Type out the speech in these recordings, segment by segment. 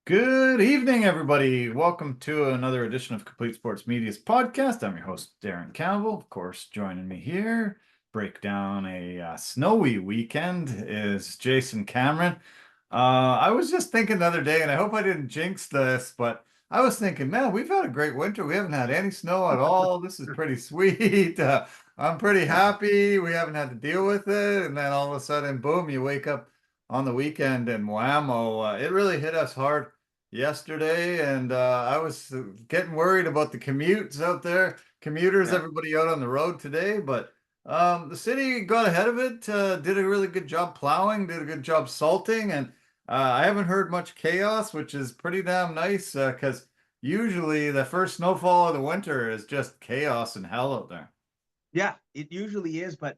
Good evening, everybody. Welcome to another edition of Complete Sports Media's podcast. I'm your host, Darren Campbell. Of course, joining me here, break down a snowy weekend is Jason Cameron. I was just thinking the other day, and I hope I didn't jinx this, but I was thinking, man, we've had a great winter. We haven't had any snow at all. This is pretty sweet. I'm pretty happy. We haven't had to deal with it. And then all of a sudden, boom, you wake up on the weekend and whammo, it really hit us hard yesterday, and I was getting worried about the commutes out there, commuters, Yeah. everybody out on the road today. But the city got ahead of it, did a really good job plowing, did a good job salting, and I haven't heard much chaos, which is pretty damn nice because usually the first snowfall of the winter is just chaos and hell out there. Yeah, it usually is. But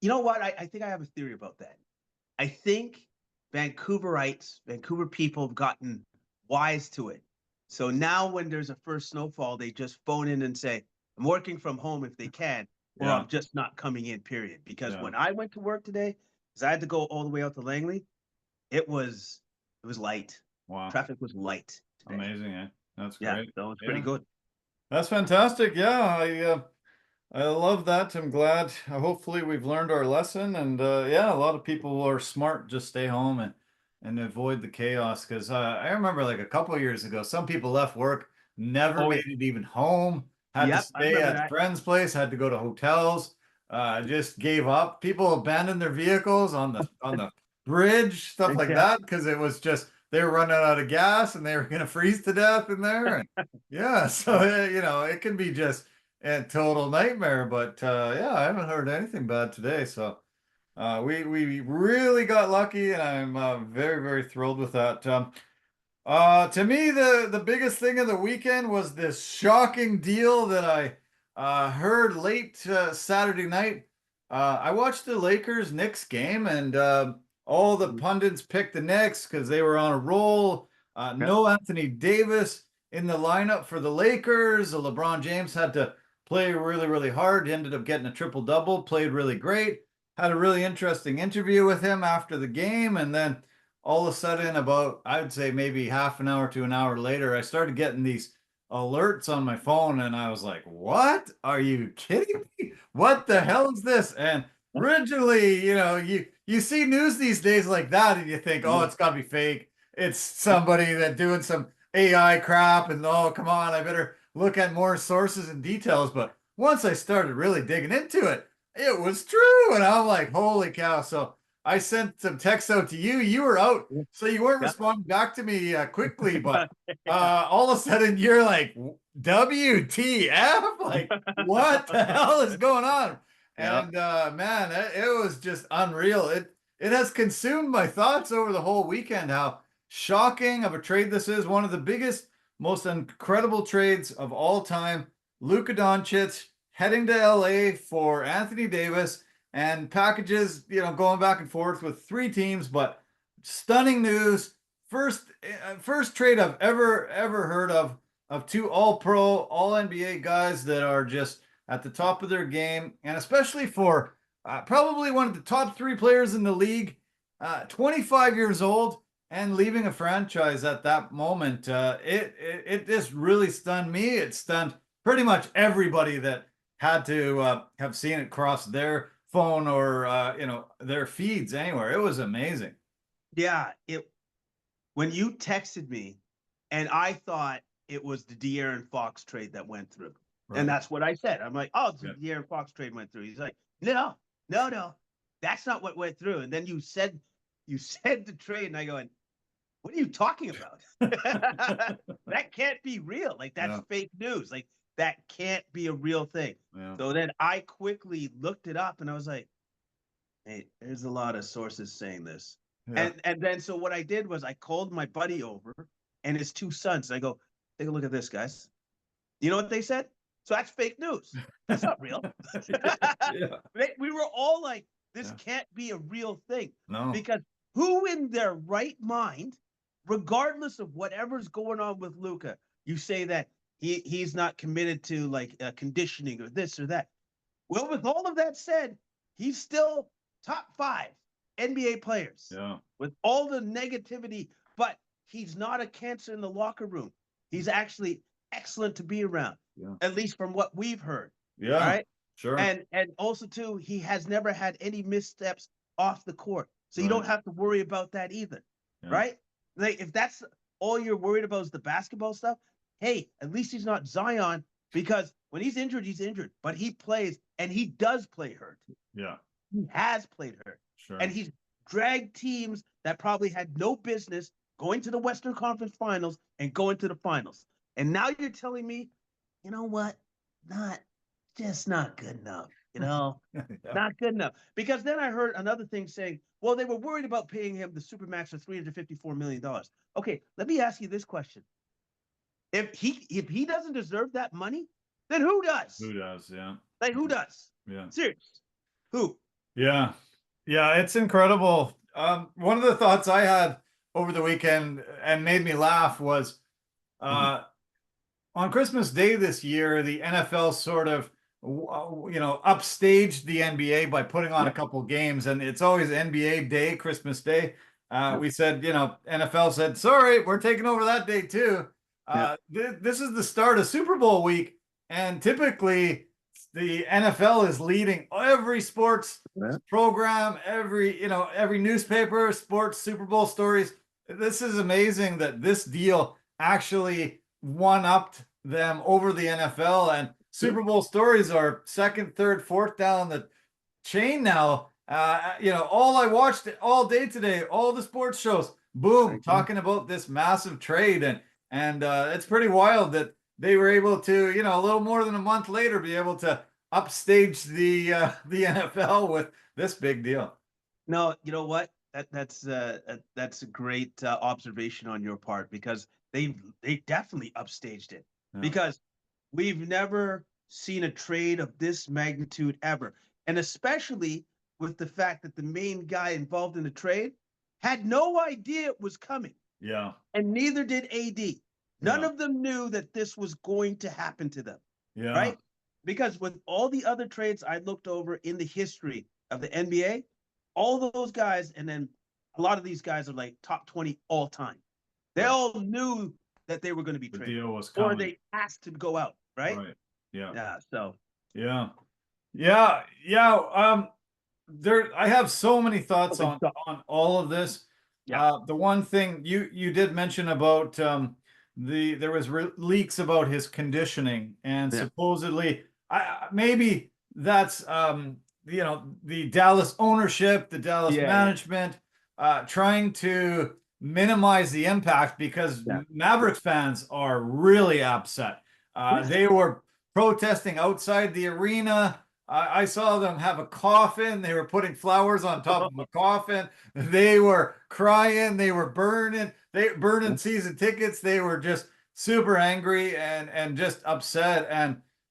you know what? I think I have a theory about that. I think Vancouver people have gotten wise to it. So now when there's a first snowfall, they just phone in and say, I'm working from home if they can, or Yeah, I'm just not coming in, period. Because yeah. when I went to work today, because I had to go all the way out to Langley, it was light. Wow. Traffic was light today. Amazing, eh? That's Yeah, great. so it's pretty Yeah. good. That's fantastic. Yeah, I love that. I'm glad. Hopefully, we've learned our lesson. And yeah, a lot of people are smart. Just stay home and avoid the chaos. Because I remember like a couple of years ago, some people left work, never Oh, made it even home, had to yep, I stay remember at that. friends' place, had to go to hotels, just gave up. People abandoned their vehicles on the bridge, stuff like Yeah. that, because it was just they were running out of gas and they were going to freeze to death in there. And yeah, so it can be just a total nightmare. But yeah, I haven't heard anything bad today. So we really got lucky, and I'm very very thrilled with that. To me, the biggest thing of the weekend was this shocking deal that I heard late Saturday night. I watched the Lakers Knicks game, and all the pundits picked the Knicks because they were on a roll. Yeah. No Anthony Davis in the lineup for the Lakers. LeBron James had to play really, really hard. He ended up getting a triple double, played really great. Had a really interesting interview with him after the game, and then all of a sudden, about I would say maybe half an hour to an hour later, I started getting these alerts on my phone, and I was like, "What? Are you kidding me? What the hell is this?" And originally, you see news these days like that, and you think, "Oh, it's got to be fake. It's somebody that doing some AI crap." And oh, come on, I better look at more sources and details. But once I started really digging into it, it was true, and I'm like, "Holy cow!" So I sent some texts out to you. You were out, so you weren't Yeah. responding back to me quickly. But all of a sudden, you're like, "WTF? Like, what the hell is going on?" Yeah. And man, it was just unreal. It has consumed my thoughts over the whole weekend. How shocking of a trade this is! One of the biggest, most incredible trades of all time. Luka Doncic heading to LA for Anthony Davis and packages, going back and forth with three teams, but stunning news. First trade I've ever heard of two all pro, all NBA guys that are just at the top of their game, and especially for probably one of the top three players in the league, 25 years old and leaving a franchise at that moment. It just really stunned me. It stunned pretty much everybody that had to have seen it cross their phone or their feeds anywhere. It was amazing. Yeah, when you texted me, and I thought it was the De'Aaron Fox trade that went through, and Right. that's what I said. I'm like, oh, the Yeah. De'Aaron Fox trade went through. He's like, no, no, no, that's not what went through. And then you said the trade, and I go, what are you talking about? That can't be real. Like that's Yeah. fake news. Like that can't be a real thing. Yeah. So then I quickly looked it up, and I was like, hey, there's a lot of sources saying this. Yeah. And then so what I did was I called my buddy over and his two sons. I go, take a look at this, guys. You know what they said? So that's fake news. That's not real. Yeah. We were all like, this Yeah. can't be a real thing. No. Because who in their right mind, regardless of whatever's going on with Luca, you say that he's not committed to like conditioning or this or that. Well, with all of that said, he's still top 5 NBA players Yeah. with all the negativity. But he's not a cancer in the locker room. He's actually excellent to be around, Yeah. at least from what we've heard. Yeah. All right. Sure. And also too, he has never had any missteps off the court, so you Right. don't have to worry about that either. Yeah. Right? Like if that's all you're worried about is the basketball stuff, hey, at least he's not Zion, because when he's injured, but he plays, and he does play hurt. Yeah. He has played hurt. Sure. And he's dragged teams that probably had no business going to the Western Conference Finals and going to the finals. And now you're telling me, you know what? Just not good enough. Yeah. Not good enough. Because then I heard another thing saying, well, they were worried about paying him the supermax of $354 million. Okay, let me ask you this question. If he doesn't deserve that money, then who does? Who does? Yeah. Like, who does? Yeah. Serious. Who? Yeah. Yeah, it's incredible. One of the thoughts I had over the weekend and made me laugh was on Christmas Day this year, the NFL sort of upstaged the NBA by putting on a couple games, and it's always NBA Day, Christmas Day. We said, NFL said, sorry, we're taking over that day too. This is the start of Super Bowl week, and typically the NFL is leading every sports program, every newspaper, sports Super Bowl stories. This is amazing that this deal actually one-upped them over the NFL, and Super Bowl stories are second, third, fourth down the chain now. All I watched all day today, all the sports shows, boom, talking about this massive trade, and it's pretty wild that they were able to, a little more than a month later, be able to upstage the NFL with this big deal. No, you know what? That's a great observation on your part, because they definitely upstaged it. Yeah. Because we've never seen a trade of this magnitude ever, and especially with the fact that the main guy involved in the trade had no idea it was coming. Yeah, and neither did AD. None of them knew that this was going to happen to them. Yeah, right? Because with all the other trades I looked over in the history of the NBA, all those guys, and then a lot of these guys are like top 20 all time. They all knew that they were going to be traded, deal was coming, or they asked to go out, right? Right. Yeah. Yeah. So. Yeah. I have so many thoughts on all of this. Yeah. The one thing you did mention about there was leaks about his conditioning, and supposedly maybe that's the Dallas ownership, the Dallas management trying to minimize the impact, because Mavericks fans are really upset. They were protesting outside the arena. I saw them have a coffin. They were putting flowers on top of the coffin. They were crying. They were burning season tickets. They were just super angry and just upset.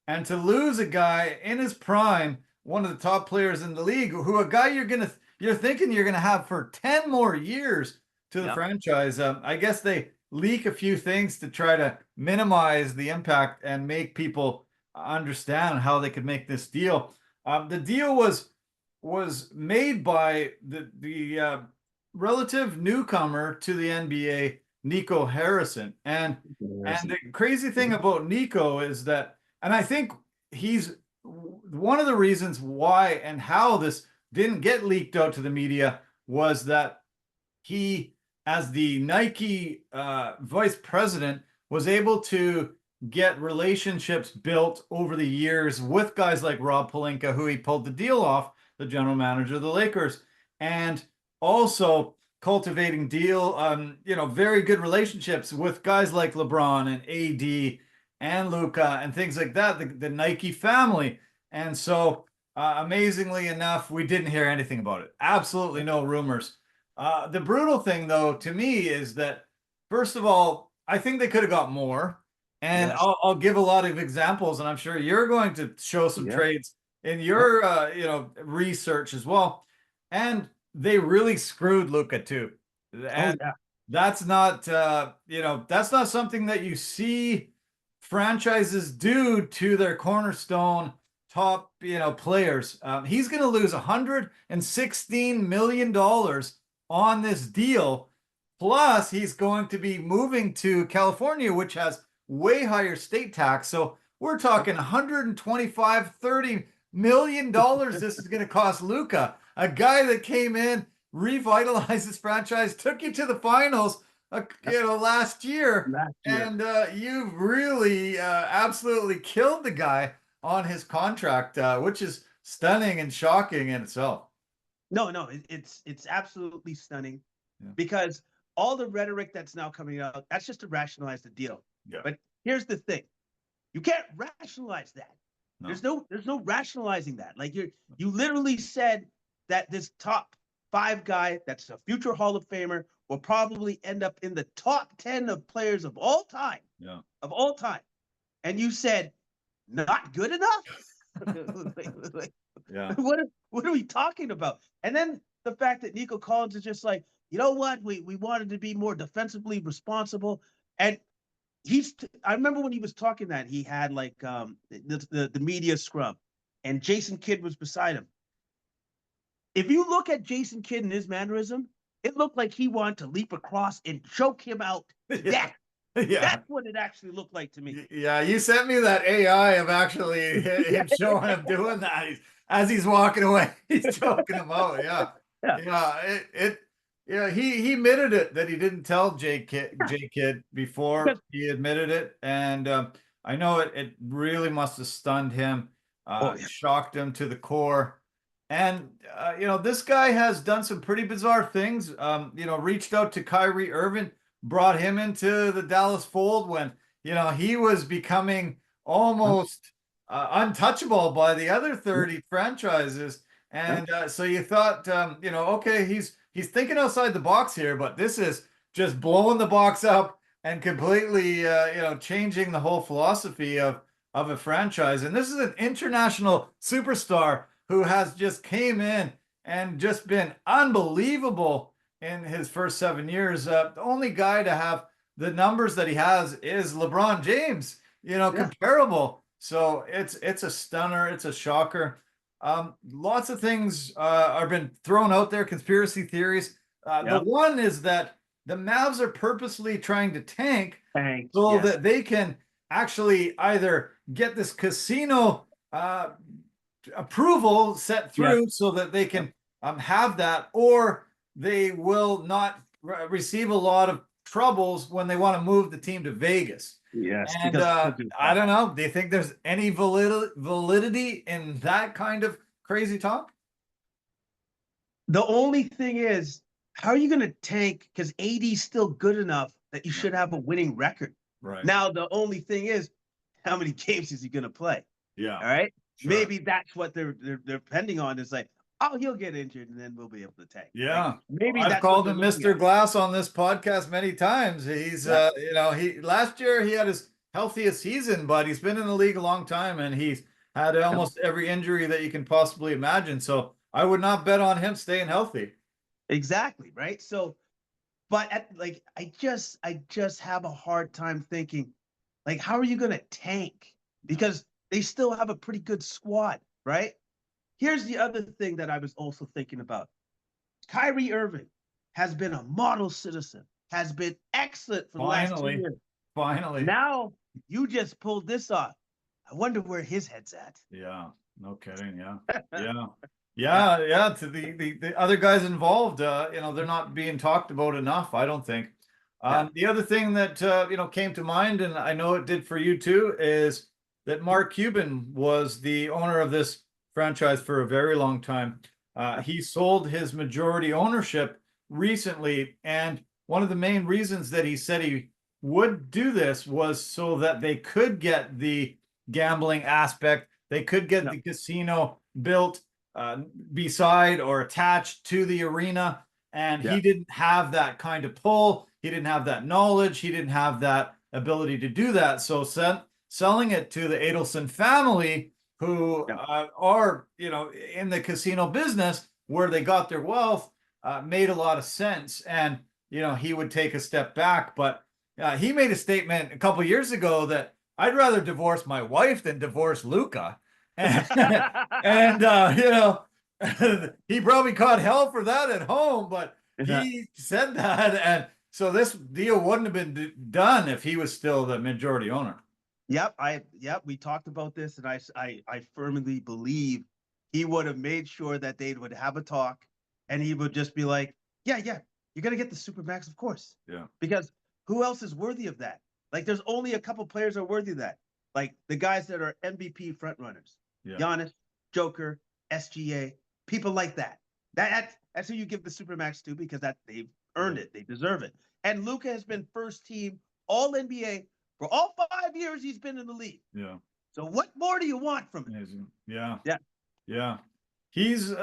And to lose a guy in his prime, one of the top players in the league, who a guy you're thinking you're gonna have for 10 more years to the franchise. I guess they leak a few things to try to minimize the impact and make people understand how they could make this deal. The deal was made by the relative newcomer to the NBA, Nico Harrison. And the crazy thing about Nico is that, and I think he's one of the reasons why and how this didn't get leaked out to the media, was that he, as the Nike vice president, was able to get relationships built over the years with guys like Rob Pelinka, who he pulled the deal off, the general manager of the Lakers, and also cultivating very good relationships with guys like LeBron and AD and Luka and things like that, the Nike family. And so amazingly enough, we didn't hear anything about it. Absolutely no rumors. The brutal thing, though, to me, is that, first of all, I think they could have got more. And I'll give a lot of examples, and I'm sure you're going to show some trades in your research as well. And they really screwed Luka too. And that's not that's not something that you see franchises do to their cornerstone top players. He's going to lose $116 million on this deal Plus, he's going to be moving to California, which has way higher state tax. So we're talking 125, $30 million this is going to cost Luka, a guy that came in, revitalized his franchise, took you to the finals, last year. Last year. And you really absolutely killed the guy on his contract, which is stunning and shocking in itself. No, it's absolutely stunning, Yeah. because all the rhetoric that's now coming out, that's just to rationalize the deal. Yeah. But here's the thing. You can't rationalize that. No. There's no rationalizing that. Like you literally said that this top 5 guy that's a future Hall of Famer will probably end up in the top 10 of players of all time. Yeah. Of all time. And you said not good enough? like, Yeah. What are we talking about? And then the fact that Nico Collins is just like, you know what? We wanted to be more defensively responsible. And I remember when he was talking that he had like the media scrum, and Jason Kidd was beside him. If you look at Jason Kidd and his mannerism, it looked like he wanted to leap across and choke him out to death. Yeah. That's what it actually looked like to me. Yeah, you sent me that AI of actually him showing him doing that. As he's walking away, he's choking him out. Yeah. Yeah, he admitted it that he didn't tell J Kidd before. He admitted it, and I know it really must have stunned him, shocked him to the core. And this guy has done some pretty bizarre things. Reached out to Kyrie Irving, brought him into the Dallas fold when he was becoming almost untouchable by the other 30 franchises. And so you thought, okay, he's thinking outside the box here, but this is just blowing the box up and completely, changing the whole philosophy of a franchise. And this is an international superstar who has just came in and just been unbelievable in his first 7 years. The only guy to have the numbers that he has is LeBron James, comparable. So it's a stunner. It's a shocker. Lots of things are been thrown out there, conspiracy theories. The one is that the Mavs are purposely trying to tank so that they can actually either get this casino approval set through so that they can have that, or they will not receive a lot of troubles when they want to move the team to Vegas. Yes. And I don't know. Do you think there's any validity in that kind of crazy talk? The only thing is, how are you going to tank? Because AD's still good enough that you should have a winning record. Right. Now, the only thing is, how many games is he going to play? Yeah. All right. Sure. Maybe that's what they're depending on. Is like, oh, he'll get injured and then we'll be able to tank. Yeah. Like, maybe I've that's called him Mr. Glass on this podcast many times. He's he last year he had his healthiest season, but he's been in the league a long time and he's had almost every injury that you can possibly imagine. So I would not bet on him staying healthy. Exactly, right? So, but I just have a hard time thinking, like, how are you going to tank? Because they still have a pretty good squad, right? Here's the other thing that I was also thinking about. Kyrie Irving has been a model citizen, has been excellent for the last 2 years. Finally. Now you just pulled this off. I wonder where his head's at. Yeah, no kidding. Yeah. To the other guys involved, they're not being talked about enough, I don't think. The other thing that came to mind, and I know it did for you too, is that Mark Cuban was the owner of this franchise for a very long time. He sold his majority ownership recently, and one of the main reasons that he said he would do this was so that they could get the gambling aspect, they could get the casino built beside or attached to the arena, and he didn't have that kind of pull, he didn't have that knowledge, he didn't have that ability to do that. So selling it to the Adelson family, who are in the casino business where they got their wealth, made a lot of sense. And he would take a step back, but he made a statement a couple of years ago that I'd rather divorce my wife than divorce Luka. And, he probably caught hell for that at home, but he said that. And So this deal wouldn't have been done if he was still the majority owner. Yep, we talked about this, and I firmly believe he would have made sure that they would have a talk, and he would just be like, yeah, you're gonna get the Supermax, of course. Yeah. Because who else is worthy of that? Like, there's only a couple players that are worthy of that. Like the guys that are MVP front runners. Yeah. Giannis, Joker, SGA, people like that. That's who you give the Supermax to, because that they've earned it. They deserve it. And Luka has been first team All NBA for all 5 years he's been in the league. Yeah. So what more do you want from him? Yeah. Yeah. Yeah. He's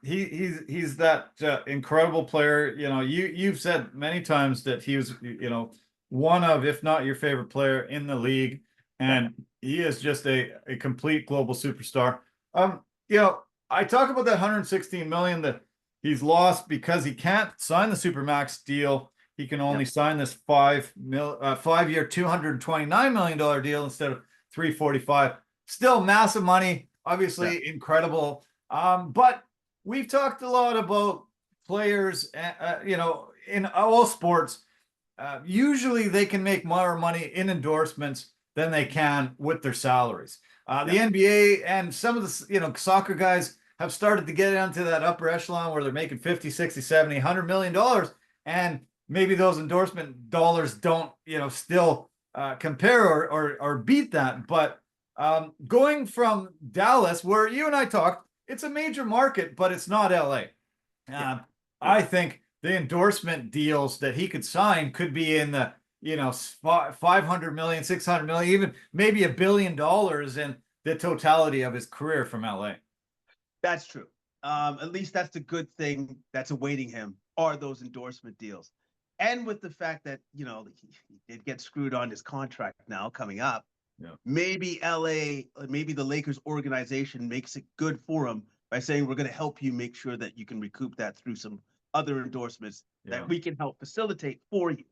he's that incredible player. You know, you've said many times that he was, you know, one of, if not your favorite player in the league, and he is just a complete global superstar. You know, I talk about that 116 million that he's lost because he can't sign the Supermax deal. He can only sign this 5-year, $229 million deal instead of 345. Still massive money, obviously incredible. But we've talked a lot about players, you know, in all sports. Usually they can make more money in endorsements than they can with their salaries. The NBA and some of the, you know, soccer guys have started to get into that upper echelon where they're making 50, 60, 70, $100 million. And maybe those endorsement dollars don't, you know, still compare or beat that. But going from Dallas, where you and I talked, it's a major market, but it's not LA. I think the endorsement deals that he could sign could be in the, you know, 500 million, 600 million, even maybe $1 billion in the totality of his career from LA. That's true. At least that's the good thing that's awaiting him, are those endorsement deals. And with the fact that, you know, he did get screwed on his contract now coming up, maybe maybe the Lakers organization makes it good for him by saying, we're going to help you make sure that you can recoup that through some other endorsements that we can help facilitate for you.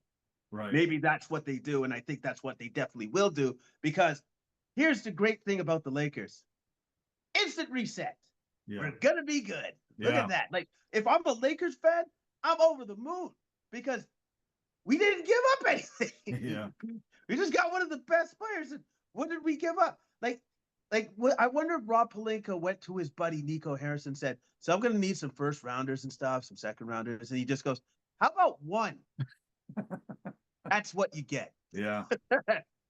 Right. Maybe that's what they do. And I think that's what they definitely will do, because here's the great thing about the Lakers. Instant reset. We're going to be good. Look at that. Like, if I'm a Lakers fan, I'm over the moon, because we didn't give up anything. We just got one of the best players. And what did we give up? I wonder if Rob Pelinka went to his buddy Nico Harrison and said, so I'm going to need some first rounders and stuff, some second rounders. And he just goes, how about one? That's what you get. Yeah.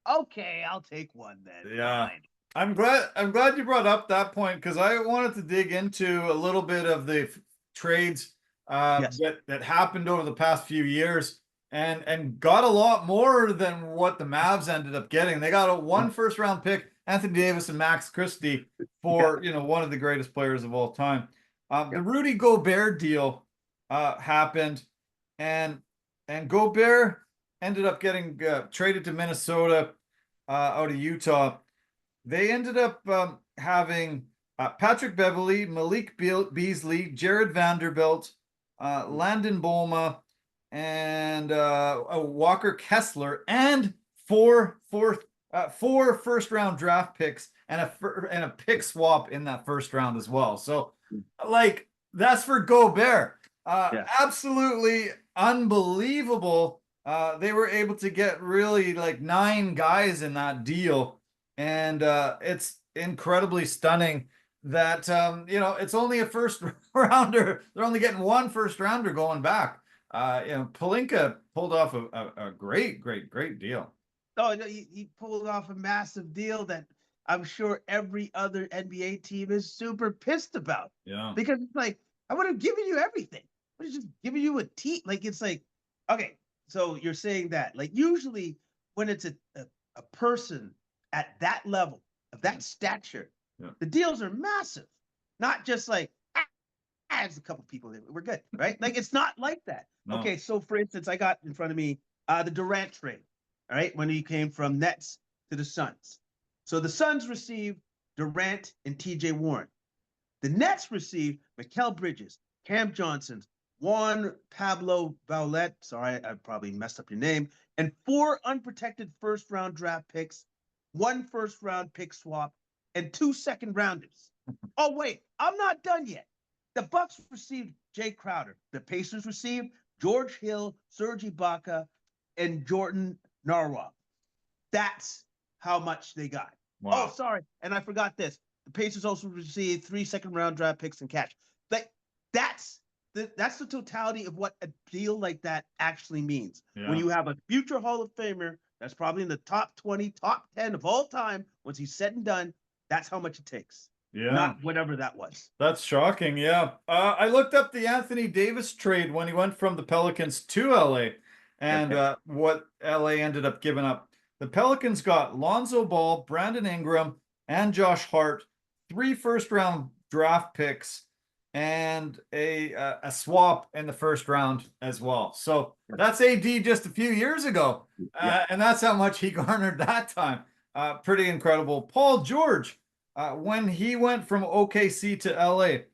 Okay, I'll take one then. Yeah. Fine. I'm glad you brought up that point, because I wanted to dig into a little bit of the trades that happened over the past few years, and got a lot more than what the Mavs ended up getting. They got one first round pick, Anthony Davis and Max Christie, for you know, one of the greatest players of all time. The Rudy Gobert deal happened, and Gobert ended up getting traded to Minnesota out of Utah. They ended up having Patrick Beverley, Malik Beasley, Jared Vanderbilt, Landon Bolma, and Walker Kessler, and four first round draft picks and a pick swap in that first round as well. So, like, that's for Gobert. Absolutely unbelievable. They were able to get really like 9 guys in that deal. And it's incredibly stunning that, you know, it's only a first rounder. They're only getting one first rounder going back. You know, Pelinka pulled off a great deal. Oh, he pulled off a massive deal that I'm sure every other NBA team is super pissed about. Yeah. Because it's like, I would have given you everything. I would have just given you a team. Like, it's like, okay, so you're saying that. Like, usually when it's a person at that level, of that stature, the deals are massive. Not just like, there's a couple people there, we're good, right? Like, it's not like that. No. Okay, so for instance, I got in front of me the Durant trade, all right, when he came from Nets to the Suns. So the Suns received Durant and TJ Warren. The Nets received Mikal Bridges, Cam Johnson, Juan Pablo Vaulet, sorry, I probably messed up your name, and 4 unprotected first-round draft picks, 1 first-round pick swap, and 2 second-rounders. Oh, wait, I'm not done yet. The Bucks received Jay Crowder. The Pacers received George Hill, Serge Ibaka, and Jordan Narwa. That's how much they got. Wow. Oh, sorry. And I forgot this. The Pacers also received 3 second-round draft picks and cash. Like, that's the totality of what a deal like that actually means. Yeah. When you have a future Hall of Famer that's probably in the top 20, top 10 of all time, once he's said and done, that's how much it takes. Yeah. Not whatever that was. That's shocking. Yeah. I looked up the Anthony Davis trade when he went from the Pelicans to LA and what LA ended up giving up. The Pelicans got Lonzo Ball, Brandon Ingram, and Josh Hart, 3 first-round draft picks, and a swap in the first round as well. So that's AD just a few years ago. And that's how much he garnered that time. Pretty incredible. Paul George, when he went from OKC to LA,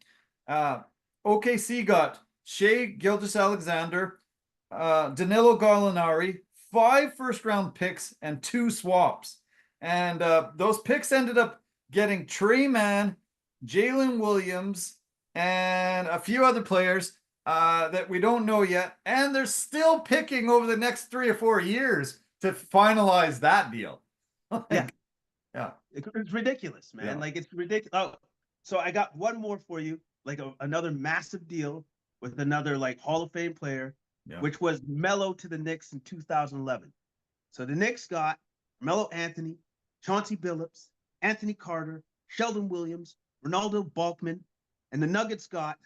OKC got Shai Gilgeous-Alexander, Danilo Gallinari, 5 first-round picks, and 2 swaps. And those picks ended up getting Trey Mann, Jalen Williams, and a few other players that we don't know yet. And they're still picking over the next 3 or 4 years to finalize that deal. Yeah. Yeah. It's ridiculous, man. Yeah. Like, it's ridiculous. Oh, so I got one more for you, like another massive deal with another like Hall of Fame player, which was Melo to the Knicks in 2011. So the Knicks got Melo Anthony, Chauncey Billups, Anthony Carter, Sheldon Williams, Ronaldo Balkman, and the Nuggets got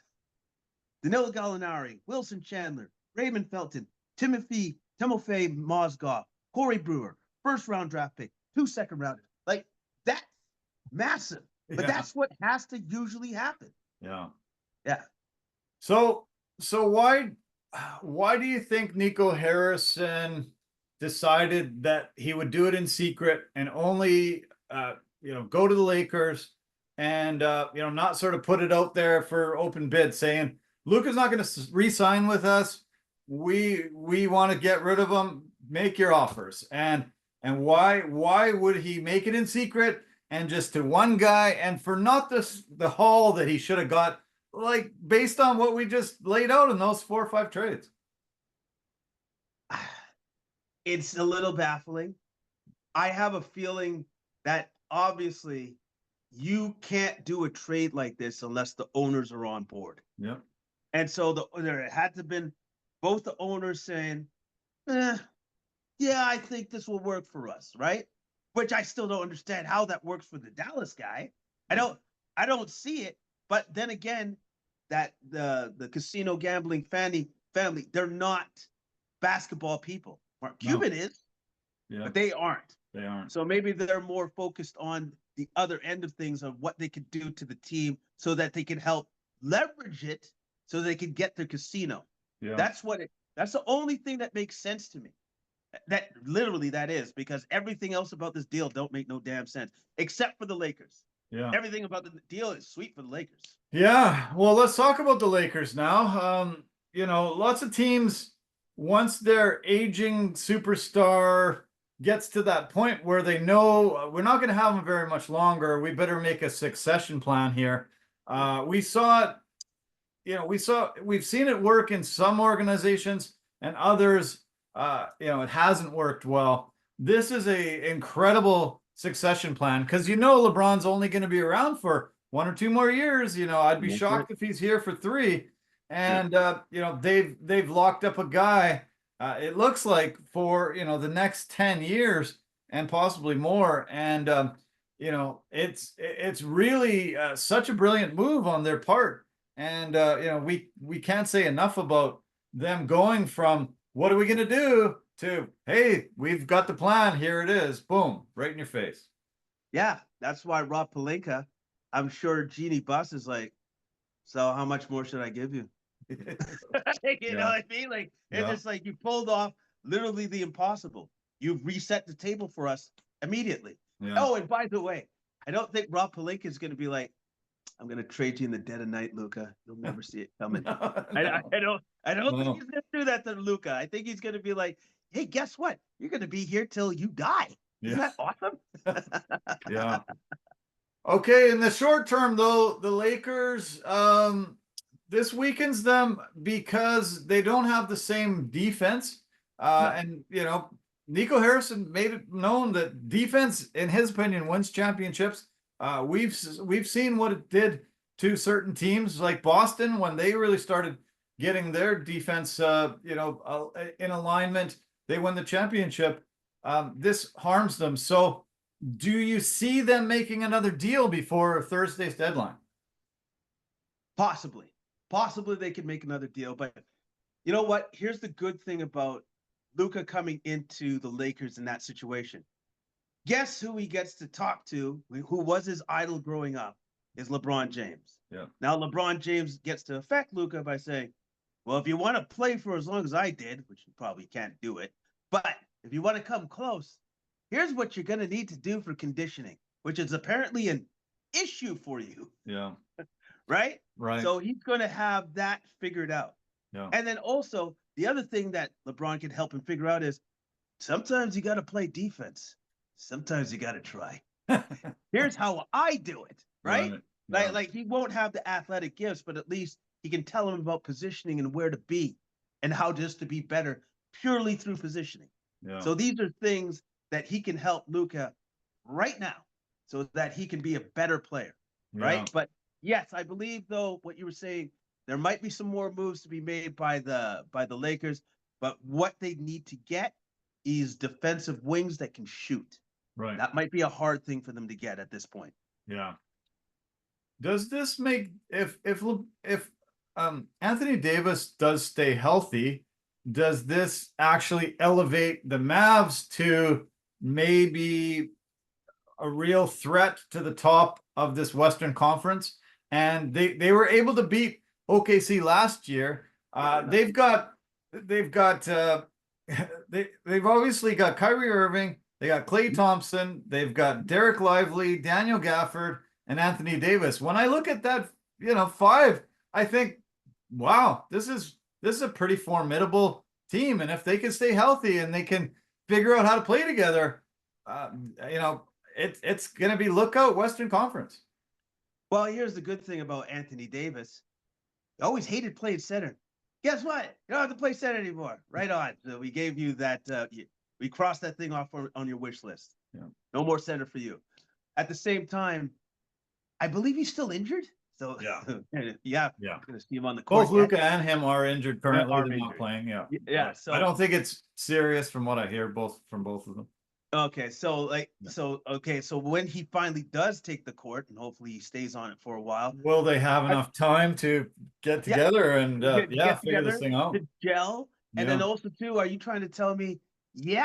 Danilo Gallinari, Wilson Chandler, Raymond Felton, Timofey Mozgov, Corey Brewer, first-round draft pick, 2 second-rounders. Like, that's massive. But that's what has to usually happen. Yeah. Yeah. So why do you think Nico Harrison decided that he would do it in secret and only go to the Lakers and not sort of put it out there for open bid, saying Luka's not going to re-sign with us, we want to get rid of him, make your offers? And why would he make it in secret and just to one guy, and for not the haul that he should have got, like based on what we just laid out in those 4 or 5 trades? It's a little baffling. I have a feeling that obviously you can't do a trade like this unless the owners are on board. Yep. And so there had to have been both the owners saying, yeah, I think this will work for us, right? Which I still don't understand how that works for the Dallas guy. I don't see it. But then again, that the casino gambling family, they're not basketball people. Mark Cuban is, but they aren't. They aren't. So maybe they're more focused on the other end of things, of what they could do to the team so that they can help leverage it so they can get their casino. Yeah. That's the only thing that makes sense to me. That literally that is, because everything else about this deal don't make no damn sense, except for the Lakers. Yeah. Everything about the deal is sweet for the Lakers. Yeah. Well, let's talk about the Lakers now. Lots of teams, once their aging superstar gets to that point where they know we're not going to have him very much longer, we better make a succession plan here. We've seen it work in some organizations, and others, it hasn't worked well. This is a incredible succession plan because LeBron's only going to be around for 1 or 2 more years. I'd be shocked if he's here for 3. And they've locked up a guy. It looks like for the next 10 years and possibly more. And it's really such a brilliant move on their part. And we can't say enough about them going from what are we going to do to, hey, we've got the plan, here it is, boom, right in your face. Yeah, that's why Rob Pelinka, I'm sure Jeannie Buss is like, so how much more should I give you? You know what I mean? Like, it's just like you pulled off literally the impossible. You've reset the table for us immediately. Yeah. Oh, and by the way, I don't think Rob Pelinka is going to be like, I'm going to trade you in the dead of night, Luka. You'll never see it coming. No. I don't think he's going to do that to Luka. I think he's going to be like, hey, guess what? You're going to be here till you die. Isn't that awesome? Yeah. Okay, in the short term, though, the Lakers, this weakens them because they don't have the same defense. No. And, you know, Nico Harrison made it known that defense, in his opinion, wins championships. We've seen what it did to certain teams like Boston when they really started getting their defense, in alignment. They win the championship. This harms them. So, do you see them making another deal before Thursday's deadline? Possibly. Possibly they could make another deal. But you know what? Here's the good thing about Luka coming into the Lakers in that situation. Guess who he gets to talk to, who was his idol growing up, is LeBron James. Yeah. Now, LeBron James gets to affect Luka by saying, well, if you want to play for as long as I did, which you probably can't do it, but if you want to come close, here's what you're going to need to do for conditioning, which is apparently an issue for you. Yeah. Right? Right. So he's going to have that figured out. Yeah. And then also, the other thing that LeBron can help him figure out is sometimes you got to play defense. Sometimes you got to try. Here's how I do it, right? Yeah. Like he won't have the athletic gifts, but at least he can tell him about positioning and where to be and how just to be better purely through positioning. Yeah. So these are things that he can help Luka right now so that he can be a better player, right? Yeah. But yes, I believe though what you were saying, there might be some more moves to be made by the Lakers, but what they need to get is defensive wings that can shoot. Right. That might be a hard thing for them to get at this point. Yeah. Does this make if Anthony Davis does stay healthy, does this actually elevate the Mavs to maybe a real threat to the top of this Western Conference? And they were able to beat OKC last year. They've obviously got Kyrie Irving, they got Klay Thompson, they've got Derek Lively, Daniel Gafford, and Anthony Davis. When I look at that, five, I think, wow, this is a pretty formidable team. And if they can stay healthy and they can figure out how to play together, it's going to be lookout Western Conference. Well, here's the good thing about Anthony Davis. He always hated playing center. Guess what? You don't have to play center anymore. Right on. So we gave you that. We crossed that thing off on your wish list. Yeah. No more center for you. At the same time, I believe he's still injured. So yeah. Going to see him on the court. Both Luka and him are injured currently. They're injured. not playing. Yeah. Yeah. So I don't think it's serious from what I hear from both of them. Okay, so so when he finally does take the court, and hopefully he stays on it for a while, will they have enough time to get together and figure this thing out? To gel, and then also too, are you trying to tell me,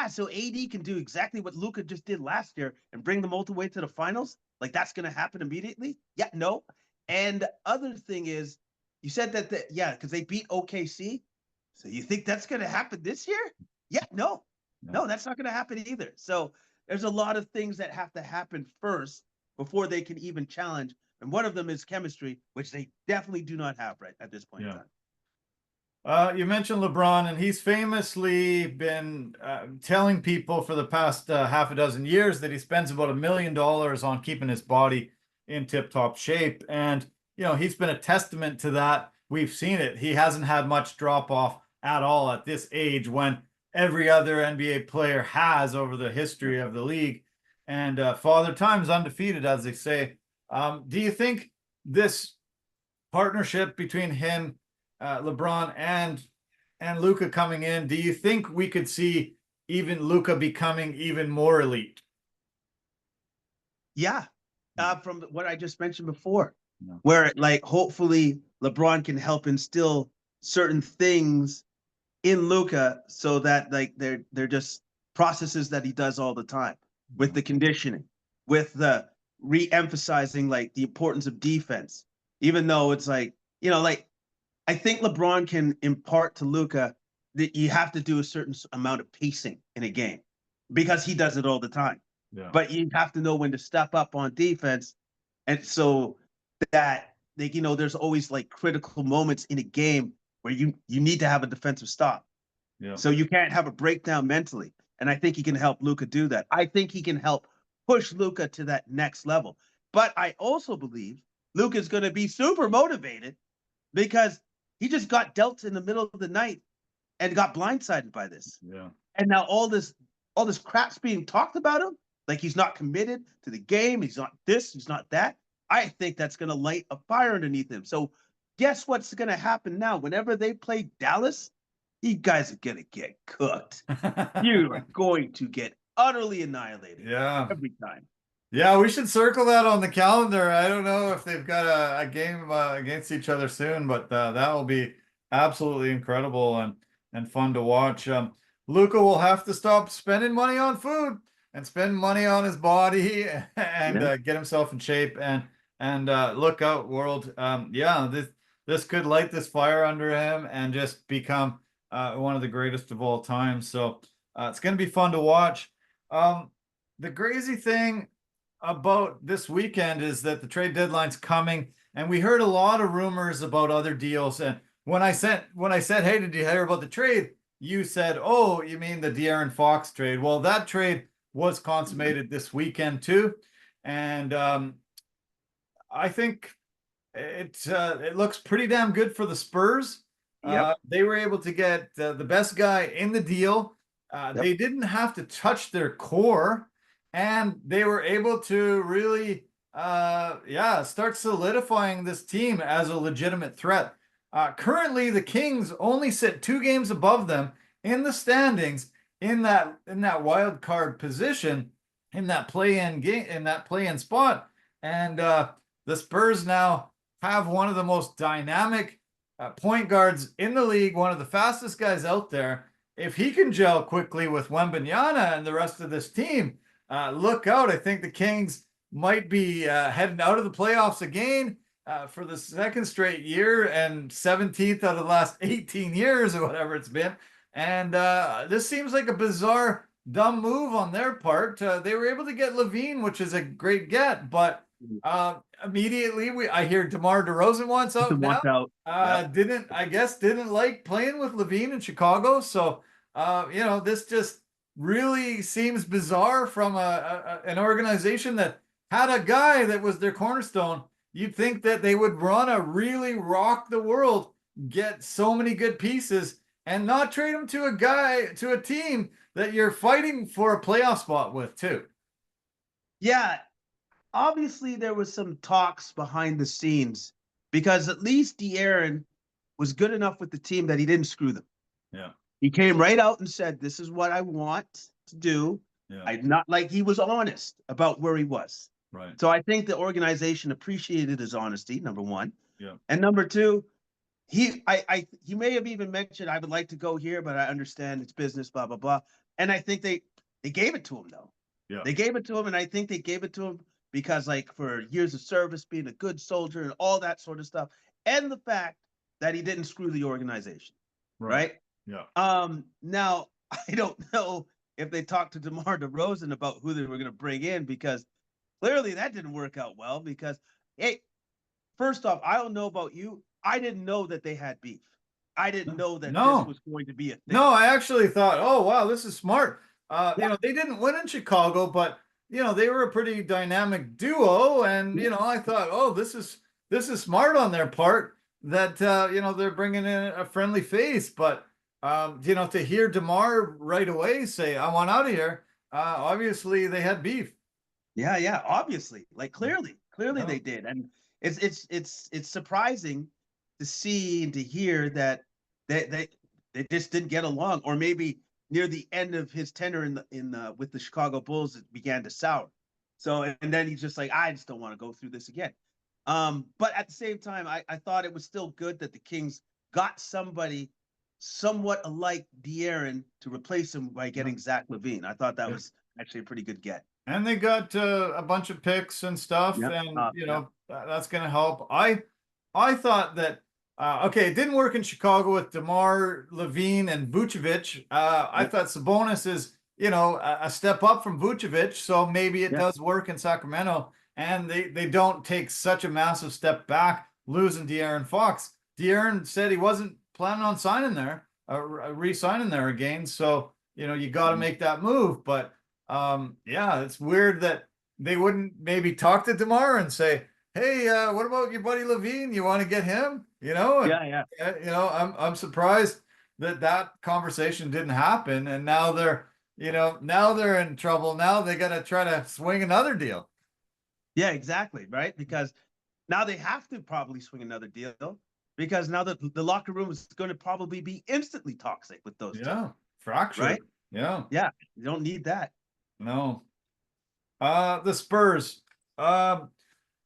so AD can do exactly what Luka just did last year and bring them all the way to the finals? Like that's going to happen immediately? Yeah, no. And the other thing is, you said that because they beat OKC, so you think that's going to happen this year? Yeah, no. No, that's not going to happen either. So there's a lot of things that have to happen first before they can even challenge. And one of them is chemistry, which they definitely do not have right at this point in time. You mentioned LeBron, and he's famously been telling people for the past half a dozen years that he spends about $1 million on keeping his body in tip-top shape. And, he's been a testament to that. We've seen it. He hasn't had much drop-off at all at this age when every other NBA player has over the history of the league. And Father Time's undefeated, as they say. Do you think this partnership between him, LeBron, and Luka coming in, do you think we could see even Luka becoming even more elite? Yeah. From what I just mentioned before, where hopefully LeBron can help instill certain things in Luka so that they're just processes that he does all the time with the conditioning, with the re-emphasizing the importance of defense, even though it's I think LeBron can impart to Luka that you have to do a certain amount of pacing in a game because he does it all the time. Yeah. But you have to know when to step up on defense. And so that there's always critical moments in a game where you need to have a defensive stop. Yeah. So you can't have a breakdown mentally. And I think he can help Luka do that. I think he can help push Luka to that next level. But I also believe Luka is going to be super motivated because he just got dealt in the middle of the night and got blindsided by this. Yeah. And now all this crap's being talked about him. Like he's not committed to the game. He's not this. He's not that. I think that's going to light a fire underneath him. So guess what's going to happen now? Whenever they play Dallas, you guys are going to get cooked. You are going to get utterly annihilated. Yeah. Every time. Yeah, we should circle that on the calendar. I don't know if they've got a game against each other soon, but that will be absolutely incredible and fun to watch. Luka will have to stop spending money on food and spend money on his body and get himself in shape and look out, world. Yeah, this could light this fire under him and just become one of the greatest of all time. So it's going to be fun to watch. The crazy thing about this weekend is that the trade deadline's coming, and we heard a lot of rumors about other deals. And when I said, "Hey, did you hear about the trade?" you said, "Oh, you mean the De'Aaron Fox trade?" Well, that trade was consummated this weekend too, and I think it looks pretty damn good for the Spurs. They were able to get the best guy in the deal. They didn't have to touch their core. And they were able to really, start solidifying this team as a legitimate threat. Currently, the Kings only sit 2 games above them in the standings in that wild card position, in that play-in game, in that play-in spot. And the Spurs now have one of the most dynamic point guards in the league, one of the fastest guys out there. If he can gel quickly with Wembanyama and the rest of this team, look out. I think the Kings might be heading out of the playoffs again for the second straight year and 17th out of the last 18 years or whatever it's been. And this seems like a bizarre, dumb move on their part. They were able to get Levine, which is a great get, but immediately I hear DeMar DeRozan wants out now. Didn't like playing with Levine in Chicago. So, this just really seems bizarre from an organization that had a guy that was their cornerstone. You'd think that they would really rock the world, get so many good pieces, and not trade him to a team that you're fighting for a playoff spot with too. Yeah, obviously there was some talks behind the scenes because at least De'Aaron was good enough with the team that he didn't screw them. Yeah. He came right out and said, "This is what I want to do." Yeah. I'm not like he was honest about where he was. Right. So I think the organization appreciated his honesty, number one. Yeah. And number two, he may have even mentioned, "I would like to go here, but I understand it's business, blah, blah, blah." And I think they gave it to him though. Yeah. They gave it to him, and I think they gave it to him because like for years of service, being a good soldier and all that sort of stuff, and the fact that he didn't screw the organization. Right? Yeah. Now I don't know if they talked to DeMar DeRozan about who they were going to bring in, because clearly that didn't work out well. Because, hey, first off, I don't know about you. I didn't know that they had beef. I didn't know that this was going to be a thing. No, I actually thought, oh wow, this is smart. They didn't win in Chicago, but they were a pretty dynamic duo, and I thought, oh, this is smart on their part that they're bringing in a friendly face, but. To hear DeMar right away say, "I want out of here," obviously they had beef. Yeah, obviously, like clearly they did, and it's surprising to see and to hear that they just didn't get along, or maybe near the end of his tenure with the Chicago Bulls, it began to sour. So, and then he's just like, "I just don't want to go through this again." But at the same time, I thought it was still good that the Kings got somebody somewhat alike De'Aaron to replace him by getting Zach LaVine. I thought that was actually a pretty good get. And they got a bunch of picks and stuff, and that's going to help. I thought that it didn't work in Chicago with DeMar, LaVine, and Vucevic. I thought Sabonis is a step up from Vucevic, so maybe it does work in Sacramento, and they don't take such a massive step back losing De'Aaron Fox. De'Aaron said he wasn't planning on signing there, re-signing there again. So, you got to make that move. But it's weird that they wouldn't maybe talk to DeMar and say, "Hey, what about your buddy LaVine? You want to get him?" you know, and, Yeah, yeah. you know, I'm surprised that that conversation didn't happen, and now they're, you know, now they're in trouble. Now they got to try to swing another deal. Yeah, exactly, right? Because now they have to probably swing another deal because now the locker room is going to probably be instantly toxic with those two, Yeah, fractured. right? Yeah, Yeah, you don't need that. no. The Spurs. Um,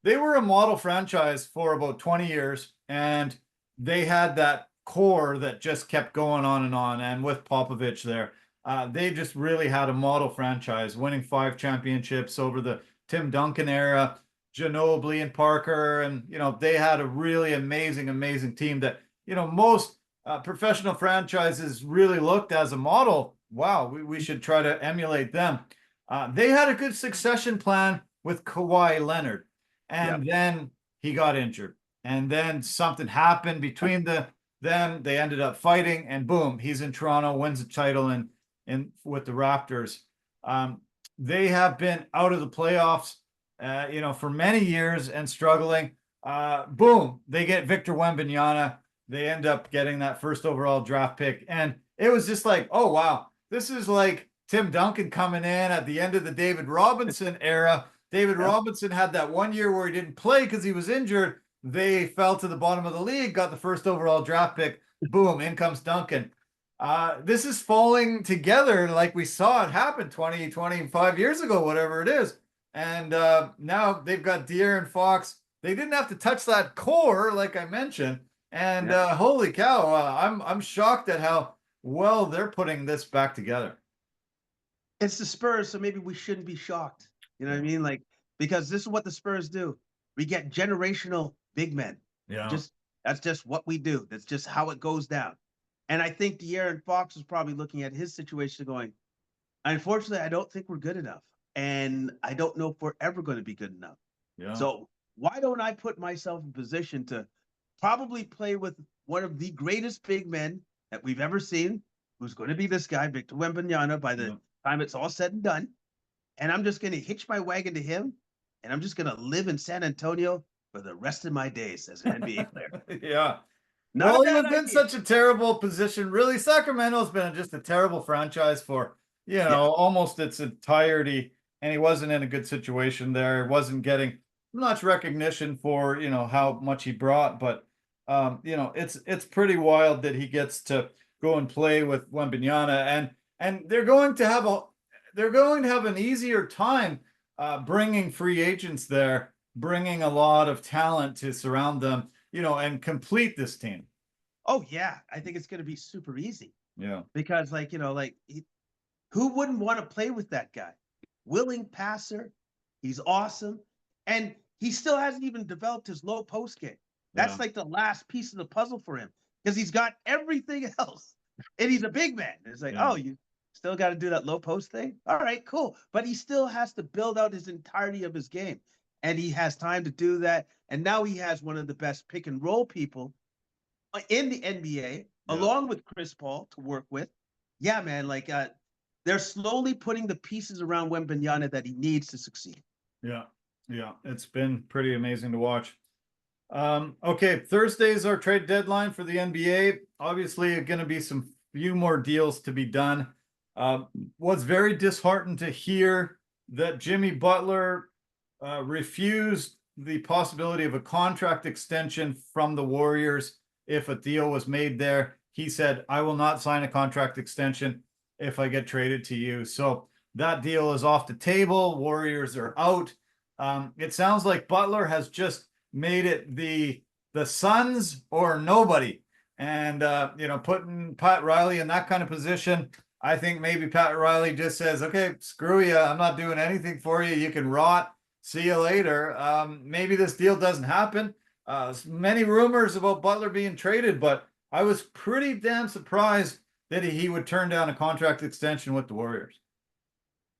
they were a model franchise for about 20 years, and they had that core that just kept going on and on. And with Popovich there, they just really had a model franchise, winning 5 championships over the Tim Duncan era, Ginobili and Parker, and you know they had a really amazing, amazing team that you know most professional franchises really looked as a model. Wow, we should try to emulate them. They had a good succession plan with Kawhi Leonard, Yep. and then he got injured, and then something happened between them. They ended up fighting, and boom, he's in Toronto, wins the title, and with the Raptors. Um, they have been out of the playoffs, you know, for many years and struggling. Boom, they get Victor Wembanyama. They end up getting that first overall draft pick, and it was just like, oh wow, this is like Tim Duncan coming in at the end of the David Robinson era. David Yep. Robinson had that 1 year where he didn't play because he was injured. They fell to the bottom of the league, got the first overall draft pick. Boom, in comes Duncan. This is falling together like we saw it happen 20, 25 years ago, whatever it is. And now they've got De'Aaron Fox. They didn't have to touch that core, like I mentioned. And Yeah. holy cow, I'm shocked at how well they're putting this back together. It's the Spurs, so maybe we shouldn't be shocked. You know what I Yeah. mean? Like, because this is what the Spurs do. We get generational big men. Yeah. Just that's just what we do. That's just how it goes down. And I think De'Aaron Fox is probably looking at his situation going, unfortunately, I don't think we're good enough. And I don't know if we're ever going to be good enough. Yeah. So why don't I put myself in position to probably play with one of the greatest big men that we've ever seen, who's going to be this guy, Victor Wembanyama, by the Yeah. time it's all said and done. And I'm just going to hitch my wagon to him, and I'm just going to live in San Antonio for the rest of my days as an NBA player. Yeah. Not a Well, he bad was in idea. such a terrible position. Really, Sacramento's been just a terrible franchise for, you Yeah. know, almost its entirety. And he wasn't in a good situation there. He wasn't getting much recognition for, you know, how much he brought. But you know, it's pretty wild that he gets to go and play with Wembanyama, and they're going to have an easier time bringing free agents there, bringing a lot of talent to surround them, you know, and complete this team. Oh, yeah. I think it's going to be super easy Yeah. because, like, who wouldn't want to play with that guy? Willing passer. He's awesome. And he still hasn't even developed his low post game. Yeah. That's like the last piece of the puzzle for him because he's got everything else. And he's a big man. It's like, Yeah. oh, you still got to do that low post thing? All right, cool. But he still has to build out his entirety of his game. And he has time to do that. And now he has one of the best pick and roll people in the NBA, Yeah. along with Chris Paul to work with. Yeah, man, like they're slowly putting the pieces around Wembanyama that he needs to succeed. Yeah. Yeah. It's been pretty amazing to watch. Okay, Thursday's our trade deadline for the NBA. Obviously, going to be some few more deals to be done. Was very disheartened to hear that Jimmy Butler refused the possibility of a contract extension from the Warriors if a deal was made there. He said, I will not sign a contract extension if I get traded to you. So that deal is off the table. Warriors are out. It sounds like Butler has just made it the Suns or nobody. And you know, putting Pat Riley in that kind of position, I think maybe Pat Riley just says, okay, screw you. I'm not doing anything for you. You can rot. See you later. Maybe this deal doesn't happen. Many rumors about Butler being traded, but I was pretty damn surprised that he would turn down a contract extension with the Warriors.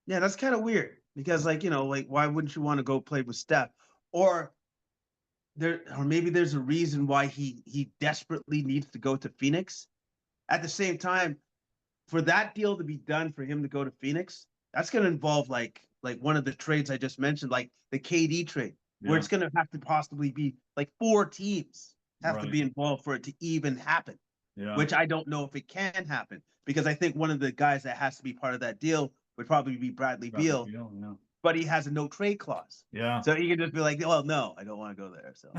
Yeah, that's kind of weird because, like, like why wouldn't you want to go play with Steph? Or or maybe there's a reason why he desperately needs to go to Phoenix. At the same time, for that deal to be done for him to go to Phoenix, that's going to involve like one of the trades I just mentioned, like the KD trade, where Yeah. it's going to have to possibly be like 4 teams have to be involved for it to even happen. Yeah. Which I don't know if it can happen, because I think one of the guys that has to be part of that deal would probably be Bradley Beal, Yeah. but he has a no trade clause. Yeah. So he can just be like, well, no, I don't want to go there. So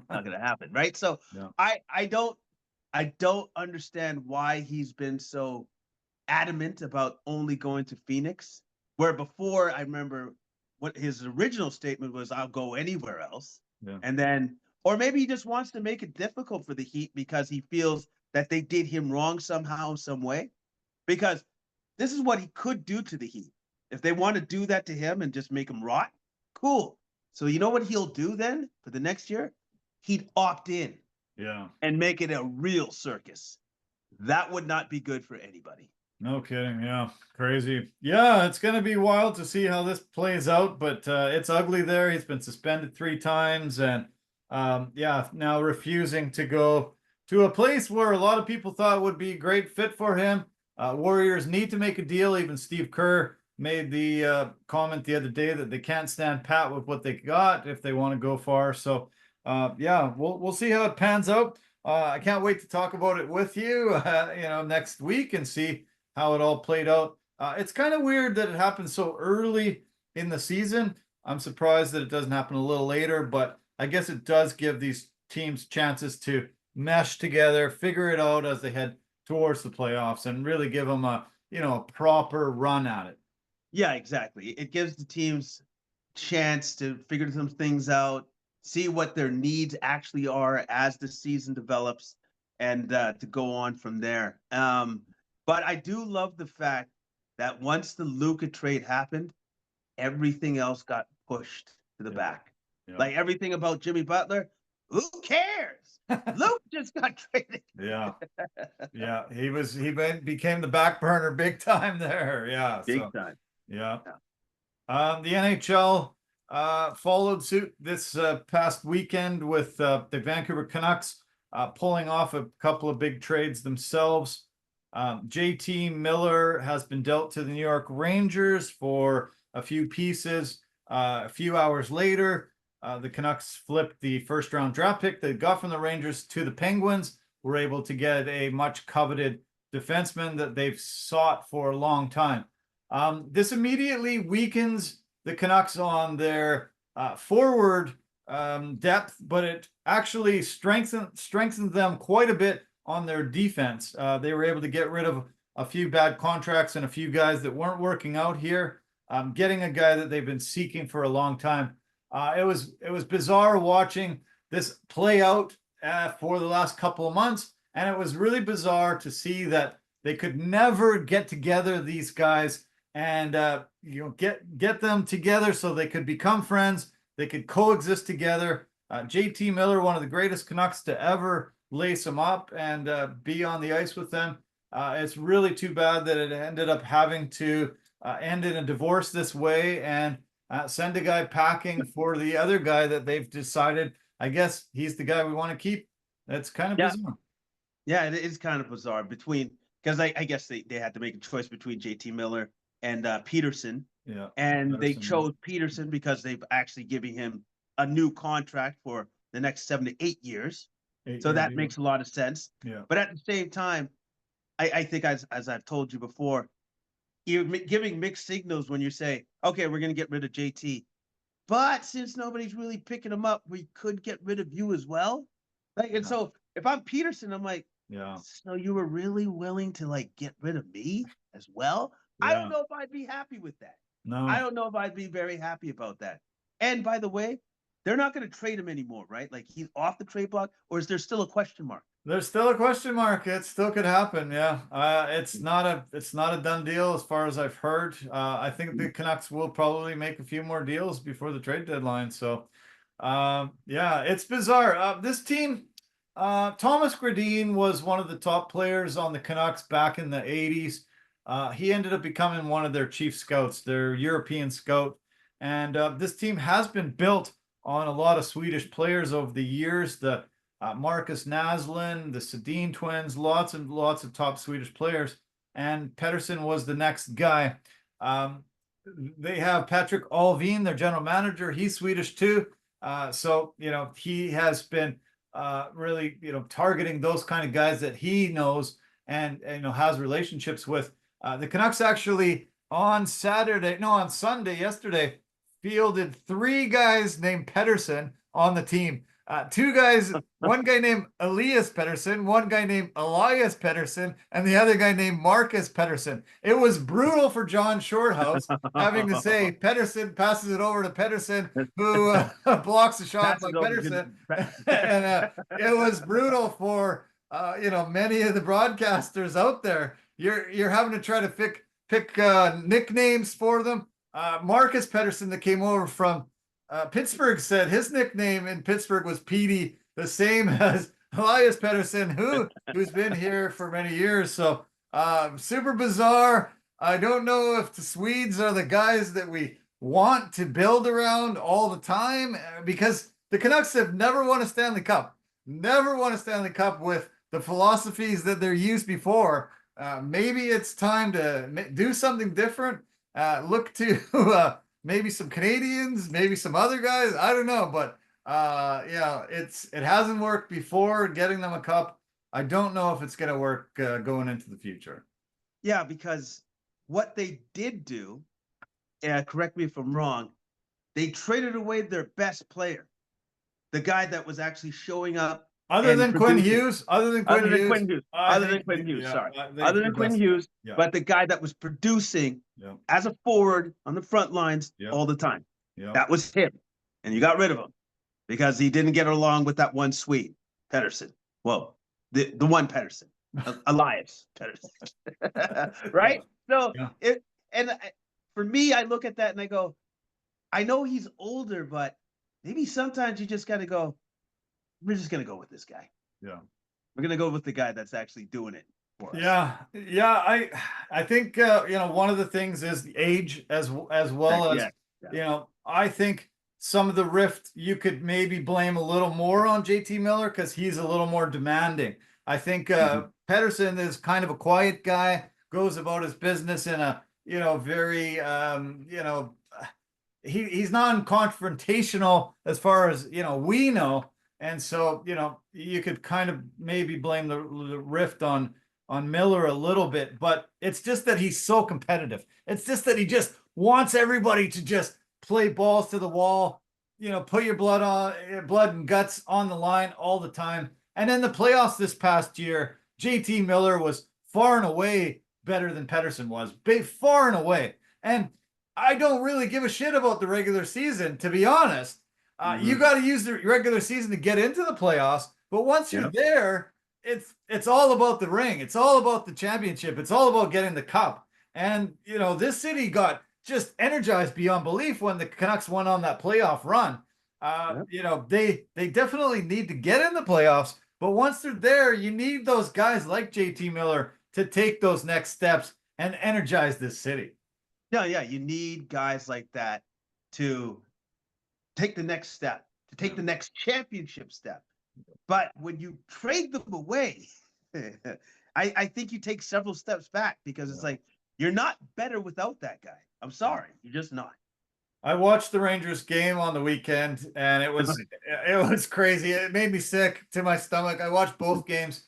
not going to happen. Right. So Yeah. I don't understand why he's been so adamant about only going to Phoenix, where before I remember what his original statement was, I'll go anywhere else. Yeah. And then, or maybe he just wants to make it difficult for the Heat because he feels that they did him wrong somehow, some way. Because this is what he could do to the Heat. If they want to do that to him and just make him rot, cool. So you know what he'll do then for the next year? He'd opt in. Yeah. And make it a real circus. That would not be good for anybody. No kidding. Yeah. Crazy. Yeah. It's going to be wild to see how this plays out, but it's ugly there. He's been suspended 3 times and yeah, now refusing to go to a place where a lot of people thought would be a great fit for him. Warriors need to make a deal. Even Steve Kerr made the comment the other day that they can't stand pat with what they got if they want to go far. So yeah, we'll see how it pans out. I can't wait to talk about it with you, next week and see how it all played out. It's kind of weird that it happened so early in the season. I'm surprised that it doesn't happen a little later, but I guess it does give these teams chances to mesh together, figure it out as they head towards the playoffs, and really give them a proper run at it. Yeah, exactly. It gives the teams chance to figure some things out, see what their needs actually are as the season develops, and to go on from there. But I do love the fact that once the Luka trade happened, everything else got pushed to the back. Yeah. Like everything about Jimmy Butler, who cares? Luke just got traded. Yeah. Yeah. He became the back burner big time there. Yeah. Big time. Yeah. The NHL followed suit this past weekend with the Vancouver Canucks pulling off a couple of big trades themselves. JT Miller has been dealt to the New York Rangers for a few pieces. A few hours later, the Canucks flipped the first-round draft pick they got from the Rangers to the Penguins. Were able to get a much coveted defenseman that they've sought for a long time. This immediately weakens the Canucks on their forward depth, but it actually strengthened them quite a bit on their defense. They were able to get rid of a few bad contracts and a few guys that weren't working out here. Getting a guy that they've been seeking for a long time. It was bizarre watching this play out for the last couple of months, and it was really bizarre to see that they could never get together, these guys, and get them together so they could become friends. They could coexist together. JT Miller, one of the greatest Canucks to ever lace them up and be on the ice with them. It's really too bad that it ended up having to end in a divorce this way and send a guy packing for the other guy that they've decided, I guess he's the guy we want to keep. That's kind of bizarre. Yeah, it is kind of bizarre because I guess they had to make a choice between JT Miller and Pettersen. Yeah. And they chose Pettersen because they've actually given him a new contract for the next 7 to 8 years. So that makes a lot of sense. Yeah. But at the same time, I think as I've told you before, you're giving mixed signals when you say, okay, we're going to get rid of JT. But since nobody's really picking him up, we could get rid of you as well. And so if I'm Pettersen, I'm like, yeah. So you were really willing to get rid of me as well? Yeah. I don't know if I'd be happy with that. No. I don't know if I'd be very happy about that. And by the way, they're not going to trade him anymore, right? Like he's off the trade block, or is there still a question mark? There's still a question mark. It still could happen. Yeah. It's not a done deal as far as I've heard. I think the Canucks will probably make a few more deals before the trade deadline. So, yeah, it's bizarre. This team, Thomas Gradin was one of the top players on the Canucks back in the 80s. He ended up becoming one of their chief scouts, their European scout. And this team has been built on a lot of Swedish players over the years. The Marcus Naslund, the Sedin twins, lots and lots of top Swedish players. And Pettersen was the next guy. They have Patrick Alvin, their general manager. He's Swedish too. So, he has been really, targeting those kind of guys that he knows and has relationships with. The Canucks actually on Sunday, yesterday, fielded 3 guys named Pettersen on the team. 2 guys, one guy named Elias Pettersen, one guy named Elias Pettersen, and the other guy named Marcus Pettersen. It was brutal for John Shorthouse having to say Pettersen passes it over to Pettersen, who blocks the shot by Pettersen. And it was brutal for many of the broadcasters out there. You're having to try to pick nicknames for them. Marcus Pettersen, that came over from Pittsburgh, said his nickname in Pittsburgh was Petey, the same as Elias Pettersen, who's been here for many years. So super bizarre. I don't know if the Swedes are the guys that we want to build around all the time, because the Canucks have never won a Stanley Cup. Never won a Stanley Cup with the philosophies that they're used before. Maybe it's time to do something different. Look to maybe some Canadians, maybe some other guys. I don't know, but it hasn't worked before getting them a cup. I don't know if it's going to work going into the future. Yeah, because what they did do, correct me if I'm wrong, they traded away their best player, the guy that was actually showing up. Other than Quinn Hughes, sorry. Other than Quinn Hughes, but the guy that was producing as a forward on the front lines all the time. That was him. And you got rid of him because he didn't get along with that one Swede, Pettersen. Well, the one Pettersen, Elias Pettersen. Right? So for me, I look at that and I go, I know he's older, but maybe sometimes you just got to go, we're just going to go with this guy. Yeah. We're going to go with the guy that's actually doing it for us. Yeah. I think, one of the things is the age as well as, I think some of the rift you could maybe blame a little more on JT Miller because he's a little more demanding. I think Pettersen is kind of a quiet guy, goes about his business in a, very, he's non-confrontational as far as, we know. And so, you could kind of maybe blame the rift on Miller a little bit, but it's just that he's so competitive. It's just that he just wants everybody to just play balls to the wall, put your blood and guts on the line all the time. And in the playoffs this past year, JT Miller was far and away better than Pettersen was, far and away. And I don't really give a shit about the regular season, to be honest. You got to use the regular season to get into the playoffs, but once you're there, it's all about the ring. It's all about the championship. It's all about getting the cup. And this city got just energized beyond belief when the Canucks went on that playoff run. They definitely need to get in the playoffs, but once they're there, you need those guys like JT Miller to take those next steps and energize this city. Yeah, you need guys like that to take the next step, to take the next championship step. But when you trade them away, I think you take several steps back because it's like, you're not better without that guy. I'm sorry. You're just not. I watched the Rangers game on the weekend and it was crazy. It made me sick to my stomach. I watched both games.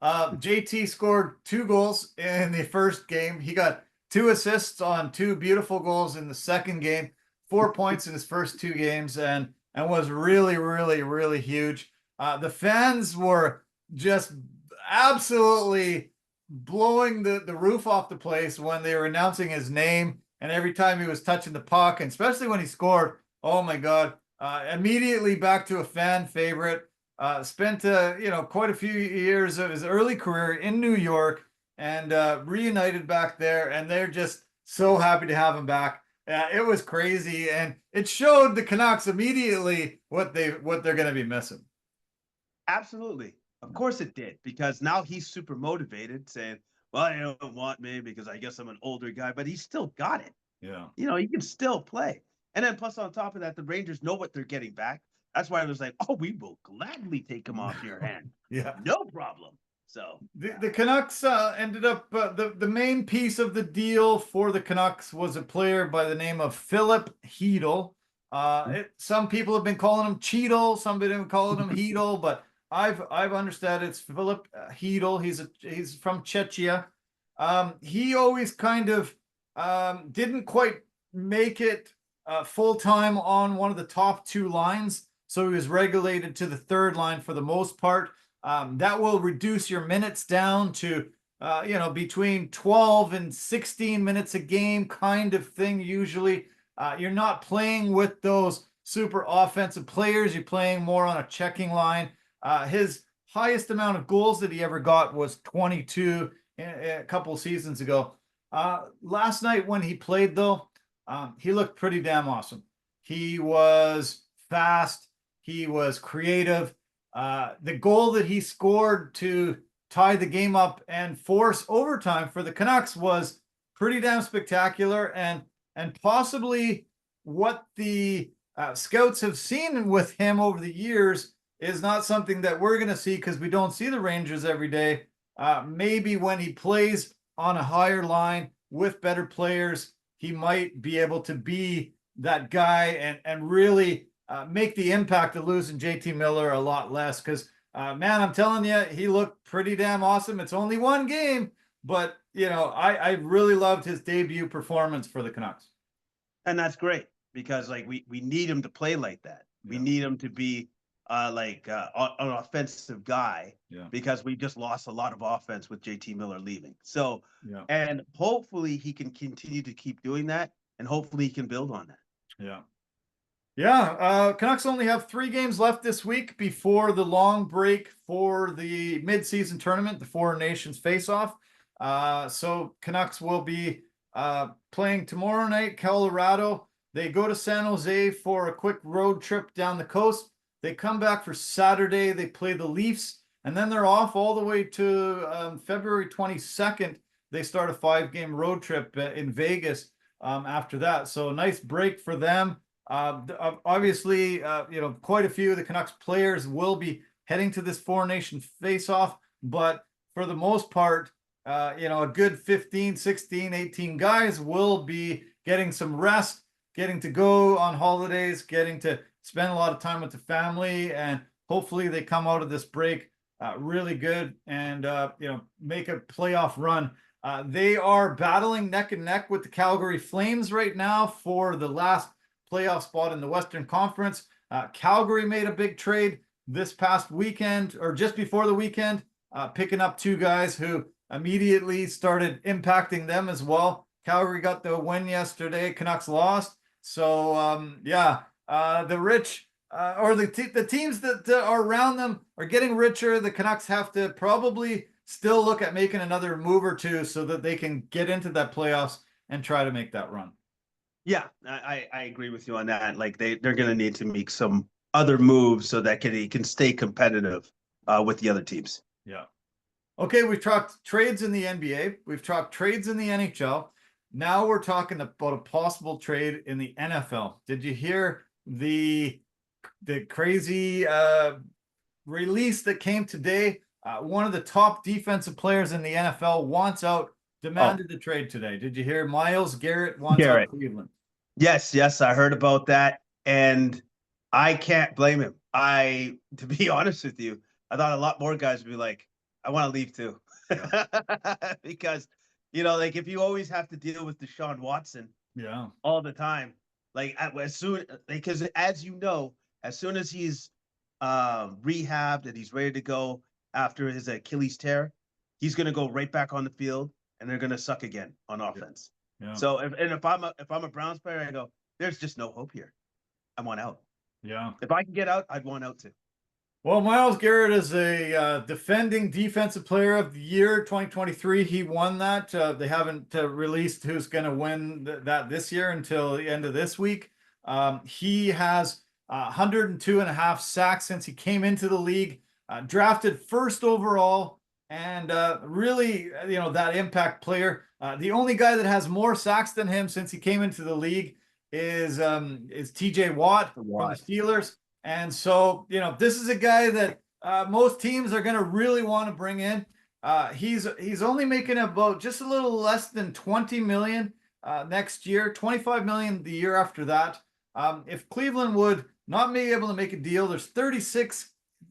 JT scored 2 goals in the first game. He got 2 assists on 2 beautiful goals in the second game. 4 points in his first 2 games and was really, really, really huge. The fans were just absolutely blowing the roof off the place when they were announcing his name and every time he was touching the puck, and especially when he scored. Oh my God. Immediately back to a fan favorite. Spent quite a few years of his early career in New York and reunited back there, and they're just so happy to have him back. It was crazy, and it showed the Canucks immediately what they're going to be missing. Absolutely. Of course it did, because now he's super motivated, saying, well, you don't want me because I guess I'm an older guy, but he's still got it. Yeah. He can still play. And then plus on top of that, the Rangers know what they're getting back. That's why it was like, oh, we will gladly take him off your hand. Yeah. No problem. So the Canucks ended up the main piece of the deal for the Canucks was a player by the name of Philip Hedl. Some people have been calling him Cheadle, some have been calling him Hedl, but I've understood it's Philip Hedel. He's from Czechia. He always kind of didn't quite make it full time on one of the top two lines, so he was regulated to the third line for the most part. That will reduce your minutes down to between 12 and 16 minutes a game kind of thing. Usually, you're not playing with those super offensive players. You're playing more on a checking line. His highest amount of goals that he ever got was 22 a couple of seasons ago. Last night when he played, though, he looked pretty damn awesome. He was fast. He was creative. The goal that he scored to tie the game up and force overtime for the Canucks was pretty damn spectacular, and possibly what the scouts have seen with him over the years is not something that we're going to see because we don't see the Rangers every day. Maybe when he plays on a higher line with better players, he might be able to be that guy and really make the impact of losing JT Miller a lot less. Because, man, I'm telling you, he looked pretty damn awesome. It's only one game, but, I really loved his debut performance for the Canucks. And that's great because, like, we need him to play like that. Yeah. We need him to be an offensive guy because we just lost a lot of offense with JT Miller leaving. So, and hopefully he can continue to keep doing that, and hopefully he can build on that. Canucks only have 3 games left this week before the long break for the mid-season tournament, the Four Nations face-off. So Canucks will be playing tomorrow night, Colorado. They go to San Jose for a quick road trip down the coast. They come back for Saturday. They play the Leafs, and then they're off all the way to February 22nd. They start a 5-game road trip in Vegas after that. So nice break for them. Obviously, quite a few of the Canucks players will be heading to this Four Nation face-off, but for the most part, a good 15, 16, 18 guys will be getting some rest, getting to go on holidays, getting to spend a lot of time with the family, and hopefully they come out of this break really good and make a playoff run. They are battling neck and neck with the Calgary Flames right now for the last playoff spot in the Western Conference. Calgary made a big trade this past weekend, or just before the weekend, picking up 2 guys who immediately started impacting them as well. Calgary got the win yesterday. Canucks lost. So, the rich or the teams that are around them are getting richer. The Canucks have to probably still look at making another move or two so that they can get into that playoffs and try to make that run. Yeah, I agree with you on that. Like they're going to need to make some other moves so that they can stay competitive with the other teams. Yeah. Okay, we've talked trades in the NBA. We've talked trades in the NHL. Now we're talking about a possible trade in the NFL. Did you hear the crazy release that came today? One of the top defensive players in the NFL wants out, demanded a trade today. Did you hear Myles Garrett wants out Cleveland? Yes, I heard about that, and I can't blame him. To be honest with you, I thought a lot more guys would be like, I want to leave too. Yeah. Because, like if you always have to deal with Deshaun Watson all the time, like because as soon as he's rehabbed and he's ready to go after his Achilles tear, he's going to go right back on the field and they're going to suck again on offense. Yeah. So if I'm a Browns player, I go, there's just no hope here. I want out. Yeah. If I can get out, I'd want out too. Well, Myles Garrett is a defending defensive player of the year 2023. He won that. They haven't released who's going to win that this year until the end of this week. He has 102.5 sacks since he came into the league, drafted first overall, and really, that impact player. The only guy that has more sacks than him since he came into the league is TJ Watt from the Steelers. And so, this is a guy that most teams are going to really want to bring in. He's only making about just a little less than 20 million next year, 25 million the year after that. If Cleveland would not be able to make a deal, there's 36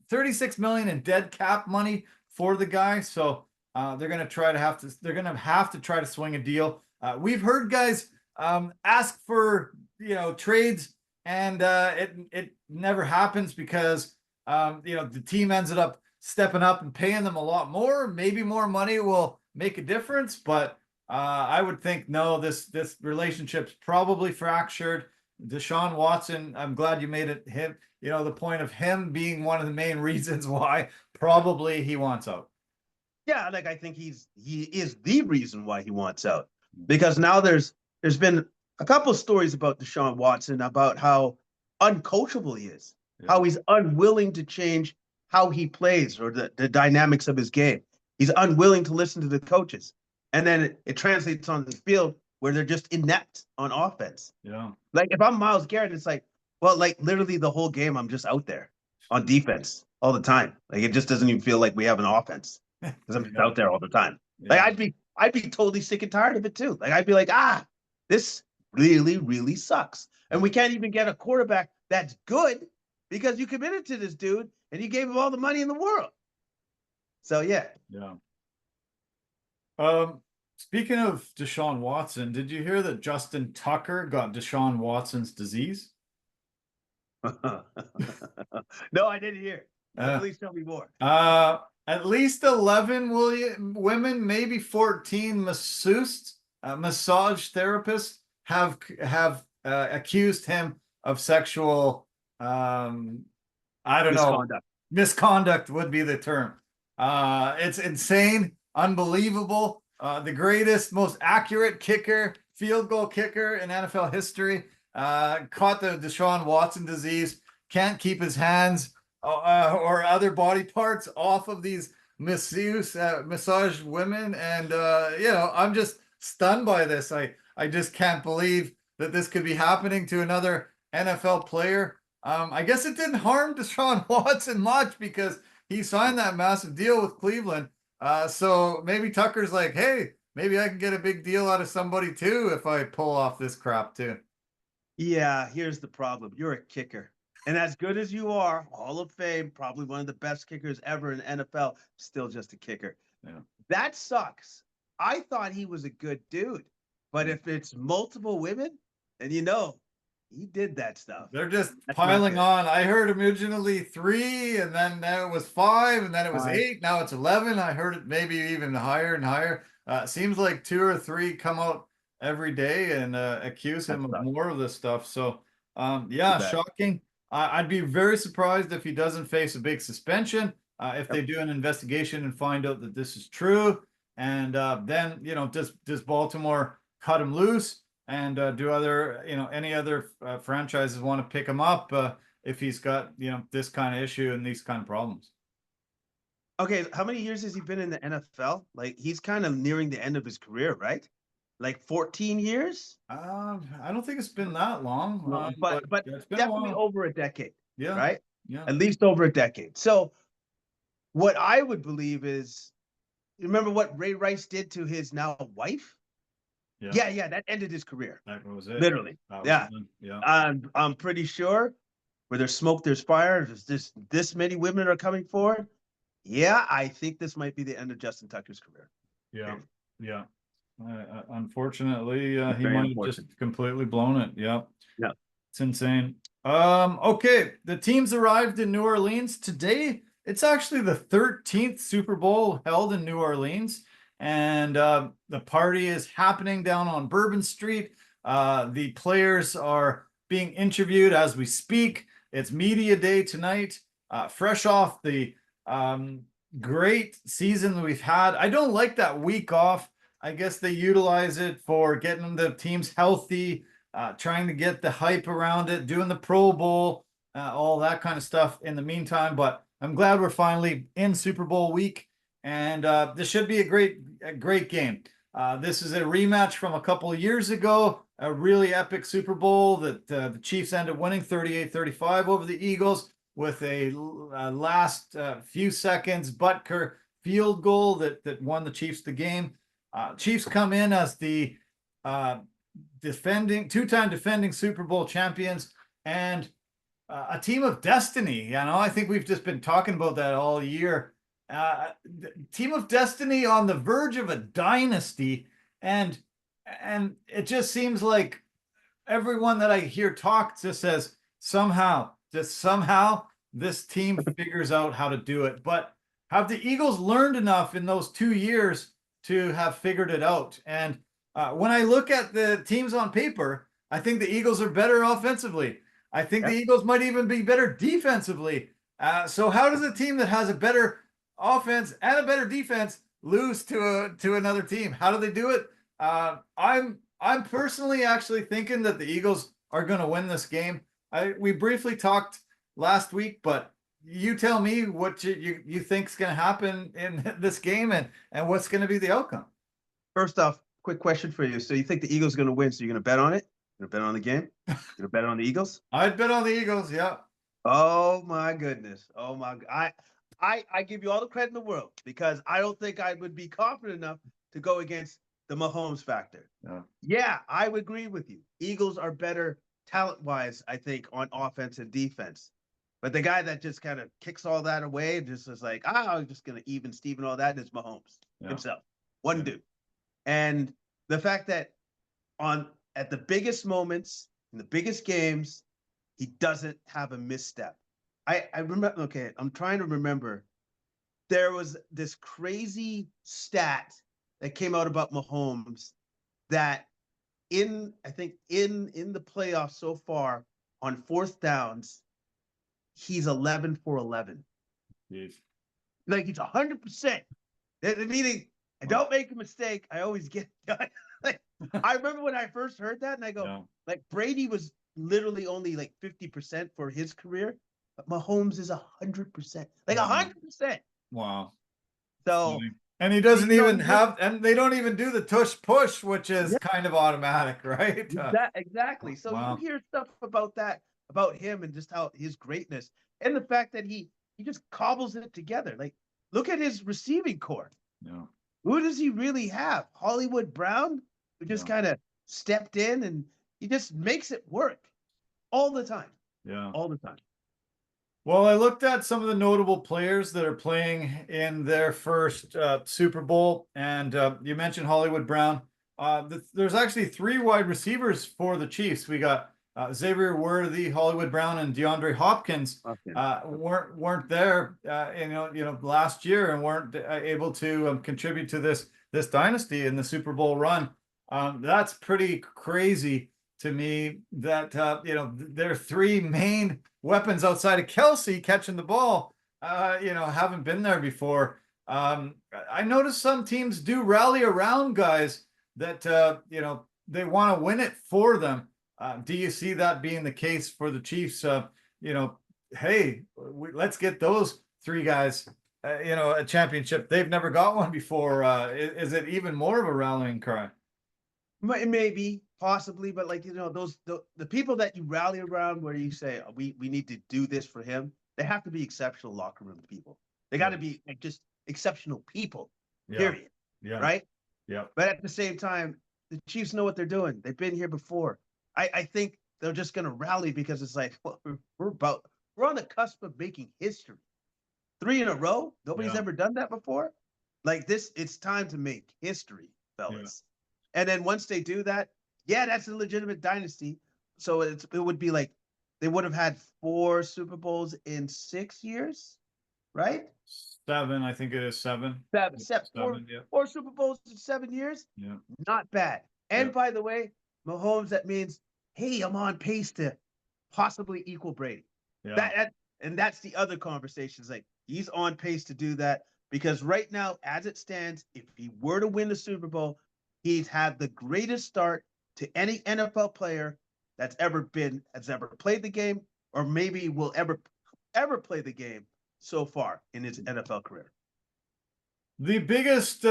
36 million in dead cap money for the guy. So they're going to have to try to swing a deal. We've heard guys ask for, trades, and it never happens because the team ends up stepping up and paying them a lot more. Maybe more money will make a difference, but I would think no. This relationship's probably fractured. Deshaun Watson, I'm glad you made it him. The point of him being one of the main reasons why probably he wants out. Yeah, like I think he is the reason why he wants out, because now there's been a couple of stories about Deshaun Watson about how uncoachable he is, how he's unwilling to change how he plays or the dynamics of his game. He's unwilling to listen to the coaches, and then it translates on the field where they're just inept on offense. Yeah, like if I'm Myles Garrett, it's like, well, like literally the whole game I'm just out there on defense all the time. Like it just doesn't even feel like we have an offense because I'm just out there all the time. Like I'd be totally sick and tired of it too. Like I'd be like, this really, really sucks. And we can't even get a quarterback that's good because you committed to this dude and you gave him all the money in the world. So yeah. Speaking of Deshaun Watson, did you hear that Justin Tucker got Deshaun Watson's disease? No, I didn't hear. Please tell me more. At least 11 women, maybe 14 massage therapists have accused him of sexual I don't know, misconduct would be the term. It's insane, unbelievable. The greatest, most accurate kicker, field goal kicker in NFL history, caught the Deshaun Watson disease, can't keep his hands or other body parts off of these massage women. And, I'm just stunned by this. I just can't believe that this could be happening to another NFL player. I guess it didn't harm Deshaun Watson much because he signed that massive deal with Cleveland. So maybe Tucker's like, hey, maybe I can get a big deal out of somebody too if I pull off this crap too. Yeah, here's the problem. You're a kicker. And as good as you are, Hall of Fame, probably one of the best kickers ever in NFL, still just a kicker. Yeah. That sucks. I thought he was a good dude. But if it's multiple women, then he did that stuff. They're just piling on. I heard originally 3, and then it was 5, and then it was 8. Now it's 11. I heard it maybe even higher and higher. Seems like 2 or 3 come out every day and accuse him of more of this stuff. So, shocking. I'd be very surprised if he doesn't face a big suspension. If they do an investigation and find out that this is true, and then does Baltimore cut him loose? And do other, any other franchises want to pick him up if he's got, this kind of issue and these kind of problems? Okay, how many years has he been in the NFL? Like he's kind of nearing the end of his career, right? Like 14 years? I don't think it's been that long, but it's been definitely over a decade. Yeah, right? Yeah, at least over a decade. So, what I would believe is, remember what Ray Rice did to his now wife? Yeah, that ended his career. That was it. Literally. Yeah. I'm pretty sure where there's smoke, there's fire. There's this many women are coming forward. Yeah, I think this might be the end of Justin Tucker's career. Yeah. Unfortunately, he might have just completely blown it. Yeah. It's insane. Okay, the teams arrived in New Orleans today. It's actually the 13th Super Bowl held in New Orleans. And the party is happening down on Bourbon Street. The players are being interviewed as we speak. It's media day tonight, fresh off the great season that we've had. I don't like that week off. I guess they utilize it for getting the teams healthy, trying to get the hype around it, doing the Pro Bowl, all that kind of stuff in the meantime. But I'm glad we're finally in Super Bowl week. And this should be a great game. This is a rematch from a couple of years ago, a really epic Super Bowl that the Chiefs ended up winning 38-35 over the Eagles with a last few seconds Butker field goal that won the Chiefs the game. Chiefs come in as the two-time defending Super Bowl champions, and a team of destiny. You know, I think we've just been talking about that all year. Team of destiny on the verge of a dynasty, and it just seems like everyone that I hear talk just says somehow, this team figures out how to do it. But have the Eagles learned enough in those 2 years to have figured it out? And when I look at the teams on paper, I think the Eagles are better offensively. I think the Eagles might even be better defensively. So how does a team that has a better offense and a better defense lose to another team? How do they do it? I'm personally actually thinking that the Eagles are going to win this game. We briefly talked last week, but you tell me what you think's going to happen in this game, and what's going to be the outcome. First off, quick question for you. So you think the Eagles are going to win? So you're going to bet on it? You're going to bet on the game? You're going to bet on the Eagles? I'd bet on the Eagles. Yeah. Oh my goodness. Oh my. I give you all the credit in the world, because I don't think I would be confident enough to go against the Mahomes factor. Yeah, I would agree with you. Eagles are better talent-wise, I think, on offense and defense. But the guy that just kind of kicks all that away and just is like, I'm just going to even Steven all that is Mahomes himself. One dude. And the fact that at the biggest moments, in the biggest games, he doesn't have a misstep. I remember, okay, I'm trying to remember. There was this crazy stat that came out about Mahomes that I think in the playoffs so far on fourth downs, he's 11 for 11. Jeez. Like, he's 100%. Meaning, I don't make a mistake. I always get done. Like, I remember when I first heard that, and I go, like, Brady was literally only like 50% for his career, but Mahomes is 100%. Like 100%. Wow. So, and he doesn't even have, and they don't even do the tush push, which is kind of automatic, right? Exactly. So you hear stuff about that, about him, and just how his greatness, and the fact that he just cobbles it together. Like, look at his receiving core. Yeah. Who does he really have? Hollywood Brown, who just kind of stepped in, and he just makes it work all the time. Yeah. All the time. Well, I looked at some of the notable players that are playing in their first Super Bowl, and you mentioned Hollywood Brown. There's actually 3 wide receivers for the Chiefs. We got Xavier Worthy, Hollywood Brown, and DeAndre Hopkins weren't there, last year, and weren't able to contribute to this dynasty in the Super Bowl run. That's pretty crazy to me that their 3 main weapons outside of Kelsey catching the ball, haven't been there before. I noticed some teams do rally around guys that, they want to win it for them. Do you see that being the case for the Chiefs? Hey, let's get those 3 guys, a championship. They've never got one before. Is it even more of a rallying cry? Maybe, possibly, but like, the people that you rally around, where you say, we need to do this for him, they have to be exceptional locker room people. They got to be like just exceptional people, period. Yeah. Right? Yeah. But at the same time, the Chiefs know what they're doing. They've been here before. I think they're just going to rally, because it's like, well, we're on the cusp of making history. 3 in a row. Nobody's ever done that before. Like this, it's time to make history, fellas. And then once they do that, that's a legitimate dynasty. So it would be like they would have had 4 Super Bowls in 6 years, right? 7, I think it is 7. 7, 4 Super Bowls in 7 years. Yeah, not bad. And by the way, Mahomes, that means, hey, I'm on pace to possibly equal Brady. And that's the other conversations. Like, he's on pace to do that, because right now, as it stands, if he were to win the Super Bowl, he's had the greatest start to any NFL player that's ever played the game, or maybe will ever play the game so far in his NFL career. The biggest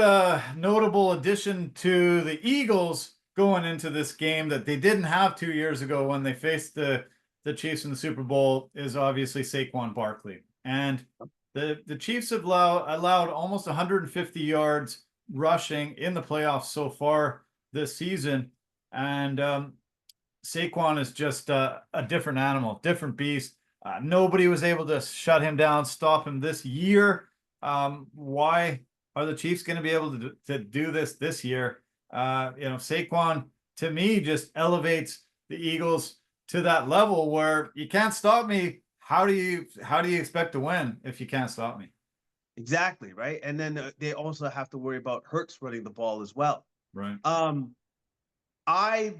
notable addition to the Eagles going into this game that they didn't have 2 years ago when they faced the Chiefs in the Super Bowl is obviously Saquon Barkley. And the Chiefs have allowed almost 150 yards rushing in the playoffs so far this season. And Saquon is just a different animal, different beast. Nobody was able to shut him down, stop him this year. Why are the Chiefs going to be able to do this year? Saquon, to me, just elevates the Eagles to that level where you can't stop me. How do you expect to win if you can't stop me? Exactly, right. And then they also have to worry about Hurts running the ball as well. Right. I've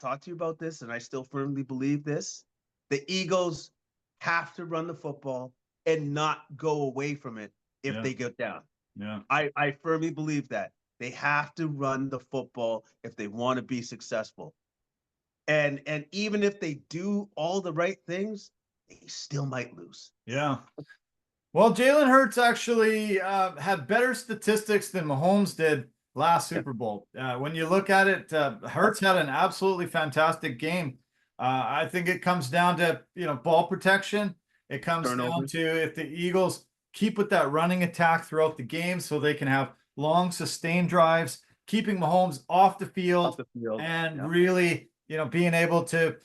talked to you about this, and I still firmly believe this. The Eagles have to run the football and not go away from it if they get down. Yeah. I firmly believe that. They have to run the football if they want to be successful. And even if they do all the right things, they still might lose. Yeah. Well, Jalen Hurts actually had better statistics than Mahomes did last Super Bowl. When you look at it, Hurts had an absolutely fantastic game. I think it comes down to ball protection. It comes down to if the Eagles keep with that running attack throughout the game, so they can have long, sustained drives, keeping Mahomes off the field, and really being able to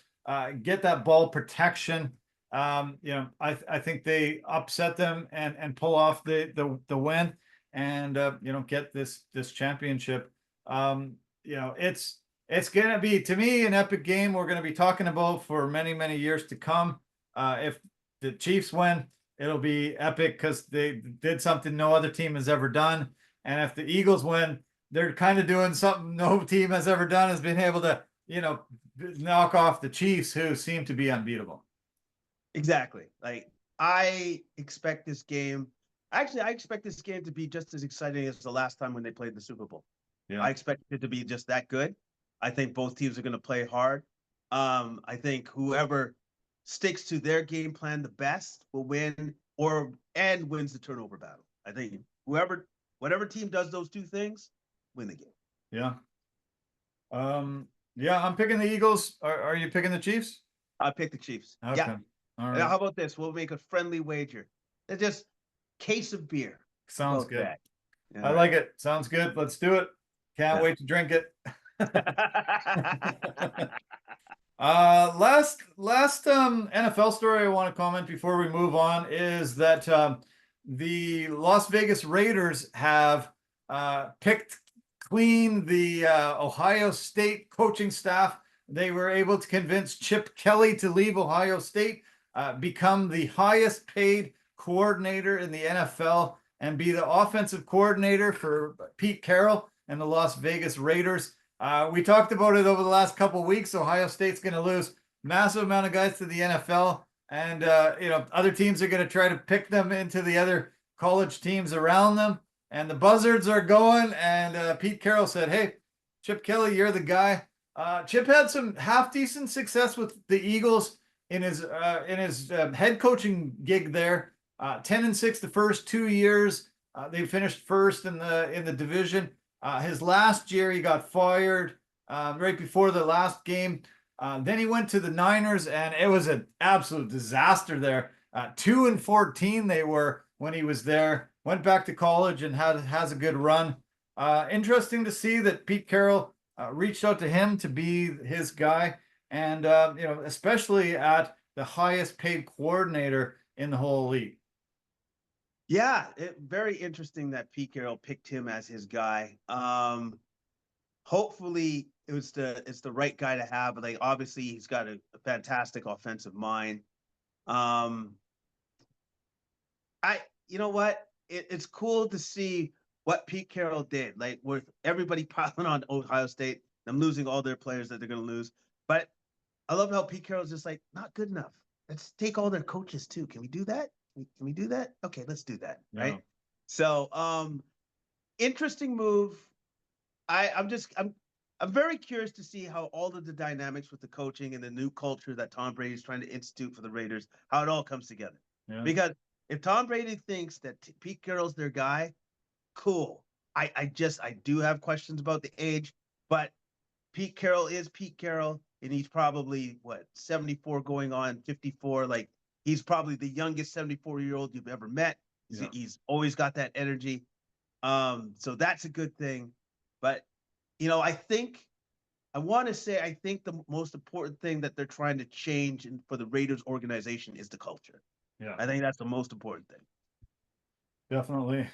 get that ball protection. I think they upset them and pull off the win and get this championship. It's gonna be, to me, an epic game we're gonna be talking about for many years to come. If the Chiefs win, it'll be epic because they did something no other team has ever done. And if the Eagles win, they're kind of doing something no team has ever done, has been able to knock off the Chiefs, who seem to be unbeatable. Exactly. Like, I expect this game. Actually, I expect this game to be just as exciting as the last time when they played the Super Bowl. Yeah. I expect it to be just that good. I think both teams are going to play hard. I think whoever sticks to their game plan the best will win, and wins the turnover battle. I think whatever team does those two things, win the game. Yeah. Yeah, I'm picking the Eagles. Are you picking the Chiefs? I pick the Chiefs. Okay. Yeah. All right. Now, how about this? We'll make a friendly wager. It's just case of beer. Sounds good. I like it. Sounds good. Let's do it. Can't wait to drink it. Last NFL story I want to comment before we move on is that the Las Vegas Raiders have picked clean the Ohio State coaching staff. They were able to convince Chip Kelly to leave Ohio State, become the highest paid coordinator in the NFL, and be the offensive coordinator for Pete Carroll and the Las Vegas Raiders. We talked about it over the last couple of weeks. Ohio State's going to lose massive amount of guys to the NFL, and other teams are going to try to pick them into the other college teams around them. And the buzzards are going, and Pete Carroll said, "Hey, Chip Kelly, you're the guy." Chip had some half decent success with the Eagles in his head coaching gig there. 10-6 the first 2 years. They finished first in the division. His last year, he got fired right before the last game. Then he went to the Niners, and it was an absolute disaster there. 2-14 they were when he was there. Went back to college and has a good run. Interesting to see that Pete Carroll reached out to him to be his guy, and especially at the highest paid coordinator in the whole league. Yeah, very interesting that Pete Carroll picked him as his guy. Hopefully it's the right guy to have. Like, obviously he's got a fantastic offensive mind. You know what? It's cool to see what Pete Carroll did. Like, with everybody piling on Ohio State, them losing all their players that they're going to lose. But I love how Pete Carroll's just like, not good enough. Let's take all their coaches too. Can we do that? Can we do that? Okay, let's do that. Yeah. Right. So, interesting move. I'm very curious to see how all of the dynamics with the coaching and the new culture that Tom Brady is trying to institute for the Raiders, how it all comes together. Yeah. Because if Tom Brady thinks that Pete Carroll's their guy, cool. I do have questions about the age, but Pete Carroll is Pete Carroll, and he's probably 74 going on 54. Like, he's probably the youngest 74-year-old you've ever met. Yeah. He's always got that energy. So that's a good thing. But, I think I want to say I think the most important thing that they're trying to change for the Raiders organization is the culture. Yeah, I think that's the most important thing. definitely.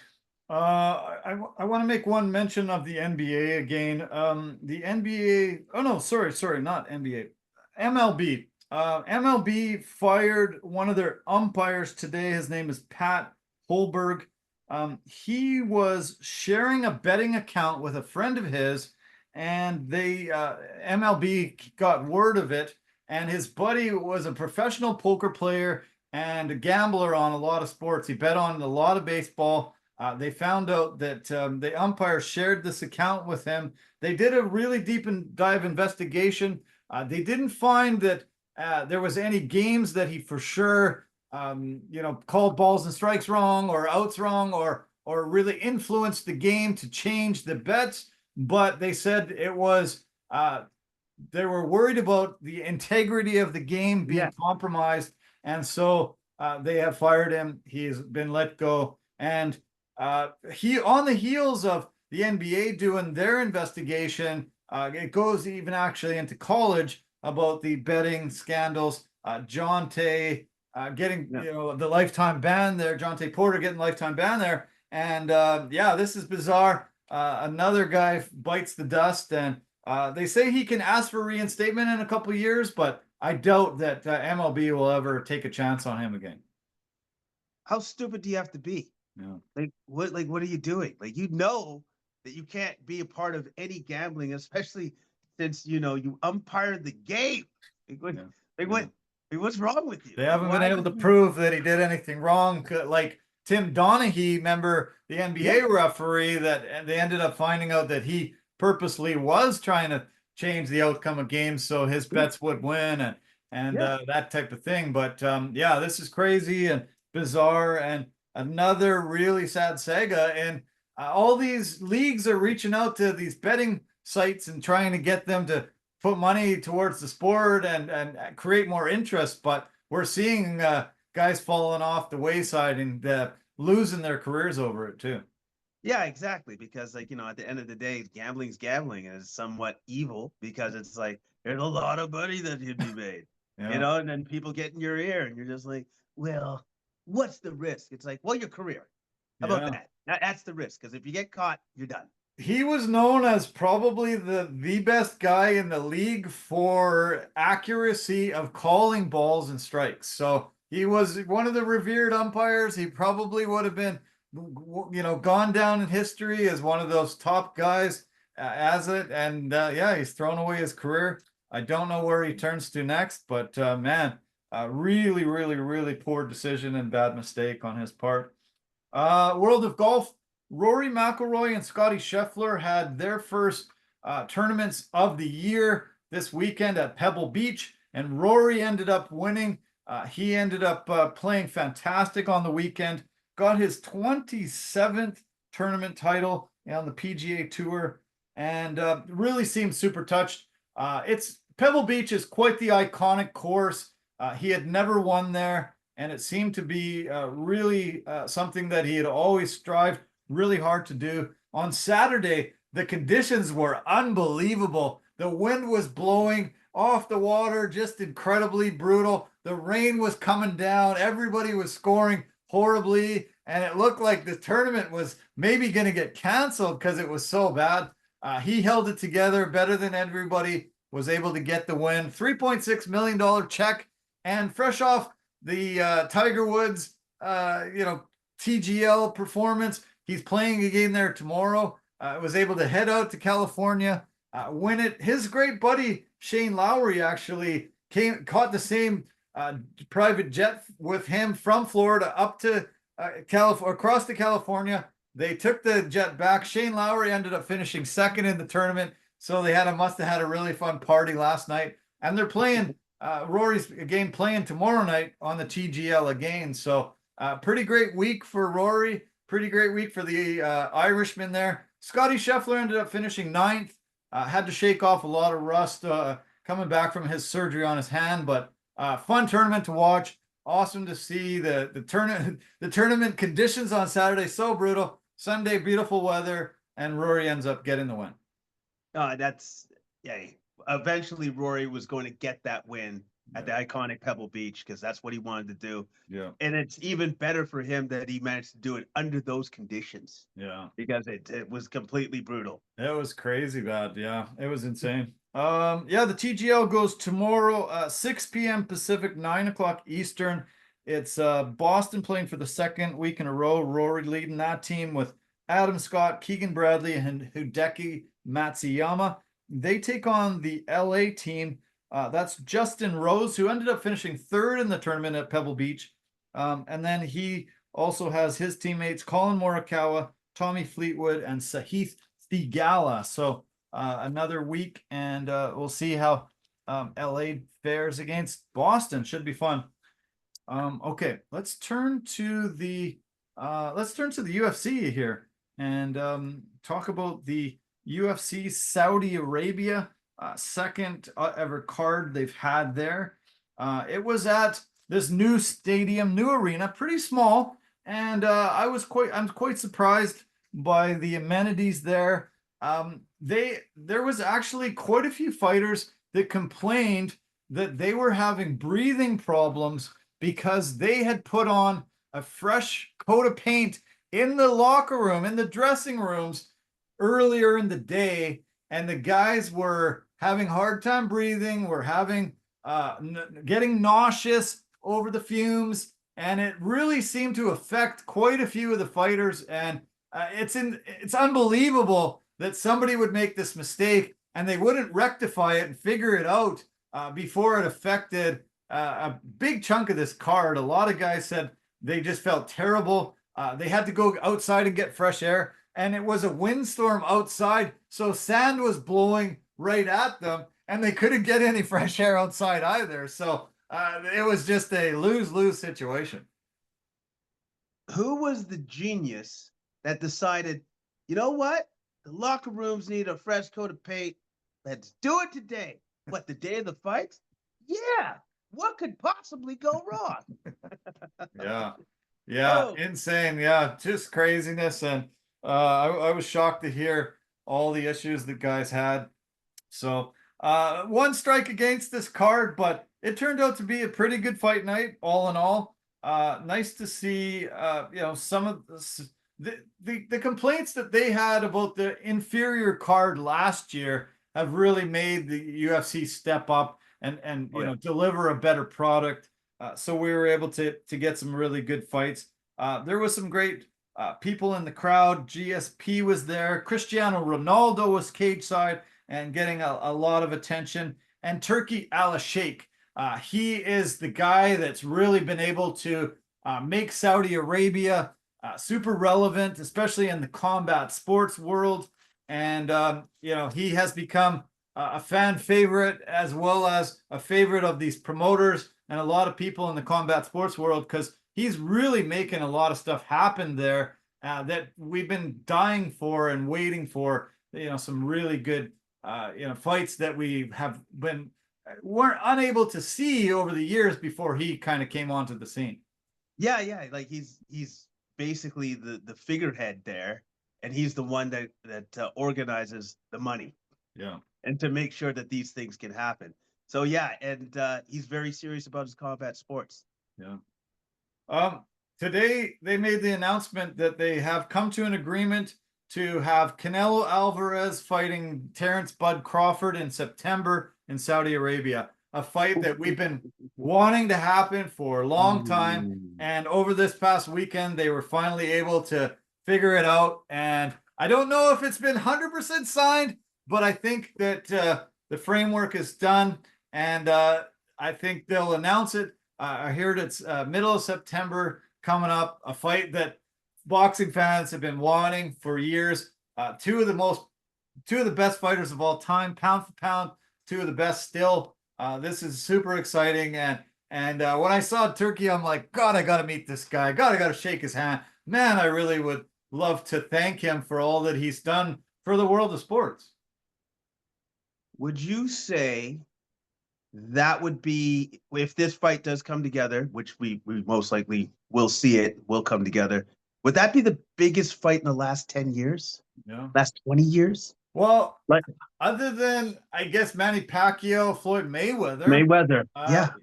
I want to make one mention of the NBA again. The NBA. Oh no, sorry, not NBA. MLB. MLB fired one of their umpires today. His name is Pat Holberg. He was sharing a betting account with a friend of his, and they MLB got word of it. And his buddy was a professional poker player and a gambler on a lot of sports. He bet on a lot of baseball. They found out that the umpire shared this account with him. They did a really deep and dive investigation. They didn't find that there was any games that he for sure, called balls and strikes wrong or outs wrong or really influenced the game to change the bets. But they said it was they were worried about the integrity of the game being compromised, and so they have fired him. He's been let go, and he on the heels of the NBA doing their investigation. It goes even actually into college about the betting scandals. John Tay getting the lifetime ban there. John Tay Porter getting lifetime ban there, and this is bizarre. Another guy bites the dust, and they say he can ask for reinstatement in a couple of years, but I doubt that MLB will ever take a chance on him again. How stupid do you have to be? Yeah. What are you doing? You know that you can't be a part of any gambling, especially since you umpired the game. What's wrong with you? They haven't been able to prove that he did anything wrong. Like Tim Donaghy, remember the NBA referee that they ended up finding out that he purposely was trying to change the outcome of games so his bets would win and that type of thing. But this is crazy and bizarre and another really sad saga. And all these leagues are reaching out to these betting sites and trying to get them to put money towards the sport and create more interest. But we're seeing guys falling off the wayside and losing their careers over it too. Yeah, exactly. Because at the end of the day, gambling's gambling and it's somewhat evil because it's there's a lot of money that could be made, and then people get in your ear and you're just like, well, what's the risk? It's your career. How about that? That's the risk. Because if you get caught, you're done. He was known as probably the best guy in the league for accuracy of calling balls and strikes. So he was one of the revered umpires. He probably would have been, gone down in history as one of those top guys as it. And he's thrown away his career. I don't know where he turns to next, but really, really, really poor decision and bad mistake on his part. World of Golf. Rory McIlroy and Scottie Scheffler had their first tournaments of the year this weekend at Pebble Beach, and Rory ended up winning. He ended up playing fantastic on the weekend, got his 27th tournament title on the PGA Tour, and really seemed super touched. It's Pebble Beach is quite the iconic course. He had never won there, and it seemed to be really something that he had always strived really hard to do. On Saturday, the conditions were unbelievable. The wind was blowing off the water, just incredibly brutal. The rain was coming down. Everybody was scoring horribly, and it looked like the tournament was maybe going to get canceled because it was so bad. He held it together better than everybody, was able to get the win. $3.6 million check, and fresh off the Tiger Woods, TGL performance, he's playing again there tomorrow. Was able to head out to California, win it. His great buddy Shane Lowry actually caught the same private jet with him from Florida up to across to California. They took the jet back. Shane Lowry ended up finishing second in the tournament, so they must have had a really fun party last night. And they're playing Rory's again playing tomorrow night on the TGL again. So pretty great week for Rory. Pretty great week for the Irishman there. Scottie Scheffler ended up finishing ninth. Had to shake off a lot of rust coming back from his surgery on his hand, but fun tournament to watch. Awesome to see the tournament conditions on Saturday, so brutal. Sunday, beautiful weather, and Rory ends up getting the win. eventually Rory was going to get that win at the iconic Pebble Beach because that's what he wanted to do. Yeah. And it's even better for him that he managed to do it under those conditions. Yeah. Because it was completely brutal. It was crazy bad. Yeah. It was insane. Yeah, the TGL goes tomorrow, 6 p.m. Pacific, 9 o'clock Eastern. It's Boston playing for the second week in a row. Rory leading that team with Adam Scott, Keegan Bradley, and Hideki Matsuyama. They take on the LA team. That's Justin Rose, who ended up finishing third in the tournament at Pebble Beach. And then he also has his teammates Colin Morikawa, Tommy Fleetwood, and Sahith Theegala. So another week, and we'll see how LA fares against Boston. Should be fun. Okay, let's turn to the UFC here and talk about the UFC Saudi Arabia second ever card they've had there. It was at this new stadium, new arena, pretty small, and I'm quite surprised by the amenities there. There was actually quite a few fighters that complained that they were having breathing problems because they had put on a fresh coat of paint in the locker room, in the dressing rooms earlier in the day, and the guys were having hard time breathing, were having getting nauseous over the fumes, and it really seemed to affect quite a few of the fighters. And it's unbelievable that somebody would make this mistake and they wouldn't rectify it and figure it out before it affected a big chunk of this card. A lot of guys said they just felt terrible. They had to go outside and get fresh air, and it was a windstorm outside, so sand was blowing right at them, and they couldn't get any fresh air outside either. So it was just a lose-lose situation. Who was the genius that decided, you know what? The locker rooms need a fresh coat of paint. Let's do it today. What, the day of the fight? Yeah. What could possibly go wrong? Yeah, insane. Yeah, just craziness. And I was shocked to hear all the issues that guys had. So one strike against this card, but it turned out to be a pretty good fight night, all in all. Nice to see, some of the complaints that they had about the inferior card last year have really made the UFC step up and deliver a better product. So we were able to get some really good fights. There was some great people in the crowd. GSP was there. Cristiano Ronaldo was cage side and getting a lot of attention. And Turki Al-Sheikh, he is the guy that's really been able to make Saudi Arabia super relevant, especially in the combat sports world. And he has become a fan favorite as well as a favorite of these promoters and a lot of people in the combat sports world, because he's really making a lot of stuff happen there that we've been dying for and waiting for. Some really good fights that we weren't unable to see over the years before he kind of came onto the scene. Yeah, like he's basically the figurehead there, and he's the one that organizes the money. Yeah. And to make sure that these things can happen. So yeah, and he's very serious about his combat sports. Yeah. Today they made the announcement that they have come to an agreement to have Canelo Alvarez fighting Terrence Bud Crawford in September in Saudi Arabia, a fight that we've been wanting to happen for a long time. And over this past weekend, they were finally able to figure it out. And I don't know if it's been 100% signed, but I think that the framework is done, and I think they'll announce it. I heard it's middle of September coming up, a fight that boxing fans have been wanting for years. Two of the best fighters of all time, pound for pound, two of the best still. This is super exciting, and when I saw Turkey, I'm like, God, I got to meet this guy. God, I got to shake his hand. Man, I really would love to thank him for all that he's done for the world of sports. Would you say that would be, if this fight does come together, which we most likely will see it, will come together, would that be the biggest fight in the last 10 years? Yeah. Last 20 years? Well, Like other than I guess Manny Pacquiao, Floyd Mayweather, Mayweather.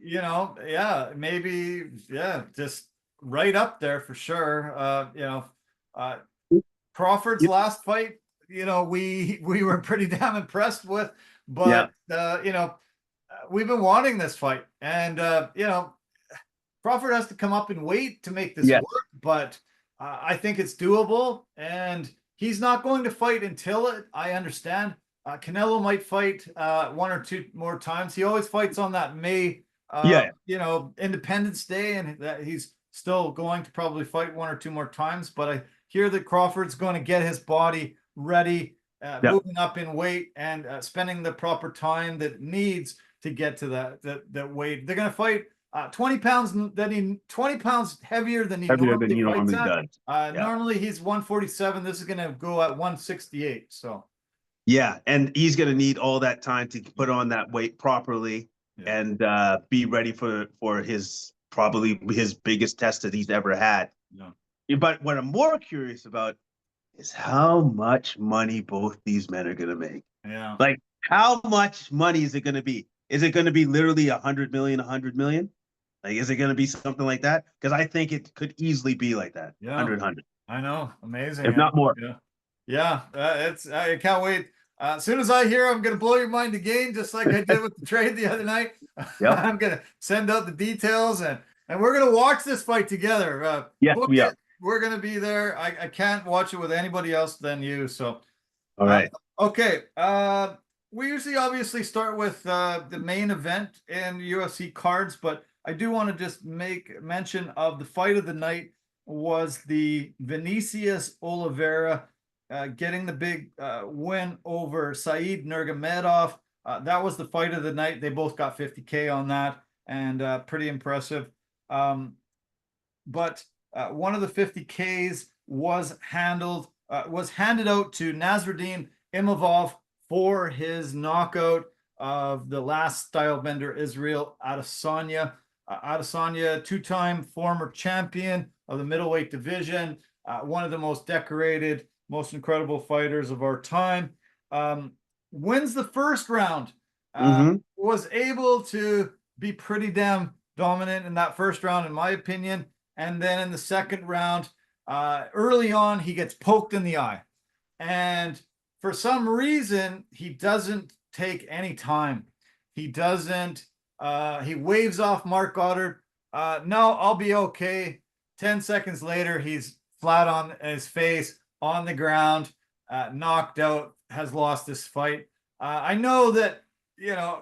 Yeah. maybe, just right up there for sure. Uh, Crawford's last fight, we were pretty damn impressed with, Yeah. but we've been wanting this fight, and Crawford has to come up in weight to make this Yes. work, but I think it's doable, and he's not going to fight until it. I understand. Canelo might fight one or two more times. He always fights on that May, Independence Day, and that he's still going to probably fight one or two more times. But I hear that Crawford's going to get his body ready, moving up in weight, and spending the proper time that needs to get to that weight. They're going to fight 20 pounds heavier than he normally fights at. does. Normally he's 147. This is going to go at 168. So yeah, and he's going to need all that time to put on that weight properly and be ready for his probably his biggest test that he's ever had. Yeah. But what I'm more curious about is how much money both these men are going to make. Yeah. Like, how much money is it going to be? Is it going to be literally 100 million, 100 million? Like, is it going to be something like that? Because I think it could easily be like that. Yeah. 100. I know. Amazing. If not more. Yeah. I can't wait. As soon as I hear I'm going to blow your mind again, just like I did with the trade the other night. Yep. I'm going to send out the details, and we're going to watch this fight together. Yes, we are. We're going to be there. I can't watch it with anybody else than you. So, all right. Okay. We usually obviously start with the main event in UFC cards, but I do want to just make mention of the fight of the night was the Vinicius Oliveira getting the big win over Said Nurmagomedov. That was the fight of the night. They both got 50K on that, and pretty impressive. But one of the 50Ks was handed out to Nasruddin Imavov for his knockout of the last style bender Israel Adesanya. Adesanya, two-time former champion of the middleweight division, one of the most decorated, most incredible fighters of our time. Wins the first round, was able to be pretty damn dominant in that first round, in my opinion. And then in the second round, early on, he gets poked in the eye. And for some reason, he doesn't take any time. He doesn't. He waves off Mark Goddard. No, I'll be okay. 10 seconds later, he's flat on his face on the ground, knocked out, has lost this fight. I know that,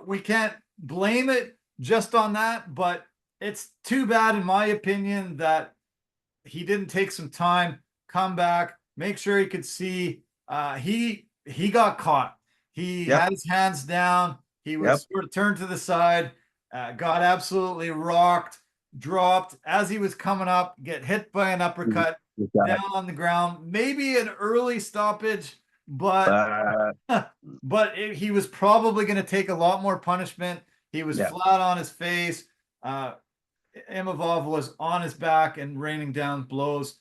we can't blame it just on that, but it's too bad, in my opinion, that he didn't take some time, come back, make sure he could see. He got caught. He had his hands down. He was sort of turned to the side, got absolutely rocked, dropped as he was coming up, get hit by an uppercut down on the ground. Maybe an early stoppage, but he was probably going to take a lot more punishment. He was flat on his face. Imavov was on his back and raining down blows.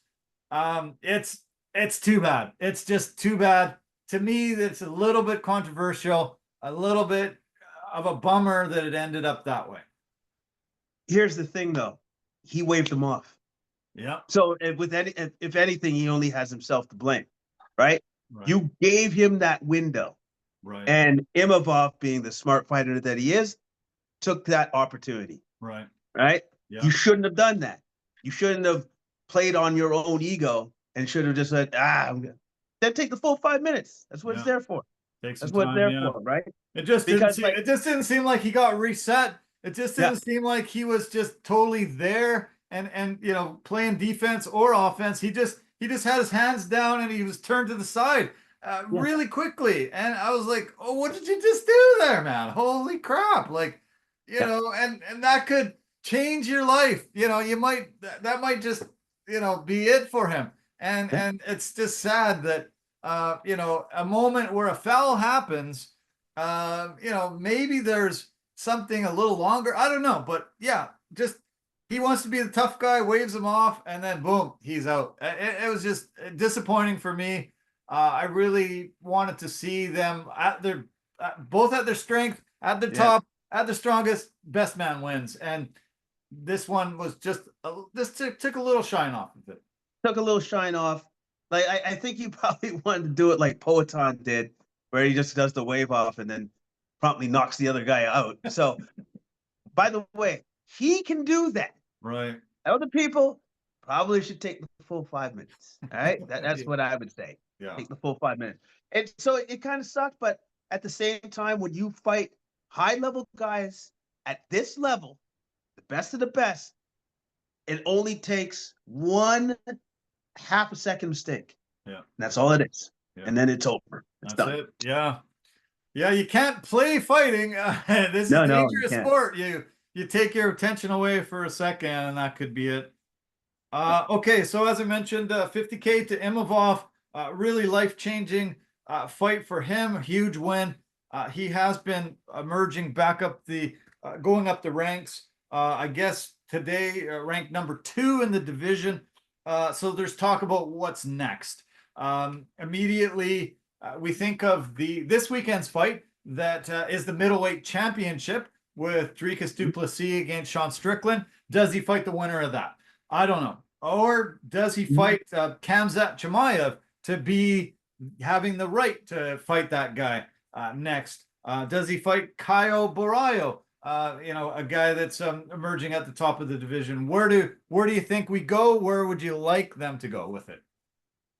It's too bad. It's just too bad. To me, that's a little bit controversial, a little bit of a bummer that it ended up that way. Here's the thing, though. He waved him off. Yeah. So if anything, he only has himself to blame, right? You gave him that window. Right. And Imavov, being the smart fighter that he is, took that opportunity. Right. Right? Yeah. You shouldn't have done that. You shouldn't have played on your own ego and should have just said, then take the full 5 minutes. That's what it's there for. That's what it's there for, right? It just didn't seem like he got reset. It just didn't seem like he was just totally there and playing defense or offense. He just had his hands down and he was turned to the side really quickly. And I was like, oh, what did you just do there, man? Holy crap. Like, and that could change your life. That might just, be it for him. And it's just sad that, a moment where a foul happens, maybe there's something a little longer. I don't know, but just he wants to be the tough guy, waves him off, and then boom, he's out. It was just disappointing for me. I really wanted to see them at their both at their strength, at their Yeah. top, at their strongest. Best man wins, and this one was just this took a little shine off of it. Took a little shine off. Like I think he probably wanted to do it like Poetan did, where he just does the wave off and then promptly knocks the other guy out. So, by the way, he can do that. Right. Other people probably should take the full 5 minutes. All right, that's Yeah. what I would say. Yeah. Take the full 5 minutes. And so it kind of sucked, but at the same time, when you fight high level guys at this level, the best of the best, it only takes one half a second mistake. Yeah. That's all it is. Yeah. And then it's over. It's That's done. it. Yeah. Yeah, you can't play fighting. This is No, you dangerous can't. sport. You take your attention away for a second, and that could be it. Okay, so as I mentioned, 50K to Imavov, really life-changing fight for him. Huge win. He has been emerging back up going up the ranks. I guess today ranked number 2 in the division. So there's talk about what's next. Immediately, we think of this weekend's fight that is the middleweight championship with Dricus du Plessis against Sean Strickland. Does he fight the winner of that? I don't know. Or does he fight Khamzat Chimaev to be having the right to fight that guy next? Does he fight Caio Borraio? A guy that's emerging at the top of the division. Where do you think we go? Where would you like them to go with it?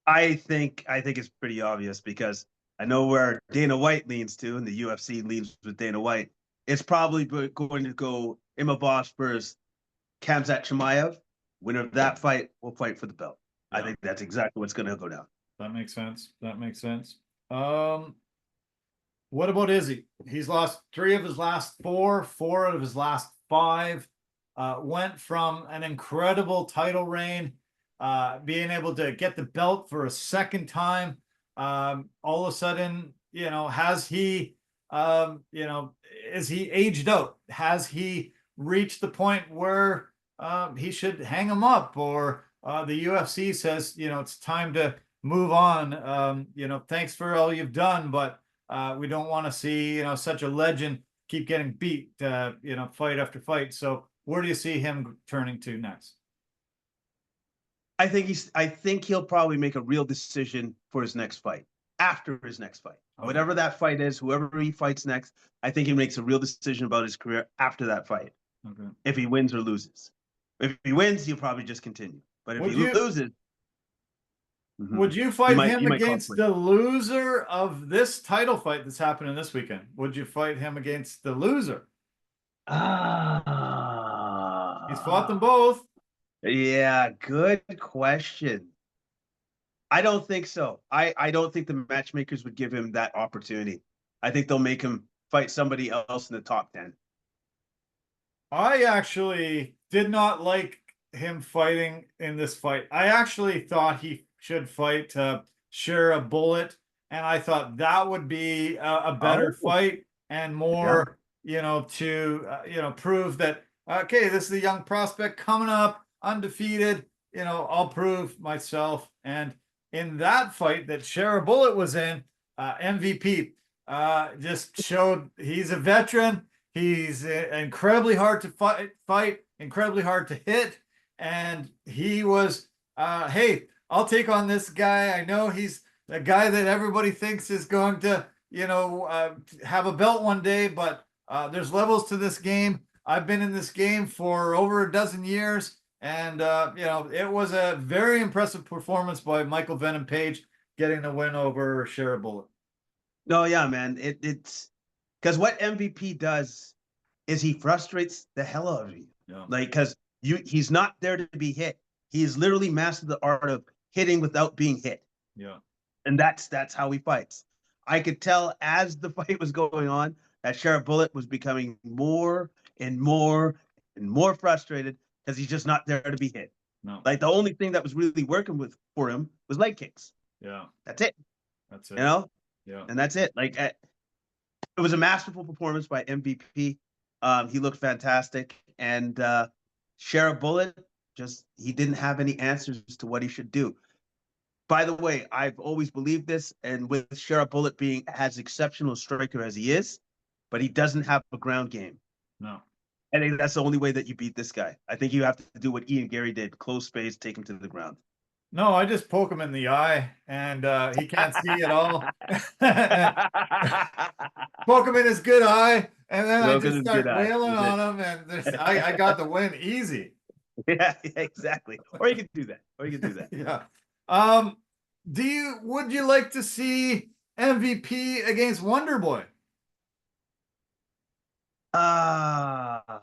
I think it's pretty obvious because I know where Dana White leans to, and the UFC leans with Dana White. It's probably going to go Imavov versus Khamzat Chimaev. Winner of that fight will fight for the belt. Yeah. I think that's exactly what's going to go down. That makes sense. What about Izzy? He's lost 3 of his last 4 out of his last 5. Went from an incredible title reign, being able to get the belt for a second time. All of a sudden, has he, is he aged out? Has he reached the point where he should hang him up, or the UFC says, it's time to move on. Thanks for all you've done, but we don't want to see, such a legend keep getting beat, fight after fight. So where do you see him turning to next? I think he'll probably make a real decision for his next fight, after his next fight. Okay. Whatever that fight is, whoever he fights next, I think he makes a real decision about his career after that fight. Okay. If he wins or loses. If he wins, he'll probably just continue. But if he loses, would you fight him against the loser of this title fight that's happening this weekend? Would you fight him against the loser? He's fought them both. Yeah, good question. I don't think so. I don't think the matchmakers would give him that opportunity. I think they'll make him fight somebody else in the top 10. I actually did not like him fighting in this fight. I actually thought he should fight share a bullet, and I thought that would be a better fight and more, to prove that okay, this is a young prospect coming up, undefeated. I'll prove myself. And in that fight that Share a Bullet was in, MVP just showed he's a veteran. He's incredibly hard to fight, incredibly hard to hit, and he was, hey, I'll take on this guy. I know he's a guy that everybody thinks is going to, have a belt one day, but there's levels to this game. I've been in this game for over a dozen years, and it was a very impressive performance by Michael Venom Page getting the win over Share a Bullet. No, yeah, man. It's because what MVP does is he frustrates the hell out of you. Yeah. Like, because he's not there to be hit. He's literally mastered the art of hitting without being hit. Yeah. And that's how he fights. I could tell as the fight was going on that Share a Bullet was becoming more and more and more frustrated because he's just not there to be hit. No. Like, the only thing that was really working for him was leg kicks. Yeah. That's it. Yeah. And that's it. Like, it was a masterful performance by MVP. He looked fantastic. And Share a Bullet, he didn't have any answers to what he should do. By the way, I've always believed this, and with Sheriff Bullet being as exceptional a striker as he is, but he doesn't have a ground game. No. I think that's the only way that you beat this guy. I think you have to do what Ian Gary did: close space, take him to the ground. No, I just poke him in the eye, and he can't see at all. Poke him in his good eye, and then I just start wailing on him, and I got the win easy. Yeah, exactly. Or you can do that. Yeah. Would you like to see MVP against Wonder Boy? That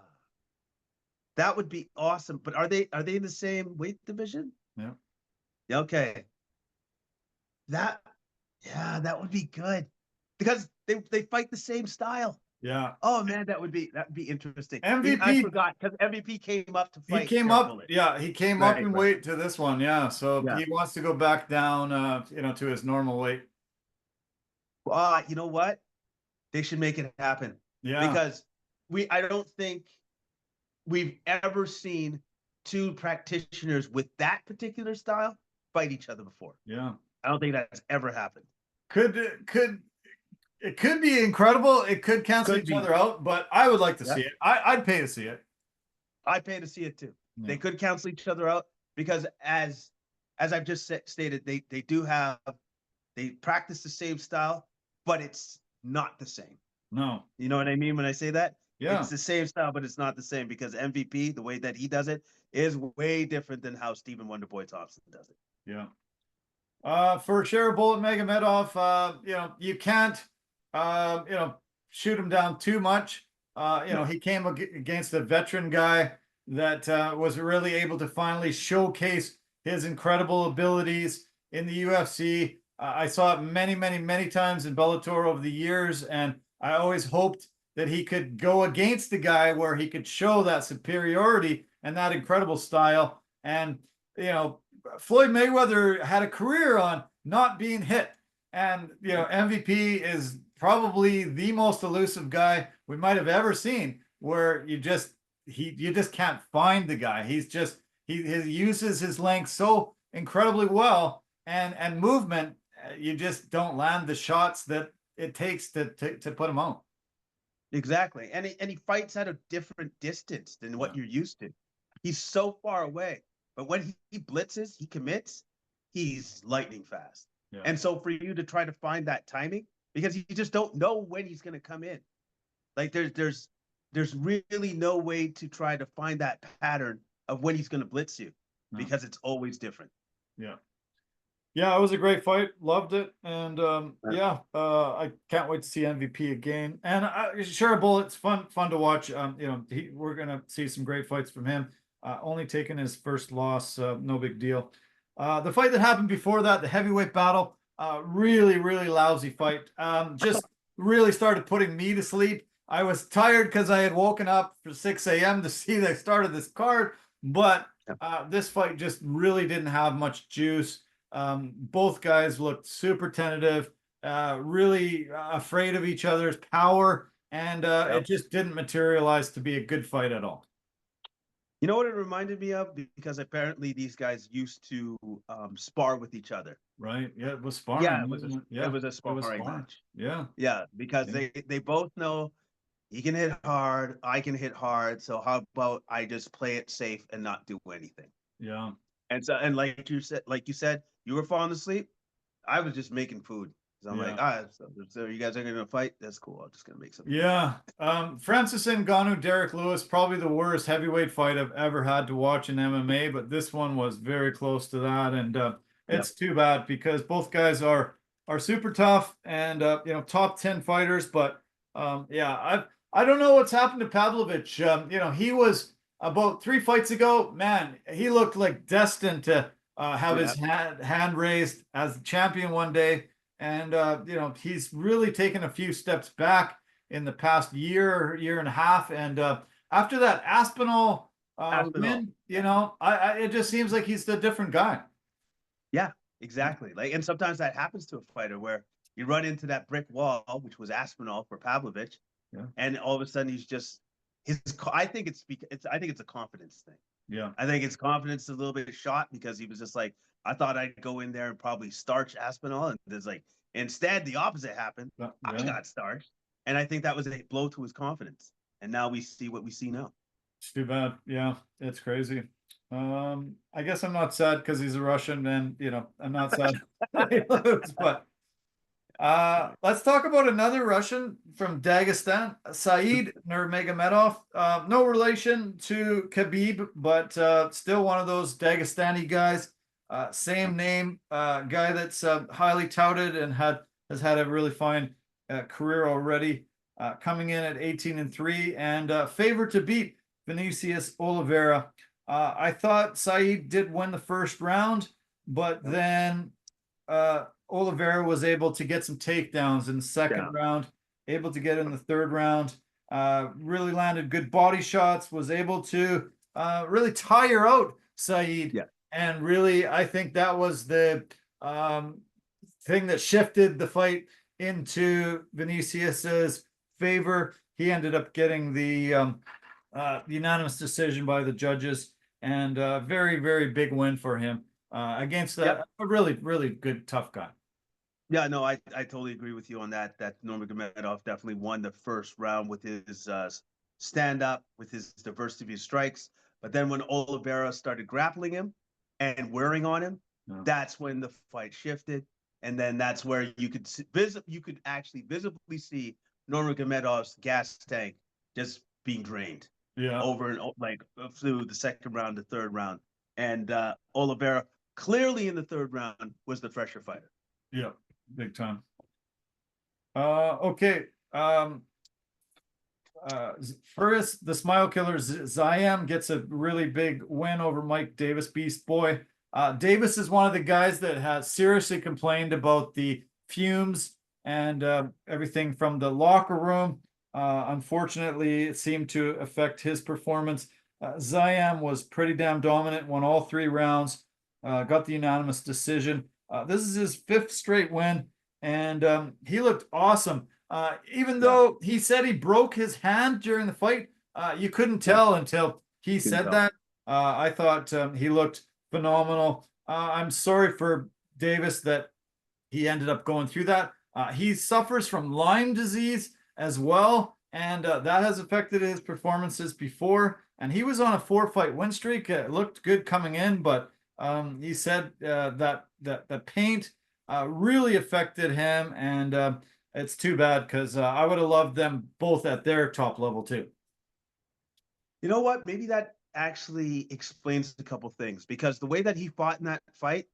would be awesome. But are they in the same weight division? Yeah. Okay. That would be good. Because they fight the same style. Yeah. Oh man, that would be interesting. MVP, I forgot because MVP came up to fight. He came up in weight to this one, yeah. So Yeah. he wants to go back down, to his normal weight. You know what? They should make it happen. Yeah. Because I don't think we've ever seen two practitioners with that particular style fight each other before. Yeah. I don't think that's ever happened. It could be incredible. It could cancel each other out, but I would like to see it. I'd pay to see it. I'd pay to see it too. Yeah. They could cancel each other out because as I've just stated, they practice the same style, but it's not the same. No. You know what I mean when I say that? Yeah. It's the same style, but it's not the same because MVP, the way that he does it, is way different than how Stephen Wonderboy Thompson does it. Yeah. For Sheriff Bullet Magomedov, you can't, shoot him down too much. He came against a veteran guy that was really able to finally showcase his incredible abilities in the UFC. I saw it many, many, many times in Bellator over the years, and I always hoped that he could go against the guy where he could show that superiority and that incredible style. And, Floyd Mayweather had a career on not being hit. And, MVP is probably the most elusive guy we might have ever seen, where you just can't find the guy. He uses his length so incredibly well, and movement. You just don't land the shots that it takes to put him out. Exactly. And he fights at a different distance than what you're used to. He's so far away. But when he blitzes, he commits, he's lightning fast. Yeah. And so for you to try to find that timing, because you just don't know when he's going to come in. Like there's really no way to try to find that pattern of when he's going to blitz you, because it's always different. Yeah. Yeah, it was a great fight. Loved it. And I can't wait to see MVP again. And Sheriff Bullet's fun to watch. We're gonna see some great fights from him. Only taking his first loss, no big deal. The fight that happened before that, the heavyweight battle, really, really lousy fight. Just really started putting me to sleep. I was tired because I had woken up for 6 a.m. to see they started this card, but this fight just really didn't have much juice. Both guys looked super tentative, really afraid of each other's power, and it just didn't materialize to be a good fight at all. You know what it reminded me of? Because apparently these guys used to spar with each other. Right. Yeah, it was sparring. Yeah, it was a sparring match. Yeah. Yeah, because they both know he can hit hard, I can hit hard. So how about I just play it safe and not do anything? Yeah. And like you said, you were falling asleep. I was just making food. So I'm like, so you guys are going to fight? That's cool. I'm just going to make something. Yeah. Francis Ngannou, Derek Lewis, probably the worst heavyweight fight I've ever had to watch in MMA, but this one was very close to that. And it's too bad because both guys are super tough and, top 10 fighters. But I don't know what's happened to Pavlovich. He was about 3 fights ago, man, he looked like destined to have his hand raised as the champion one day. And, he's really taken a few steps back in the past year and a half. And after that Aspinall win, it just seems like he's a different guy. Yeah, exactly. And sometimes that happens to a fighter where you run into that brick wall, which was Aspinall for Pavlovich. Yeah. And all of a sudden he's just I think it's a confidence thing. Yeah. I think his confidence is a little bit shot because he was just like, I thought I'd go in there and probably starch Aspinall, and there's like instead the opposite happened. I Yeah. got starched, and I think that was a blow to his confidence. And now we see what we see now. It's too bad. Yeah, it's crazy. I guess I'm not sad because he's a Russian, and I'm not sad that he lose, but let's talk about another Russian from Dagestan, Said Nurmagomedov. No relation to Khabib, but still one of those Dagestani guys. Same name, guy that's highly touted and has had a really fine career already. Coming in at 18-3 and favored to beat Vinicius Oliveira. I thought Said did win the first round, but then Oliveira was able to get some takedowns in the second round, able to get in the third round, really landed good body shots, was able to really tire out Said. Yeah. And really, I think that was the thing that shifted the fight into Vinicius's favor. He ended up getting the unanimous decision by the judges, and very, very big win for him against a really, really good, tough guy. Yeah, no, I totally agree with you on that. That Nurmagomedov definitely won the first round with his stand up, with his diversity of strikes. But then when Oliveira started grappling him and wearing on him, that's when the fight shifted. And then that's where you could actually visibly see Nurmagomedov's gas tank just being drained. Over and like through the second round, the third round. And Oliveira clearly in the third round was the fresher fighter. Yeah, big time. Okay. First, the Smile Killer Zayam gets a really big win over Mike Davis, Beast Boy. Davis is one of the guys that has seriously complained about the fumes and everything from the locker room. Unfortunately, it seemed to affect his performance. Zayam was pretty damn dominant, won all 3 rounds, got the unanimous decision. This is his 5th straight win, and he looked awesome. Even though he said he broke his hand during the fight, you couldn't tell until he said that. I thought he looked phenomenal. I'm sorry for Davis that he ended up going through that. He suffers from Lyme disease as well, and that has affected his performances before. And he was on a 4-fight win streak. It looked good coming in, but he said that the paint really affected him, and it's too bad because I would have loved them both at their top level too. You know what? Maybe that actually explains a couple things, because the way that he fought in that fight,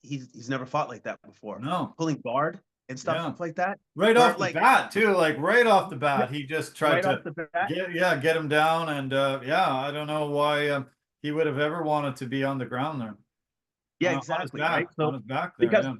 he's never fought like that before. No, pulling guard and stuff like that. Right off the bat too, like right off the bat, he just tried to get him down, and I don't know why he would have ever wanted to be on the ground there. Yeah, exactly. Right? So, on his back there,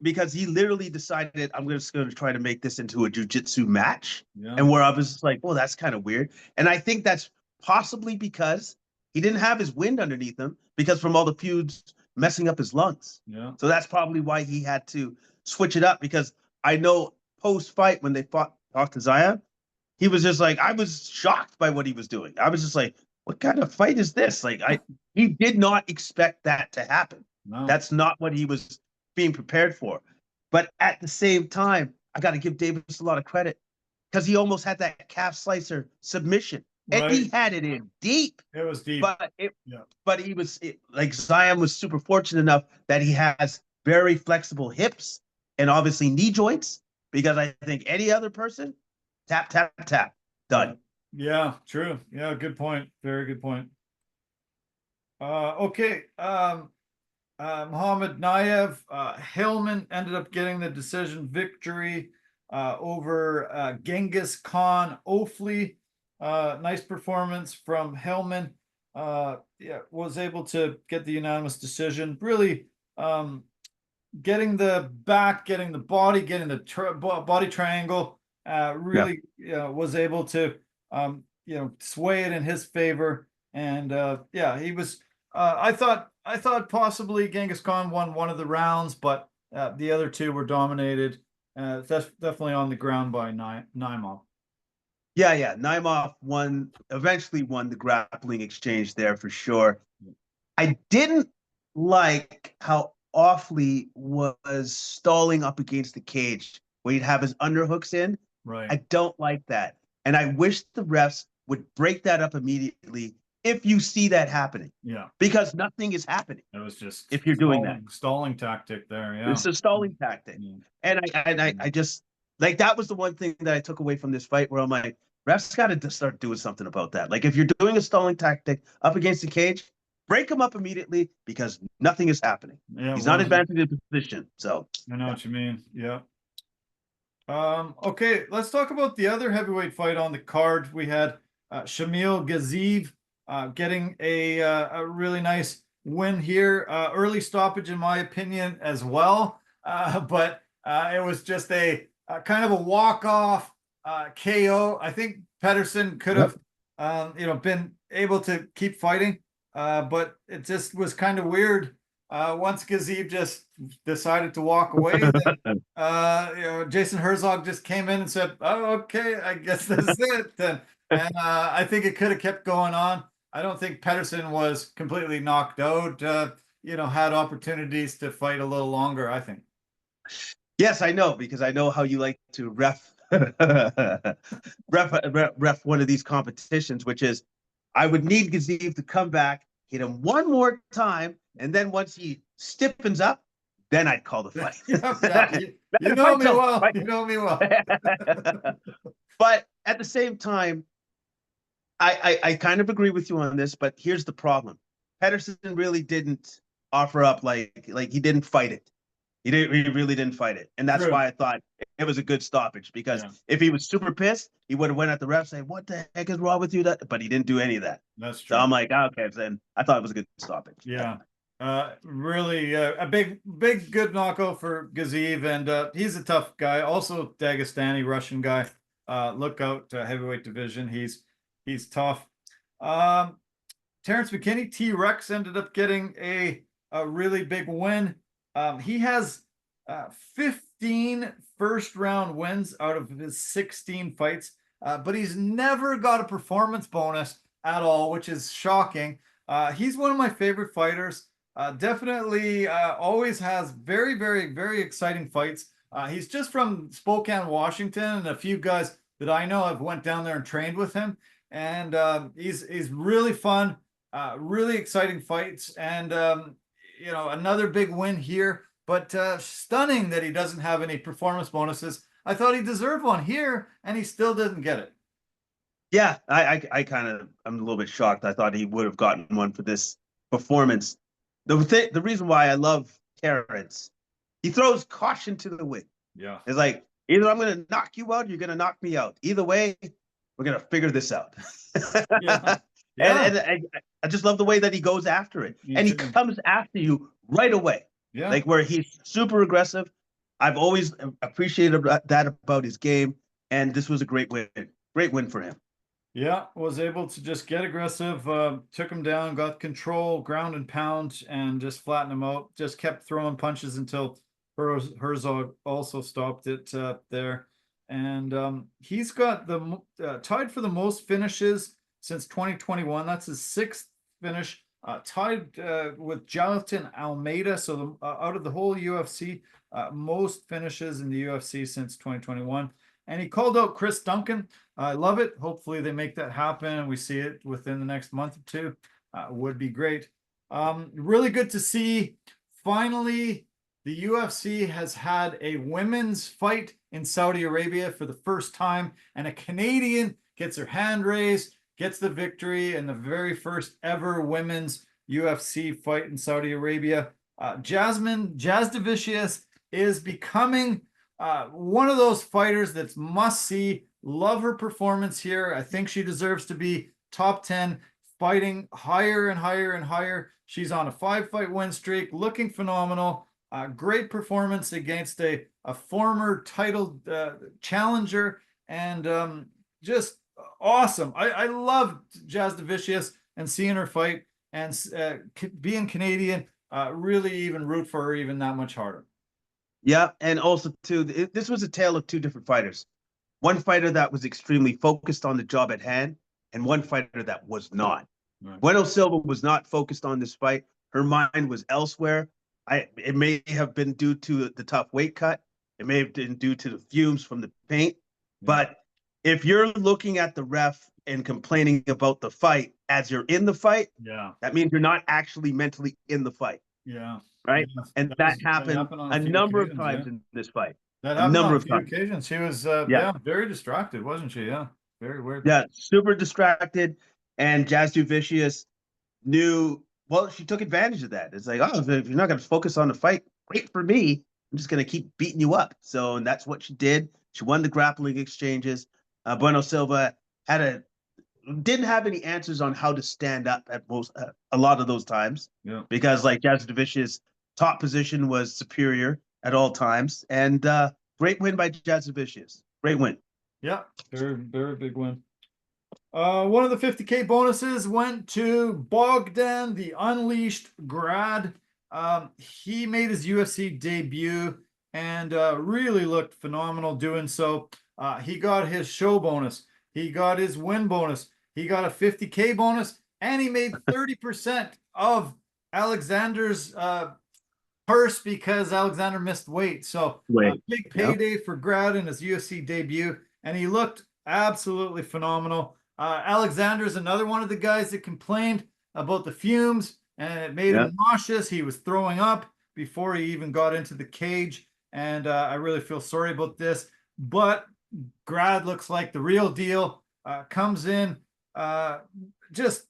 because he literally decided, I'm just going to try to make this into a jiu-jitsu match. Yeah. And where I was like, well, that's kind of weird. And I think that's possibly because he didn't have his wind underneath him, because from all the feuds messing up his lungs. Yeah. So that's probably why he had to switch it up, because I know post-fight when they talked to Zaya, he was just like, I was shocked by what he was doing. I was just like, what kind of fight is this? Like, he did not expect that to happen. No. That's not what he was being prepared for. But at the same time, I got to give Davis a lot of credit, because he almost had that calf slicer submission. And he had it in deep. It was deep. But he was like, Zion was super fortunate enough that he has very flexible hips and obviously knee joints, because I think any other person, tap, tap, tap, done. Yeah, true. Yeah, good point. Very good point. Okay. Muhammad Nayev, Hillman ended up getting the decision victory over Genghis Khan Ofli. Nice performance from Hillman. Was able to get the unanimous decision. Really getting the back, getting the body, getting the body triangle. Really was able to sway it in his favor. And he was. I thought possibly Genghis Khan won one of the rounds, but the other 2 were dominated. That's definitely on the ground by Naimov. Yeah. Naimov eventually won the grappling exchange there for sure. I didn't like how awfully was stalling up against the cage where he'd have his underhooks in. Right. I don't like that. And I wish the refs would break that up immediately if you see that happening. Yeah. Because nothing is happening. It was just if you're doing that. Stalling tactic there. Yeah. It's a stalling tactic. And I just like that was the one thing that I took away from this fight where I'm like, refs got to start doing something about that. Like if you're doing a stalling tactic up against the cage, break him up immediately because nothing is happening. Yeah, he's not advancing the position. So I know what you mean. Yeah. Okay, let's talk about the other heavyweight fight on the card. We had Shamil Gaziev getting a really nice win here. Early stoppage, in my opinion, as well. But it was just a kind of a walk-off KO. I think Pettersen could have, been able to keep fighting, but it just was kind of weird. Once Gaziev just decided to walk away, then, Jason Herzog just came in and said, "Oh, okay, I guess that's it." And I think it could have kept going on. I don't think Pettersen was completely knocked out. Had opportunities to fight a little longer, I think. Yes, I know, because I know how you like to ref one of these competitions, which is I would need Gaziev to come back, hit him one more time, and then once he stiffens up, then I'd call the fight. You know me well. You know me well. But at the same time, I kind of agree with you on this, but here's the problem. Pettersen really didn't offer up like he didn't fight it. He really didn't fight it. And that's why I thought it was a good stoppage, because if he was super pissed, he would have went at the ref saying, "What the heck is wrong with you?" But he didn't do any of that. That's true. So I'm like, okay, then I thought it was a good stoppage. Yeah. Really a big, good knockout for Gaziev, and he's a tough guy. Also Dagestani, Russian guy. Look out, heavyweight division. He's tough. Terrence McKinney, T-Rex, ended up getting a really big win. He has 15 first-round wins out of his 16 fights, but he's never got a performance bonus at all, which is shocking. He's one of my favorite fighters. Definitely always has very, very, very exciting fights. He's just from Spokane, Washington, and a few guys that I know have went down there and trained with him. And he's really fun, really exciting fights, and another big win here. But stunning that he doesn't have any performance bonuses. I thought he deserved one here, and he still didn't get it. Yeah, I'm a little bit shocked. I thought he would have gotten one for this performance. The reason why I love Terrence, he throws caution to the wind. Yeah, it's like either I'm going to knock you out, or you're going to knock me out. Either way, we're going to figure this out. Yeah. And I just love the way that he goes after it, and he comes after you right away. Yeah, like where he's super aggressive. I've always appreciated that about his game, and this was a great win for him. Yeah, was able to just get aggressive, took him down, got control, ground and pound, and just flattened him out. Just kept throwing punches until Herzog also stopped it there. And he's got the tied for the most finishes since 2021. That's his 6th finish, tied with Jonathan Almeida. So out of the whole UFC, most finishes in the UFC since 2021. And he called out Chris Duncan. I love it. Hopefully they make that happen and we see it within the next month or two. Would be great. Really good to see. Finally, the UFC has had a women's fight in Saudi Arabia for the first time, and a Canadian gets her hand raised, gets the victory in the very first ever women's UFC fight in Saudi Arabia. Jasdavicius is becoming one of those fighters that's must see. Love her performance here. I think she deserves to be top 10, fighting higher and higher and higher. She's on a 5-fight win streak, looking phenomenal. Great performance against a former title challenger, and just awesome. I love Jasdavicius, and seeing her fight, and being Canadian, really even root for her even that much harder. Yeah, and also too, this was a tale of two different fighters. one fighter that was extremely focused on the job at hand, and one fighter that was not. Right. Bueno Silva was not focused on this fight. Her mind was elsewhere. It may have been due to the tough weight cut. It may have been due to the fumes from the paint. Yeah. But if you're looking at the ref and complaining about the fight as you're in the fight, Yeah. that means you're not actually mentally in the fight. Yeah. Right. Yeah. And that happened on a few number of occasions, times yeah. in this fight. That A happened number on a of few times. occasions. She was very distracted, wasn't she? Yeah. Very weird. Yeah, super distracted. And Jazz Vicious knew, well, she took advantage of that. It's like, oh, if you're not going to focus on the fight, great for me. I'm just going to keep beating you up. So, and that's what she did. She won the grappling exchanges. Bueno Silva didn't have any answers on how to stand up at a lot of those times. Yeah. Because like Jazz Vicious' top position was superior at all times. And great win by Jazz Vicious. Great win. Yeah. Very, very big win. One of the 50K bonuses went to Bogdan, the Unleashed grad. He made his UFC debut and really looked phenomenal doing so. He got his show bonus. He got his win bonus. He got a 50K bonus, and he made 30% of Alexander's purse because Alexander missed weight. So a big payday for grad in his UFC debut, and he looked absolutely phenomenal. Alexander's another one of the guys that complained about the fumes, and it made him nauseous. He was throwing up before he even got into the cage, and I really feel sorry about this. But grad looks like the real deal. Comes in, just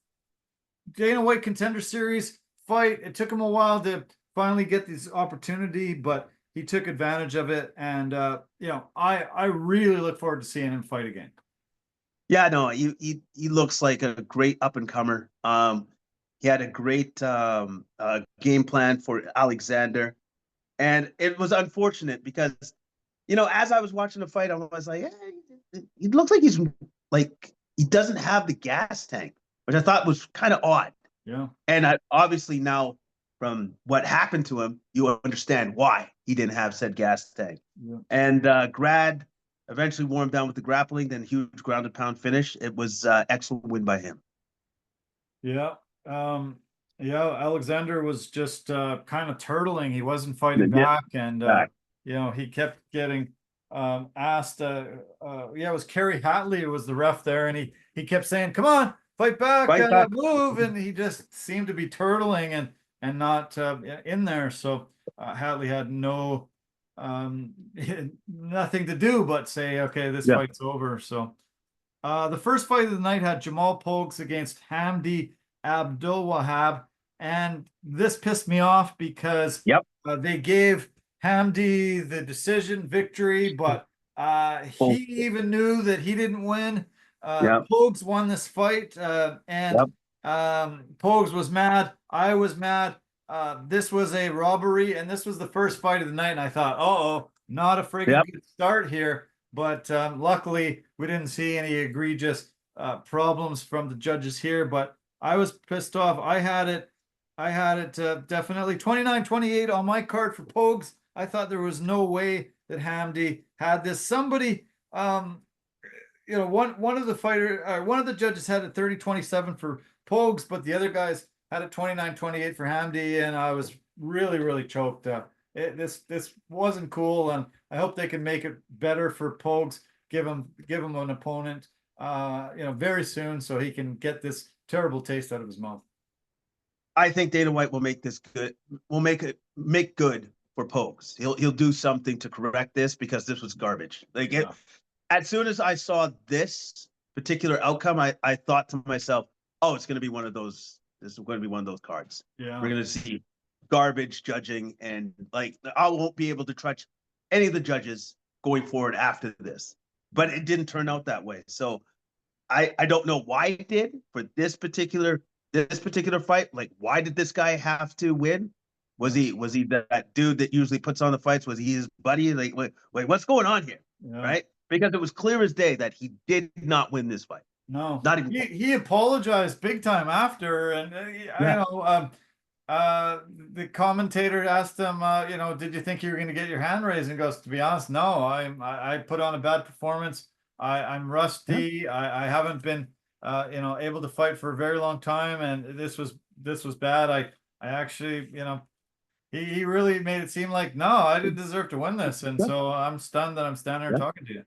Dana White Contender Series fight. It took him a while to finally get this opportunity, but he took advantage of it. And I really look forward to seeing him fight again. Yeah, no, he looks like a great up and comer. He had a great game plan for Alexander, and it was unfortunate because, as I was watching the fight, I was like, he looks like he doesn't have the gas tank, which I thought was kind of odd. Yeah, and obviously now from what happened to him, you understand why he didn't have said gas tank. Yeah. And grad eventually wore him down with the grappling, then huge grounded pound finish. It was excellent win by him. Yeah. Alexander was just kind of turtling. He wasn't fighting back, and he kept getting asked. It was Kerry Hatley who was the ref there, and he kept saying, "Come on, fight back, move," and he just seemed to be turtling and not in there. So Hatley had nothing to do but say, "Okay, this fight's over." So the first fight of the night had Jamal Pogues against Hamdi Abdul-Wahab, and this pissed me off because they gave Hamdi the decision victory, but he even knew that he didn't win. Pogues won this fight, and Pogues was mad. I was mad. This was a robbery, and this was the first fight of the night, and I thought, not a friggin' good start here. But luckily, we didn't see any egregious problems from the judges here. But I was pissed off. I had it definitely 29-28 on my card for Pogues. I thought there was no way that Hamdi had this. Somebody, one of the judges had it 30-27 for Pogues, but the other guys had it 29-28 for Hamdi, and I was really, really choked. This wasn't cool, and I hope they can make it better for Pogues. Give him an opponent, very soon, so he can get this terrible taste out of his mouth. I think Dana White will make this good. Will make good for Pogues. He'll do something to correct this because this was garbage. As soon as I saw this particular outcome, I thought to myself, "Oh, it's going to be one of those. This is going to be one of those cards. Yeah, we're going to see garbage judging, and I won't be able to trust any of the judges going forward after this." But it didn't turn out that way. So I don't know why it did for this particular fight. Why did this guy have to win? Was he that dude that usually puts on the fights? Was he his buddy? Wait, what's going on here? Right? Because it was clear as day that he did not win this fight. No, not even. He apologized big time after, and the commentator asked him, did you think you were going to get your hand raised? And he goes, "To be honest, no. I put on a bad performance. I'm rusty. I haven't been, able to fight for a very long time, and this was bad. I actually, he really made it seem like, no, I didn't deserve to win this, and Yeah. so I'm stunned that I'm standing here Yeah. talking to you.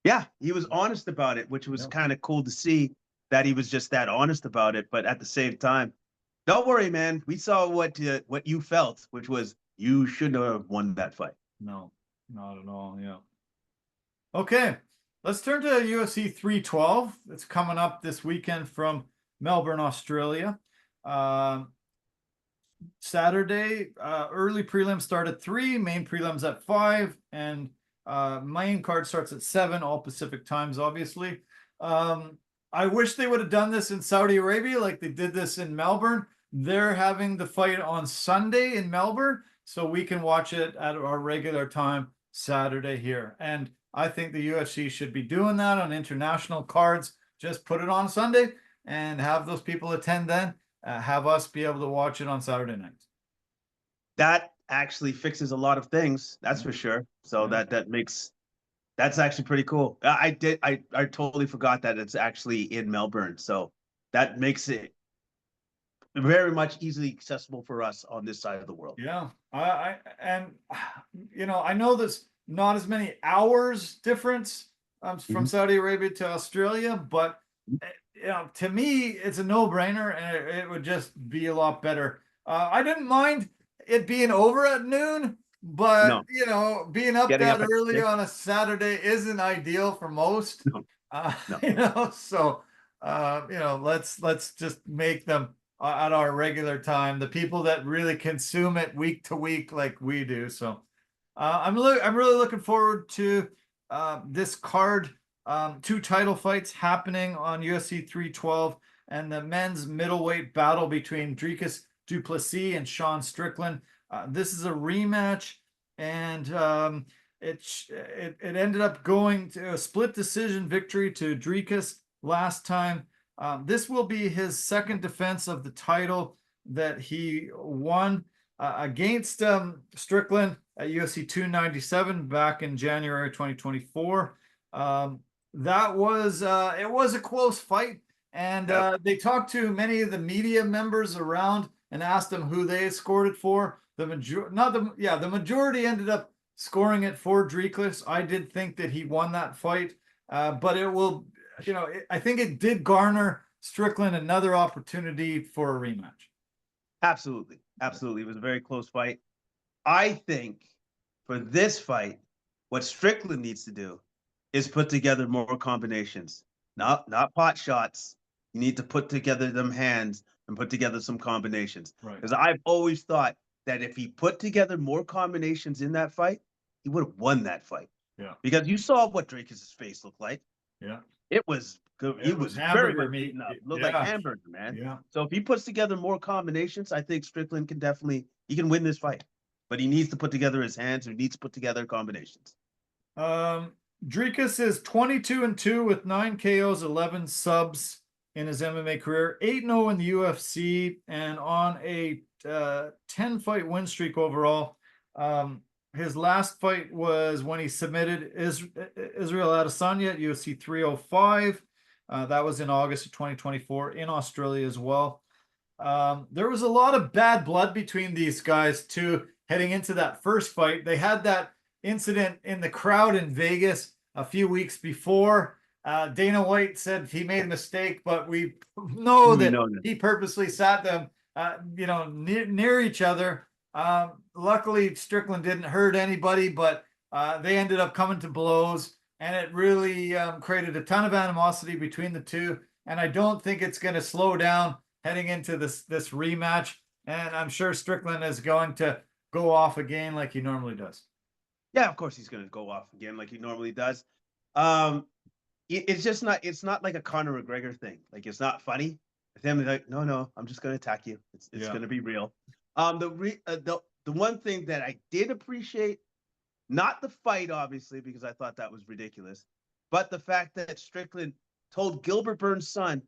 Yeah, he was honest about it, which was Yep. kind of cool to see that he was just that honest about it. But at the same time, don't worry, man. We saw what you felt, which was you shouldn't have won that fight. No, not at all. Yeah. Okay, let's turn to UFC 312. It's coming up this weekend from Melbourne, Australia. Um, Saturday, early prelims start at 3, main prelims at 5, and main card starts at 7, all Pacific times, obviously. I wish they would have done this in Saudi Arabia like they did this in Melbourne. They're having the fight on Sunday in Melbourne, so we can watch it at our regular time Saturday here. And I think the UFC should be doing that on international cards. Just put it on Sunday and have those people attend then. Have us be able to watch it on Saturday nights. That actually fixes a lot of things, that's for sure. So Yeah. that's actually pretty cool. I totally forgot that it's actually in Melbourne, so that makes it very much easily accessible for us on this side of the world. Yeah, I know there's not as many hours difference from Saudi Arabia to Australia, but to me, it's a no-brainer, and it would just be a lot better. I didn't mind it being over at noon, but No, being up getting that up at early 6. on a Saturday isn't ideal for most. No, Uh, no. so let's just make them at our regular time, the people that really consume it week to week like we do. So I'm really looking forward to this card. 2 title fights happening on UFC 312, and the men's middleweight battle between Dricus du Plessis and Sean Strickland. This is a rematch, and it ended up going to a split decision victory to Dricus last time. This will be his second defense of the title that he won against Strickland at UFC 297 back in January 2024. That was it was a close fight, and they talked to many of the media members around and asked them who they scored it for. The majority ended up scoring it for Dricus. I did think that he won that fight, but it will, I think it did garner Strickland another opportunity for a rematch. Absolutely. Absolutely. It was a very close fight. I think for this fight, what Strickland needs to do is put together more combinations. Not pot shots. You need to put together them hands and put together some combinations. Right. Because I've always thought that if he put together more combinations in that fight, he would have won that fight. Yeah. Because you saw what Dracus's face looked like. Yeah. It was good. It was very much beaten up. Looked like hamburger, man. Yeah. So if he puts together more combinations, I think Strickland can win this fight. But he needs to put together his hands, and he needs to put together combinations. Dricus is 22-2 with 9 KOs, 11 subs in his MMA career, 8-0 in the UFC, and on a 10-fight win streak overall. His last fight was when he submitted Israel Adesanya at UFC 305. That was in August of 2024 in Australia as well. There was a lot of bad blood between these guys too, heading into that first fight. They had that incident in the crowd in Vegas a few weeks before. Dana White said he made a mistake, but we know that he purposely sat them, near each other. Luckily, Strickland didn't hurt anybody, but they ended up coming to blows, and it really created a ton of animosity between the two. And I don't think it's going to slow down heading into this rematch. And I'm sure Strickland is going to go off again like he normally does. Yeah, of course he's going to go off again like he normally does. It's not like a Conor McGregor thing. Like, it's not funny. Them like, no, I'm just going to attack you. It's going to be real. The one thing that I did appreciate, not the fight, obviously, because I thought that was ridiculous, but the fact that Strickland told Gilbert Burns' son,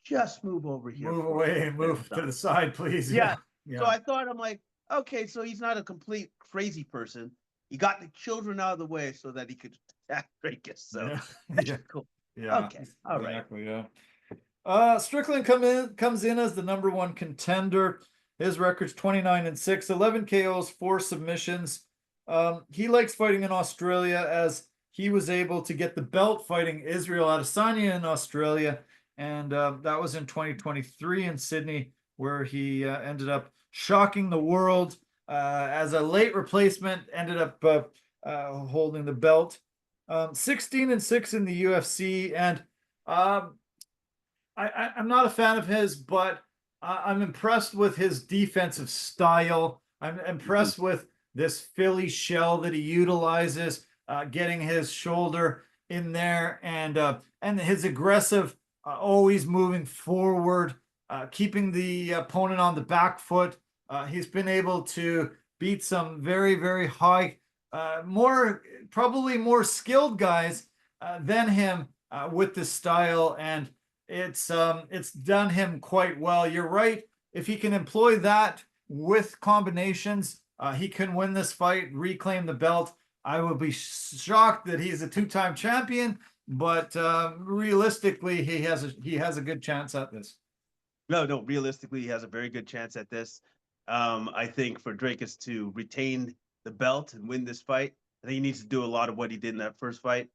just move over here. Move away and move to the side, please. Yeah. So I thought, I'm like, okay, so he's not a complete crazy person. He got the children out of the way so that he could attack Dracus. So Yeah. that's Yeah. cool. Yeah. Okay. All right. Exactly. Yeah. Strickland comes in as the number one contender. His record's 29-6, 11 KOs, 4 submissions. He likes fighting in Australia as he was able to get the belt fighting Israel Adesanya in Australia, and that was in 2023 in Sydney, where he ended up shocking the world as a late replacement. Ended up holding the belt. 16-6 in the UFC, and um, I'm not a fan of his, but I'm impressed with his defensive style. I'm impressed with this Philly shell that he utilizes, getting his shoulder in there, and his aggressive, always moving forward, keeping the opponent on the back foot. He's been able to beat some very, very high, probably more skilled guys than him with this style, and it's done him quite well. You're right. If he can employ that with combinations, he can win this fight, reclaim the belt. I would be shocked that he's a two-time champion, but realistically, he has a good chance at this. No. Realistically, he has a very good chance at this. I think for Dracus to retain the belt and win this fight, I think he needs to do a lot of what he did in that first fight.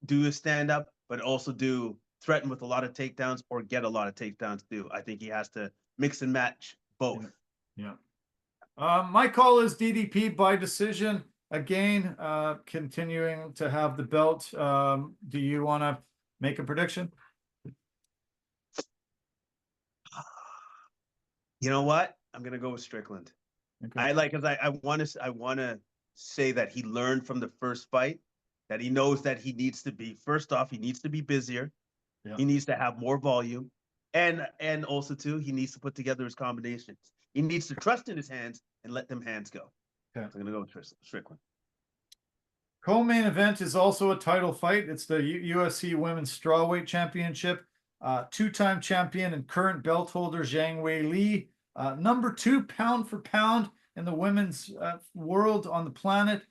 Do a stand up, but also do threaten with a lot of takedowns or get a lot of takedowns too. I think he has to mix and match both. Yeah. My call is DDP by decision. Again, continuing to have the belt. Do you want to make a prediction? You know what? I'm gonna go with Strickland. Okay. I want to say that he learned from the first fight, that he knows that he needs to be, first off, he needs to be busier. Yeah. He needs to have more volume. And also too, he needs to put together his combinations. He needs to trust in his hands and let them hands go. Okay. So I'm gonna go with Strickland. Co-main event is also a title fight. It's the UFC Women's Strawweight Championship. Two-time champion and current belt holder Zhang Weili, number 2 pound for pound in the women's world on the planet.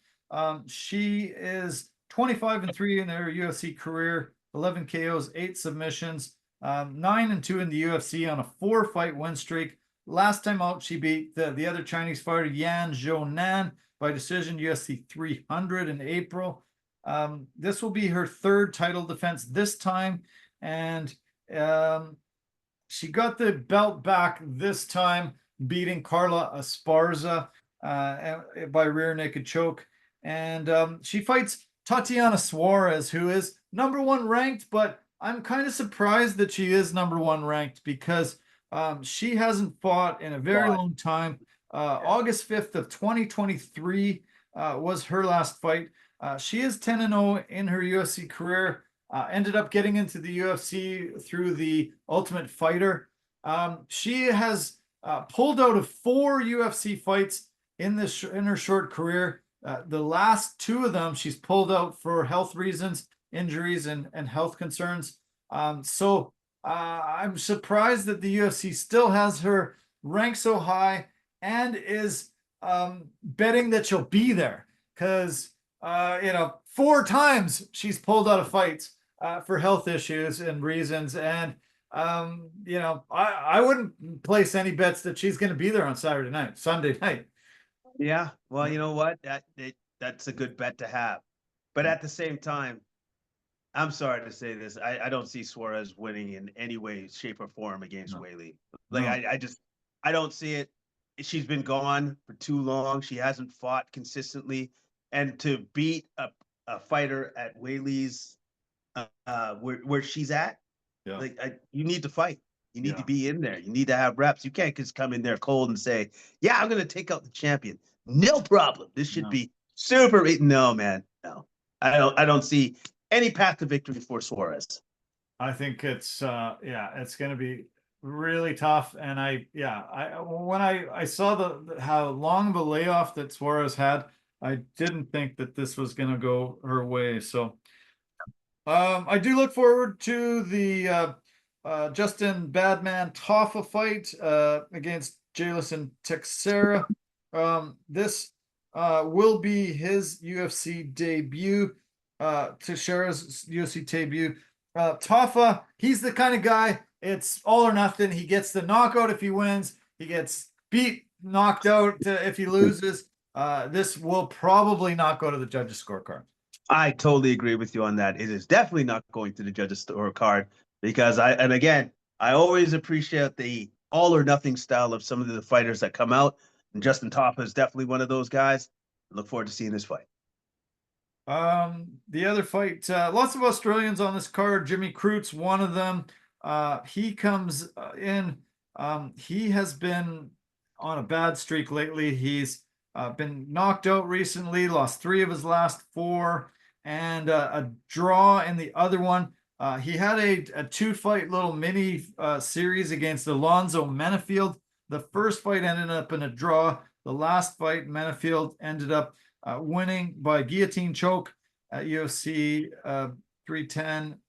She is 25-3 in her UFC career, 11 KOs, 8 submissions, 9-2 in the UFC on a 4-fight win streak. Last time out, she beat the other Chinese fighter Yan Zhounan by decision, UFC 300 in April. This will be her 3rd title defense this time, and she got the belt back this time, beating Carla Esparza by rear naked choke. And she fights Tatiana Suarez, who is number 1 ranked, but I'm kind of surprised that she is number 1 ranked because she hasn't fought in a very long time. August 5th of 2023 was her last fight. She is 10-0 in her UFC career. Ended up getting into the UFC through the Ultimate Fighter. She has pulled out of 4 UFC fights in her short career. The last 2 of them she's pulled out for health reasons, injuries, and health concerns. So I'm surprised that the UFC still has her ranked so high and is betting that she'll be there because 4 times she's pulled out of fights for health issues and reasons, and I wouldn't place any bets that she's going to be there on Sunday night. Yeah, well, you know what? That's a good bet to have, but at the same time, I'm sorry to say this, I don't see Suarez winning in any way, shape, or form against Weili. Like I don't see it. She's been gone for too long. She hasn't fought consistently, and to beat a fighter at Weili's where she's at, you need to fight. You need to be in there. You need to have reps. You can't just come in there cold and say, "Yeah, I'm going to take out the champion." No problem. This should be super. No, man. No, I don't see any path to victory for Suarez. I think it's it's going to be really tough. And when I saw how long of a layoff that Suarez had, I didn't think that this was going to go her way. So I do look forward to the Justin Badman Toffa fight against Jailson Teixeira. This will be his UFC debut. to share his UFC debut. Tafa, he's the kind of guy, it's all or nothing. He gets the knockout if he wins, he gets beat, knocked out if he loses. This will probably not go to the judges' scorecard. I totally agree with you on that. It is definitely not going to the judges' scorecard because and again, I always appreciate the all or nothing style of some of the fighters that come out. And Justin Taffa is definitely one of those guys. I look forward to seeing this fight. The other fight, lots of Australians on this card. Jimmy Crute, one of them. He comes in. He has been on a bad streak lately. He's been knocked out recently, lost 3 of his last 4, and a draw in the other one. He had a 2-fight little mini series against Alonzo Menafield. The first fight ended up in a draw. The last fight, Menafield ended up winning by guillotine choke at UFC 310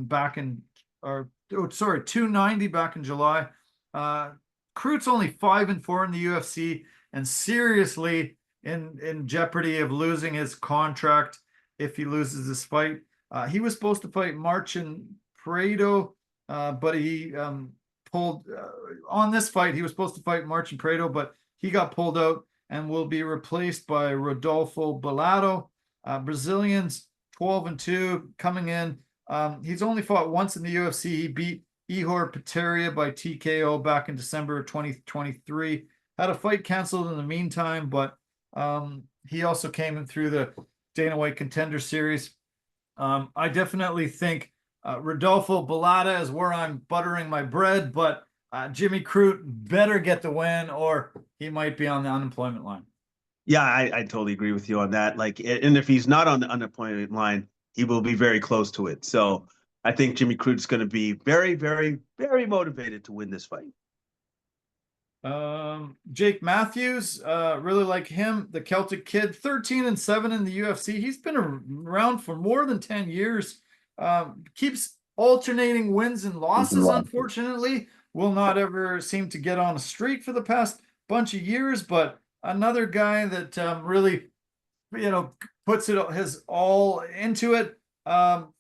back in, 290 back in July. Crute's only 5-4 in the UFC and seriously in jeopardy of losing his contract if he loses this fight. He was supposed to fight Marcin Prado, but he pulled on this fight. He was supposed to fight Marcin Prado, but he got pulled out and will be replaced by Rodolfo Bellato. Brazilians 12-2 coming in. He's only fought once in the UFC. He beat Ihor Peteria by TKO back in December of 2023. Had a fight canceled in the meantime, but he also came in through the Dana White Contender Series. I definitely think Rodolfo Bellato is where I'm buttering my bread, but Jimmy Crute better get the win or he might be on the unemployment line. Yeah, I totally agree with you on that. Like, and if he's not on the unemployment line, he will be very close to it. So I think Jimmy Crute is going to be very, very, very motivated to win this fight. Jake Matthews, really like him, the Celtic kid, 13-7 in the UFC. He's been around for more than 10 years. Keeps alternating wins and losses, unfortunately. Will not ever seem to get on a streak for the past bunch of years, but another guy that really, puts his all into it.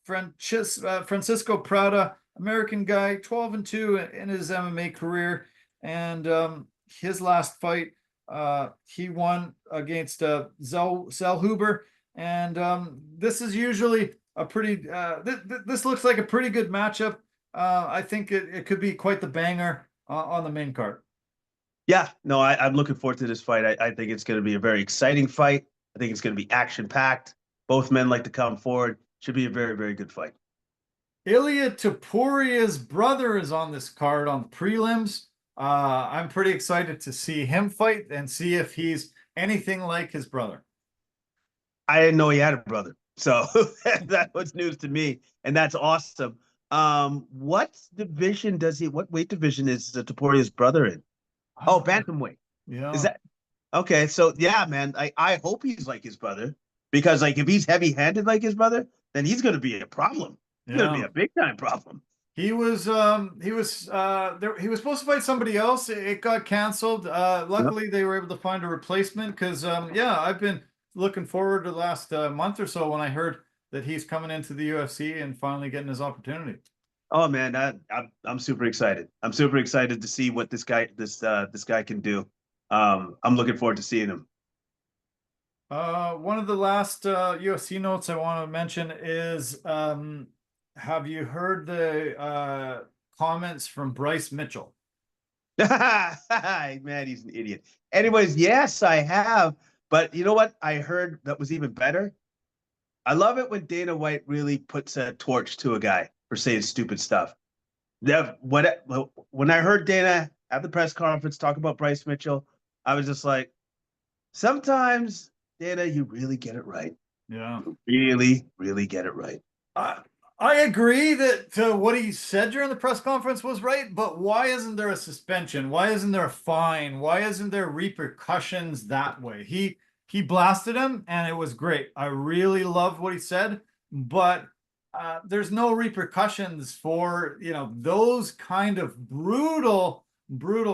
Francisco Prada, American guy, 12-2 in his MMA career. And his last fight, he won against Zellhuber. And this is usually a pretty, this looks like a pretty good matchup. I think it could be quite the banger on the main card. Yeah, no, I'm looking forward to this fight. I think it's going to be a very exciting fight. I think it's going to be action-packed. Both men like to come forward. Should be a very, very good fight. Ilia Topuria's brother is on this card on the prelims. I'm pretty excited to see him fight and see if he's anything like his brother. I didn't know he had a brother, so that was news to me, and that's awesome. What weight division is Topuria's brother in? Oh, bantamweight. Yeah. Is that okay? So yeah, man, I hope he's like his brother because like if he's heavy-handed like his brother, then he's going to be a problem. He's going to be a big-time problem. He was supposed to fight somebody else. It got canceled. Luckily, they were able to find a replacement because I've been looking forward to the last month or so when I heard that he's coming into the UFC and finally getting his opportunity. Oh man, I'm super excited. I'm super excited to see what this guy can do. I'm looking forward to seeing him. One of the last UFC notes I want to mention is have you heard the comments from Bryce Mitchell? Man, he's an idiot. Anyways, yes, I have. But you know what I heard that was even better? I love it when Dana White really puts a torch to a guy for saying stupid stuff. When I heard Dana at the press conference talk about Bryce Mitchell, I was just like, sometimes, Dana, you really get it right. Yeah. You really, really get it right. I agree that what he said during the press conference was right, but why isn't there a suspension? Why isn't there a fine? Why isn't there repercussions that way? He blasted him, and it was great. I really loved what he said, but there's no repercussions for those kind of brutal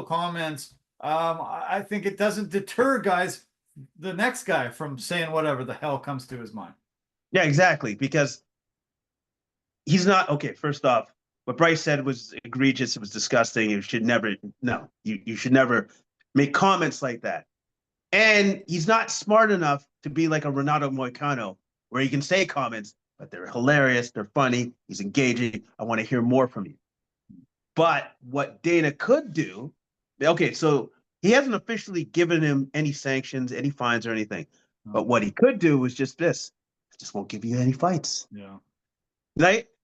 comments. I think it doesn't deter the next guy from saying whatever the hell comes to his mind. Yeah, exactly. Because he's not okay. First off, what Bryce said was egregious. It was disgusting. You should never, no, you should never make comments like that. And he's not smart enough to be like a Renato Moicano, where he can say comments, but they're hilarious, they're funny, he's engaging. I want to hear more from you. But what Dana could do, okay, so he hasn't officially given him any sanctions, any fines, or anything. But what he could do was just this: I just won't give you any fights. Yeah.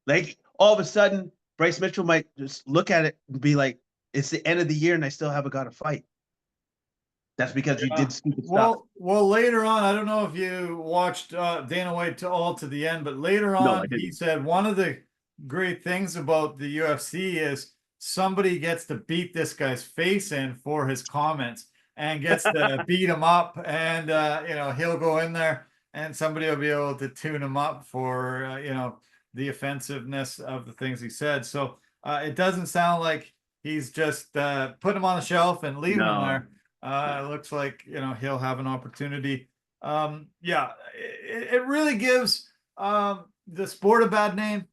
Like all of a sudden, Bryce Mitchell might just look at it and be like, "It's the end of the year, and I still haven't got a fight." That's because you Yeah. did stupid stuff. Well, later on, I don't know if you watched Dana White to the end, but later No, I on, he didn't. said one of the great things about the UFC is somebody gets to beat this guy's face in for his comments and gets to beat him up, and he'll go in there and somebody will be able to tune him up for the offensive-ness of the things he said. So it doesn't sound like he's just putting him on the shelf and leaving him No. there. It looks like he'll have an opportunity. Yeah, it really gives the sport a bad name.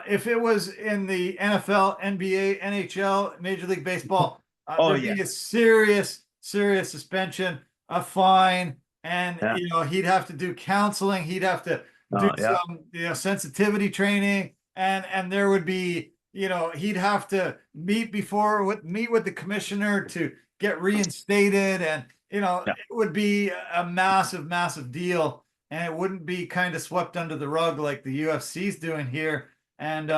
If it was in the NFL, NBA, NHL, Major League Baseball, Oh there'd yeah. be a serious suspension, a fine, and Yeah. he'd have to do counseling. He'd have to do Oh yeah. some sensitivity training, and there would be he'd have to meet with the commissioner to get reinstated, and Yeah. it would be a massive deal, and it wouldn't be kind of swept under the rug like the UFC's doing here. And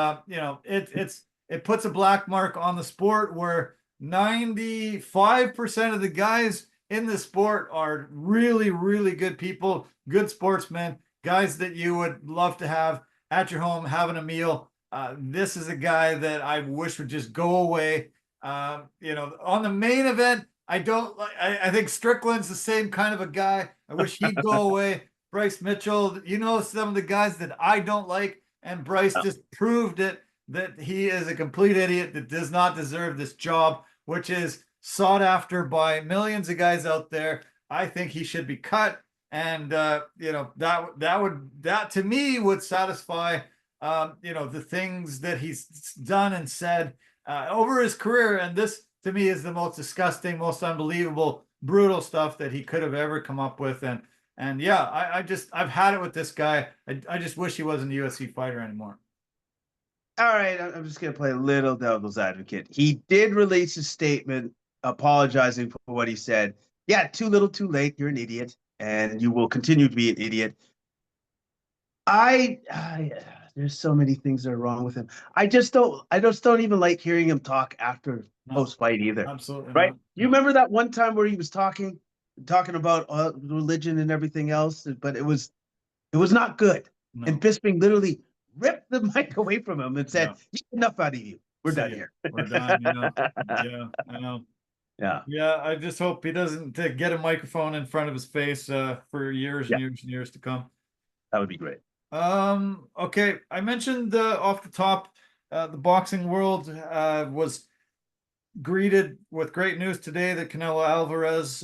it puts a black mark on the sport where 95% of the guys in the sport are really good people, good sportsmen, guys that you would love to have at your home having a meal. This is a guy that I wish would just go away. On the main event, I don't like. I think Strickland's the same kind of a guy. I wish he'd go away. Bryce Mitchell, some of the guys that I don't like, and Bryce just proved it that he is a complete idiot that does not deserve this job, which is sought after by millions of guys out there. I think he should be cut, and that to me would satisfy the things that he's done and said over his career. And this to me is the most disgusting, most unbelievable, brutal stuff that he could have ever come up with. And yeah, I've had it with this guy. I just wish he wasn't a UFC fighter anymore. All right, I'm just gonna play a little devil's advocate. He did release a statement apologizing for what he said. Yeah, too little, too late. You're an idiot, and you will continue to be an idiot. There's so many things that are wrong with him. I just don't even like hearing him talk after No, post fight either. absolutely Right? not. You remember that one time where he was talking about religion and everything else, but it was not good. No. And Bisping literally ripped the mic away from him and said, Yeah. enough out of you. We're See done ya. here. We're done. Yeah, I know. Yeah. Yeah, I just hope he doesn't get a microphone in front of his face for years Yeah. and years and years to come. That would be great. Okay, I mentioned off the top, the boxing world was greeted with great news today that Canelo Alvarez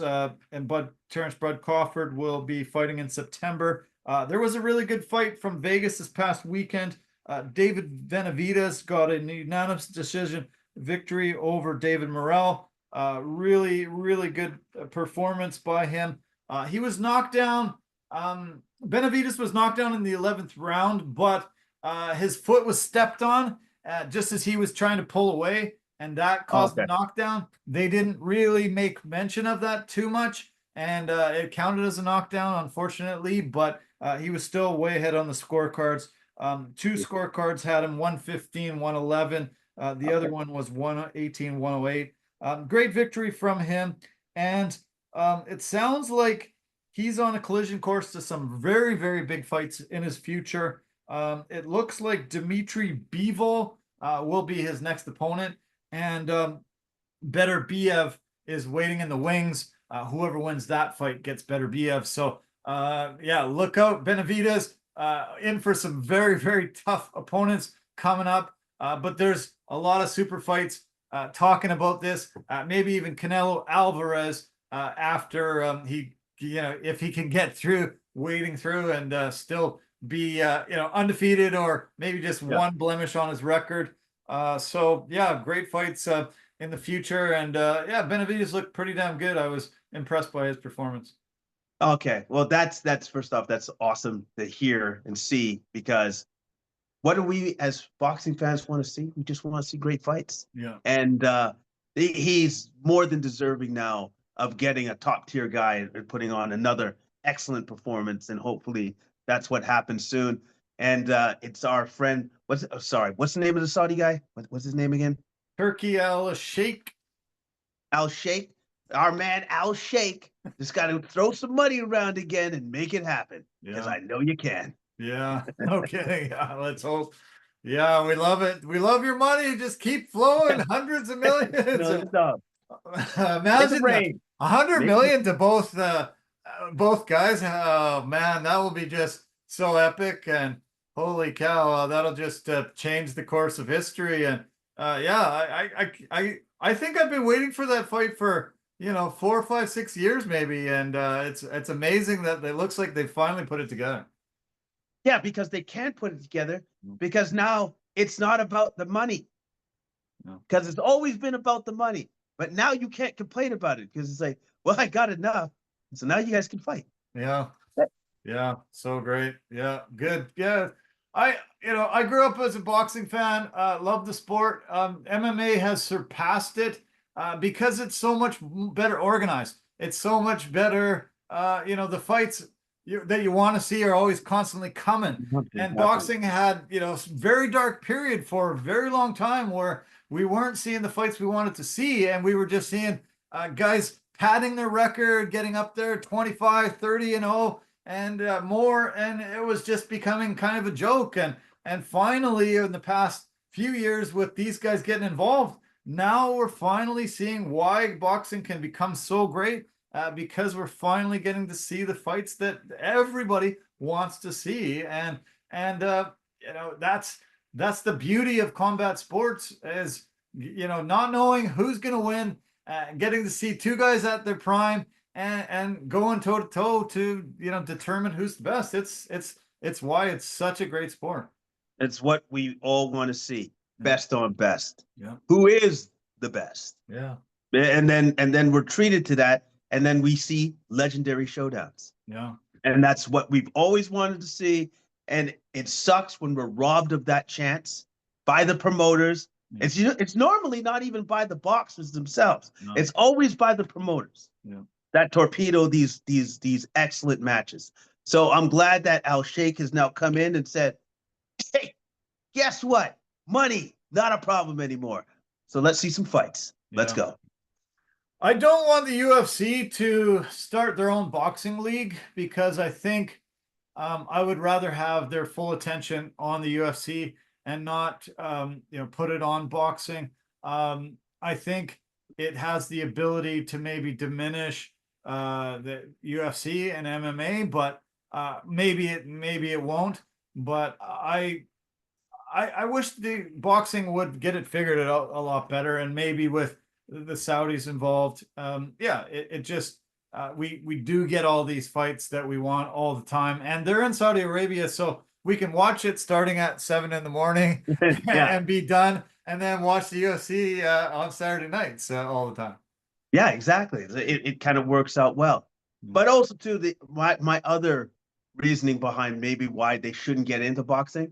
and Terrence Bud Crawford will be fighting in September. There was a really good fight from Vegas this past weekend. David Benavidez got a unanimous decision victory over David Morrell. Really good performance by him. He was knocked down. Benavidez was knocked down in the 11th round, but his foot was stepped on just as he was trying to pull away, and that caused the knockdown. They didn't really make mention of that too much, and it counted as a knockdown, unfortunately, but he was still way ahead on the scorecards. Two scorecards had him 115, 111. The other one was 118, 108. Great victory from him, and it sounds like he's on a collision course to some very big fights in his future. It looks like Dmitry Bivol will be his next opponent, and Beterbiev is waiting in the wings. Whoever wins that fight gets Beterbiev. So yeah, look out, Benavidez in for some very tough opponents coming up. But there's a lot of super fights talking about this. Maybe even Canelo Alvarez after he if he can get through wading through and still be undefeated or maybe just Yeah. one blemish on his record. So yeah, great fights in the future, and yeah, Benavidez looked pretty damn good. I was impressed by his performance. Okay. Well, that's first off, that's awesome to hear and see, because what do we as boxing fans want to see? We just want to see great fights. Yeah. And he's more than deserving now of getting a top tier guy and putting on another excellent performance. And hopefully that's what happens soon. And it's our friend. What's the name of the Saudi guy? What's his name again? Turkey Al Sheikh. Al Sheikh. Our man Al Sheikh just got to throw some money around again and make it happen, because Yeah. I know you can. Yeah. No kidding. Yeah. Let's hope. Yeah, we love it. We love your money. Just keep flowing, hundreds of millions. No, no. Make it Imagine that, rain. 100 Make it. million to both guys. Oh man, that will be just so epic. And holy cow, that'll just change the course of history. And yeah, I think I've been waiting for that fight for 4, 5, 6 years maybe. And it's amazing that it looks like they finally put it together. Yeah, because they can't put it together, because now it's not about the money. No. Because it's always been about the money. But now you can't complain about it, because it's like, well, I got enough. So now you guys can fight. Yeah. Yeah, so great. Yeah, good. Yeah. I grew up as a boxing fan, love the sport. MMA has surpassed it because it's so much better organized. It's so much better. The fights that you want to see are always constantly coming. And boxing had, very dark period for a very long time where we weren't seeing the fights we wanted to see. And we were just seeing guys padding their record, getting up there 25, 30-0 and more, and it was just becoming kind of a joke. And finally, in the past few years, with these guys getting involved, now we're finally seeing why boxing can become so great, because we're finally getting to see the fights that everybody wants to see. And that's the beauty of combat sports, is not knowing who's going to win, getting to see two guys at their prime, and going toe to toe to determine who's the best. It's why it's such a great sport. It's what we all want to see. Best on best. Yeah. Who is the best? Yeah. And then we're treated to that, and then we see legendary showdowns. Yeah. And that's what we've always wanted to see. And it sucks when we're robbed of that chance by the promoters. Yeah. It's normally not even by the boxers themselves. No. It's always by the promoters. Yeah. That torpedo these excellent matches. So I'm glad that Al Sheikh has now come in and said, hey, guess what? Money, not a problem anymore. So let's see some fights. Let's go. I don't want the UFC to start their own boxing league, because I think I would rather have their full attention on the UFC and not put it on boxing. I think it has the ability to maybe diminish the UFC and MMA, but maybe it won't. But I wish the boxing would get it figured out a lot better, and maybe with the Saudis involved, it just we do get all these fights that we want all the time, and they're in Saudi Arabia, so we can watch it starting at 7 a.m. and be done, and then watch the UFC on Saturday nights all the time. Yeah, exactly. It kind of works out well. But also too, my other reasoning behind maybe why they shouldn't get into boxing.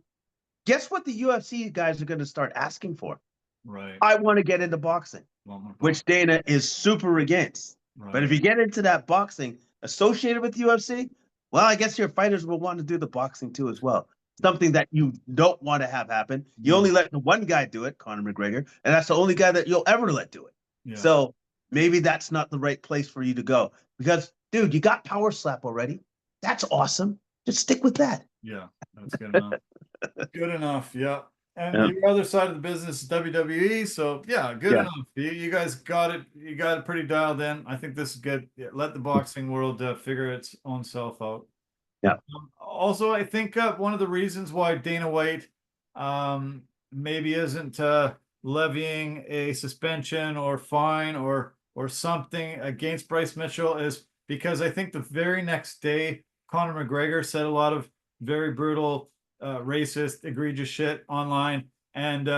Guess what the UFC guys are going to start asking for? Right. I want to get into boxing, which Dana is super against. Right. But if you get into that boxing associated with UFC, well, I guess your fighters will want to do the boxing too as well. Something that you don't want to have happen. You only let the one guy do it, Conor McGregor, and that's the only guy that you'll ever let do it. Yeah. So maybe that's not the right place for you to go, because, dude, you got Power Slap already. That's awesome. Just stick with that. Yeah, that's good enough. Good enough. Yeah. And your other side of the business is WWE. So yeah, good enough. You guys got it. You got it pretty dialed in. I think this is good. Let the boxing world figure its own self out. Yeah. Also, I think one of the reasons why Dana White maybe isn't levying a suspension or fine or something against Bryce Mitchell is because I think the very next day Conor McGregor said a lot of very brutal, racist, egregious shit online. And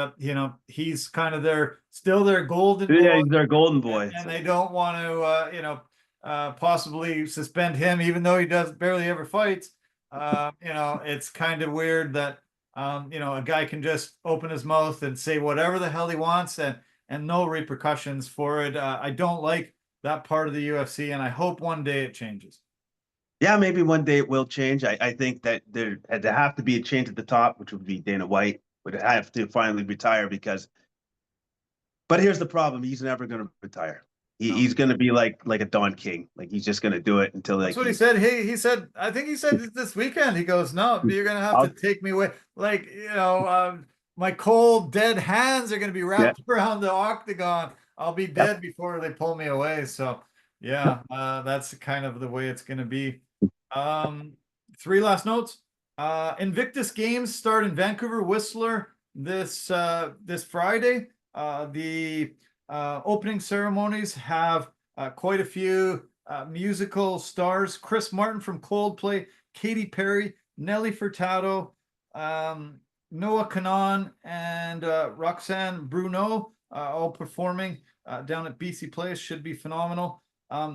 he's kind of still their golden Yeah, boy, he's their golden boy. and So. they don't want to, possibly suspend him, even though he does barely ever fights. It's kind of weird that a guy can just open his mouth and say whatever the hell he wants, and no repercussions for it. I don't like that part of the UFC, and I hope one day it changes. Yeah, maybe one day it will change. I think that there had to have to be a change at the top, which would be Dana White would have to finally retire because. But here's the problem: he's never going to retire. No. He's going to be like a Don King. Like he's just going to do it until That's like what he said. He said, I think he said this weekend, he goes, no, you're going to have to I'll, take me away. Like, my cold, dead hands are going to be yeah. wrapped around the octagon. I'll be Yep. dead before they pull me away. So, yeah, that's kind of the way it's going to be. Three last notes. Invictus Games start in Vancouver Whistler this Friday. The opening ceremonies have quite a few musical stars: Chris Martin from Coldplay, Katy Perry, Nelly Furtado, Noah Kanan, and Roxanne Bruno, all performing down at BC Place. Should be phenomenal.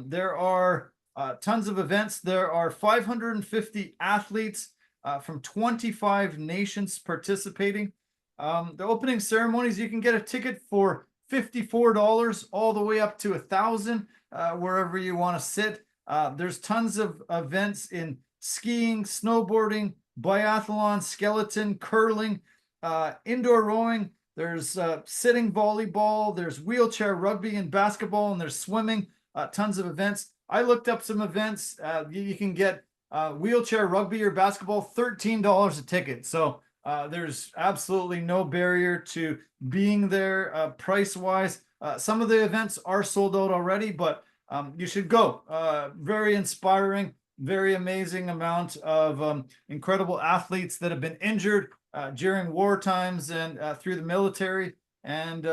There are tons of events. There are 550 athletes from 25 nations participating. The opening ceremonies, you can get a ticket for $54 all the way up to $1,000, wherever you want to sit. There's tons of events in skiing, snowboarding, biathlon, skeleton, curling, indoor rowing. There's sitting volleyball. There's wheelchair rugby and basketball, and there's swimming. Tons of events. I looked up some events. You can get wheelchair rugby or basketball, $13 a ticket. So there's absolutely no barrier to being there price wise. Some of the events are sold out already, but you should go. Very inspiring, very amazing amount of incredible athletes that have been injured during war times and through the military. And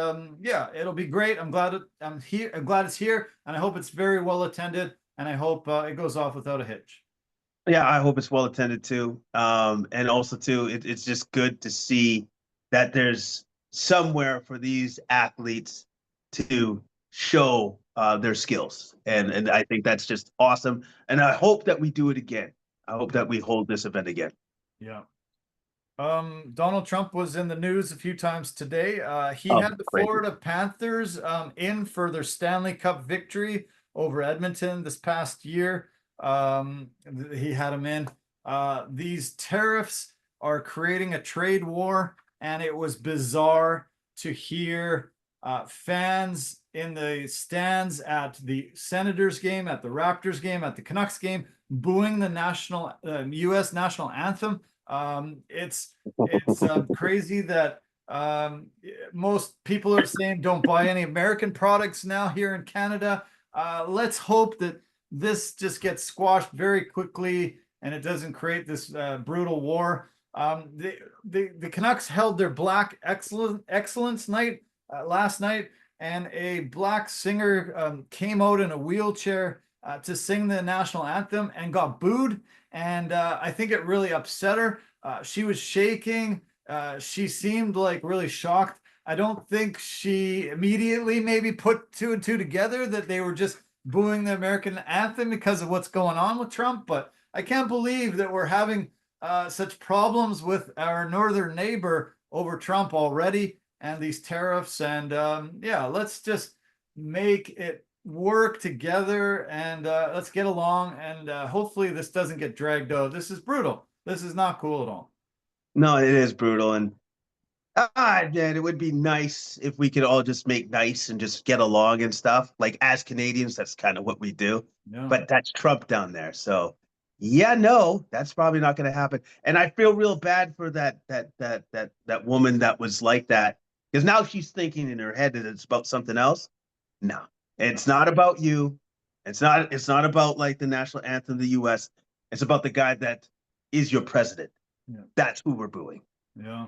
yeah, it'll be great. I'm glad I'm here. I'm glad it's here, and I hope it's very well attended. And I hope it goes off without a hitch. Yeah, I hope it's well attended too. And also too, it's just good to see that there's somewhere for these athletes to show their skills. And I think that's just awesome. And I hope that we do it again. I hope that we hold this event again. Yeah. Donald Trump was in the news a few times today. He Oh, had the crazy. Florida Panthers in for their Stanley Cup victory over Edmonton this past year. He had them in. These tariffs are creating a trade war, and it was bizarre to hear fans in the stands at the Senators game, at the Raptors game, at the Canucks game, booing the U.S. national anthem. It's crazy that most people are saying don't buy any American products now here in Canada. Let's hope that this just gets squashed very quickly and it doesn't create this brutal war. The Canucks held their Black Excellence night last night, and a black singer came out in a wheelchair to sing the national anthem and got booed. And I think it really upset her. She was shaking. She seemed like really shocked. I don't think she immediately maybe put two and two together that they were just booing the American anthem because of what's going on with Trump. But I can't believe that we're having such problems with our northern neighbor over Trump already, and these tariffs. And yeah, let's just make it work together, and let's get along, and hopefully this doesn't get dragged out. This is brutal. This is not cool at all. No, it is brutal. And man, it would be nice if we could all just make nice and just get along and stuff. Like as Canadians, that's kind of what we do. Yeah. But that's Trump down there. So yeah, no, that's probably not going to happen. And I feel real bad for that woman that was like that, because now she's thinking in her head that it's about something else. No, it's not about you. It's not about like the national anthem of the US. It's about the guy that is your president. Yeah. That's who we're booing. Yeah.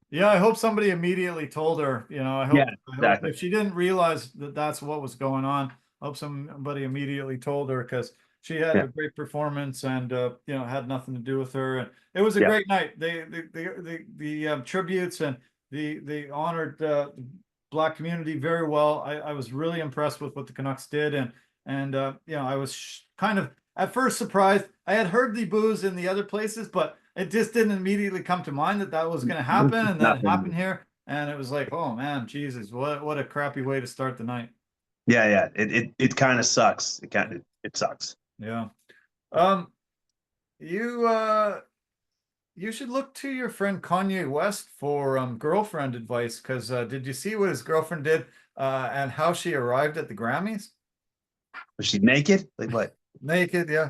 Yeah, I hope somebody immediately told her, I hope, Yeah, I hope if she didn't realize that that's what was going on, I hope somebody immediately told her, because she had Yeah. a great performance, and you know, had nothing to do with her. And it was a Yeah. great night. The tributes and the honored Black community very well. I was really impressed with what the Canucks did, and you know, I was kind of at first surprised. I had heard the boos in the other places, but it just didn't immediately come to mind that that was going to happen, and then it happened here, and it was like, oh man, Jesus, what a crappy way to start the night. Yeah. It kind of sucks. It sucks. Yeah. You you should look to your friend Kanye West for girlfriend advice, because did you see what his girlfriend did and how she arrived at the Grammys? Was she naked? Like what? Naked, yeah.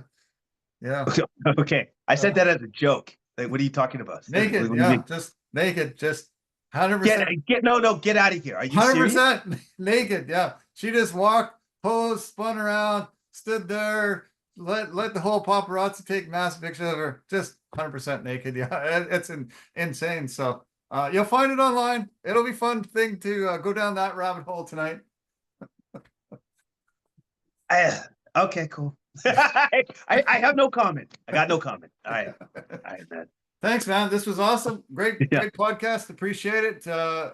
Yeah. Okay. I said that as a joke. Like, what are you talking about? Naked, What do you yeah, mean? just naked, just 100%. Get out of here. Are you serious? 100% naked, yeah. She just walked, posed, spun around, stood there, let the whole paparazzi take mass pictures of her, just 100% naked. Yeah, it's insane. So you'll find it online. It'll be fun thing to go down that rabbit hole tonight. Okay, cool. I have no comment. I got no comment. All right, man. Thanks, man. This was awesome. Great Yeah. podcast. Appreciate it.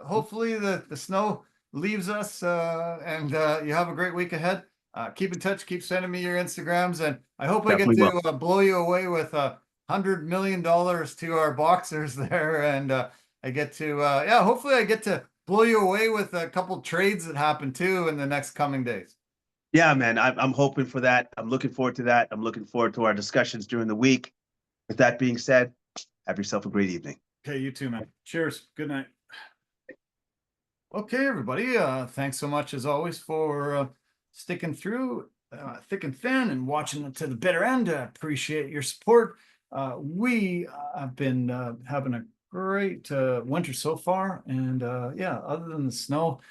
Hopefully the snow leaves us and you have a great week ahead. Keep in touch. Keep sending me your Instagrams, and I hope Definitely I get to blow you away with $100 million to our boxers there, and I get to yeah. Hopefully, I get to blow you away with a couple trades that happen too in the next coming days. Yeah, man. I'm hoping for that. I'm looking forward to that. I'm looking forward to our discussions during the week. With that being said, have yourself a great evening. Okay, you too, man. Cheers. Good night. Okay, everybody. Thanks so much as always for sticking through thick and thin and watching it to the bitter end. Appreciate your support. We have been having a great winter so far, and yeah, other than the snow,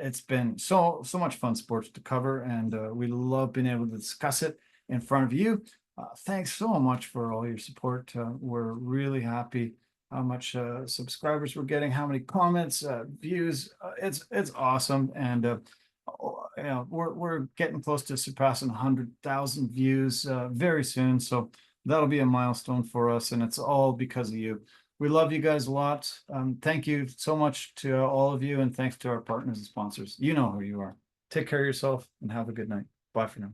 it's been so much fun sports to cover, and we love being able to discuss it in front of you. Thanks so much for all your support. We're really happy how much subscribers we're getting, how many comments, views. It's awesome, and you know, we're getting close to surpassing 100,000 views very soon. So that'll be a milestone for us, and it's all because of you. We love you guys a lot. Thank you so much to all of you, and thanks to our partners and sponsors. You know who you are. Take care of yourself and have a good night. Bye for now.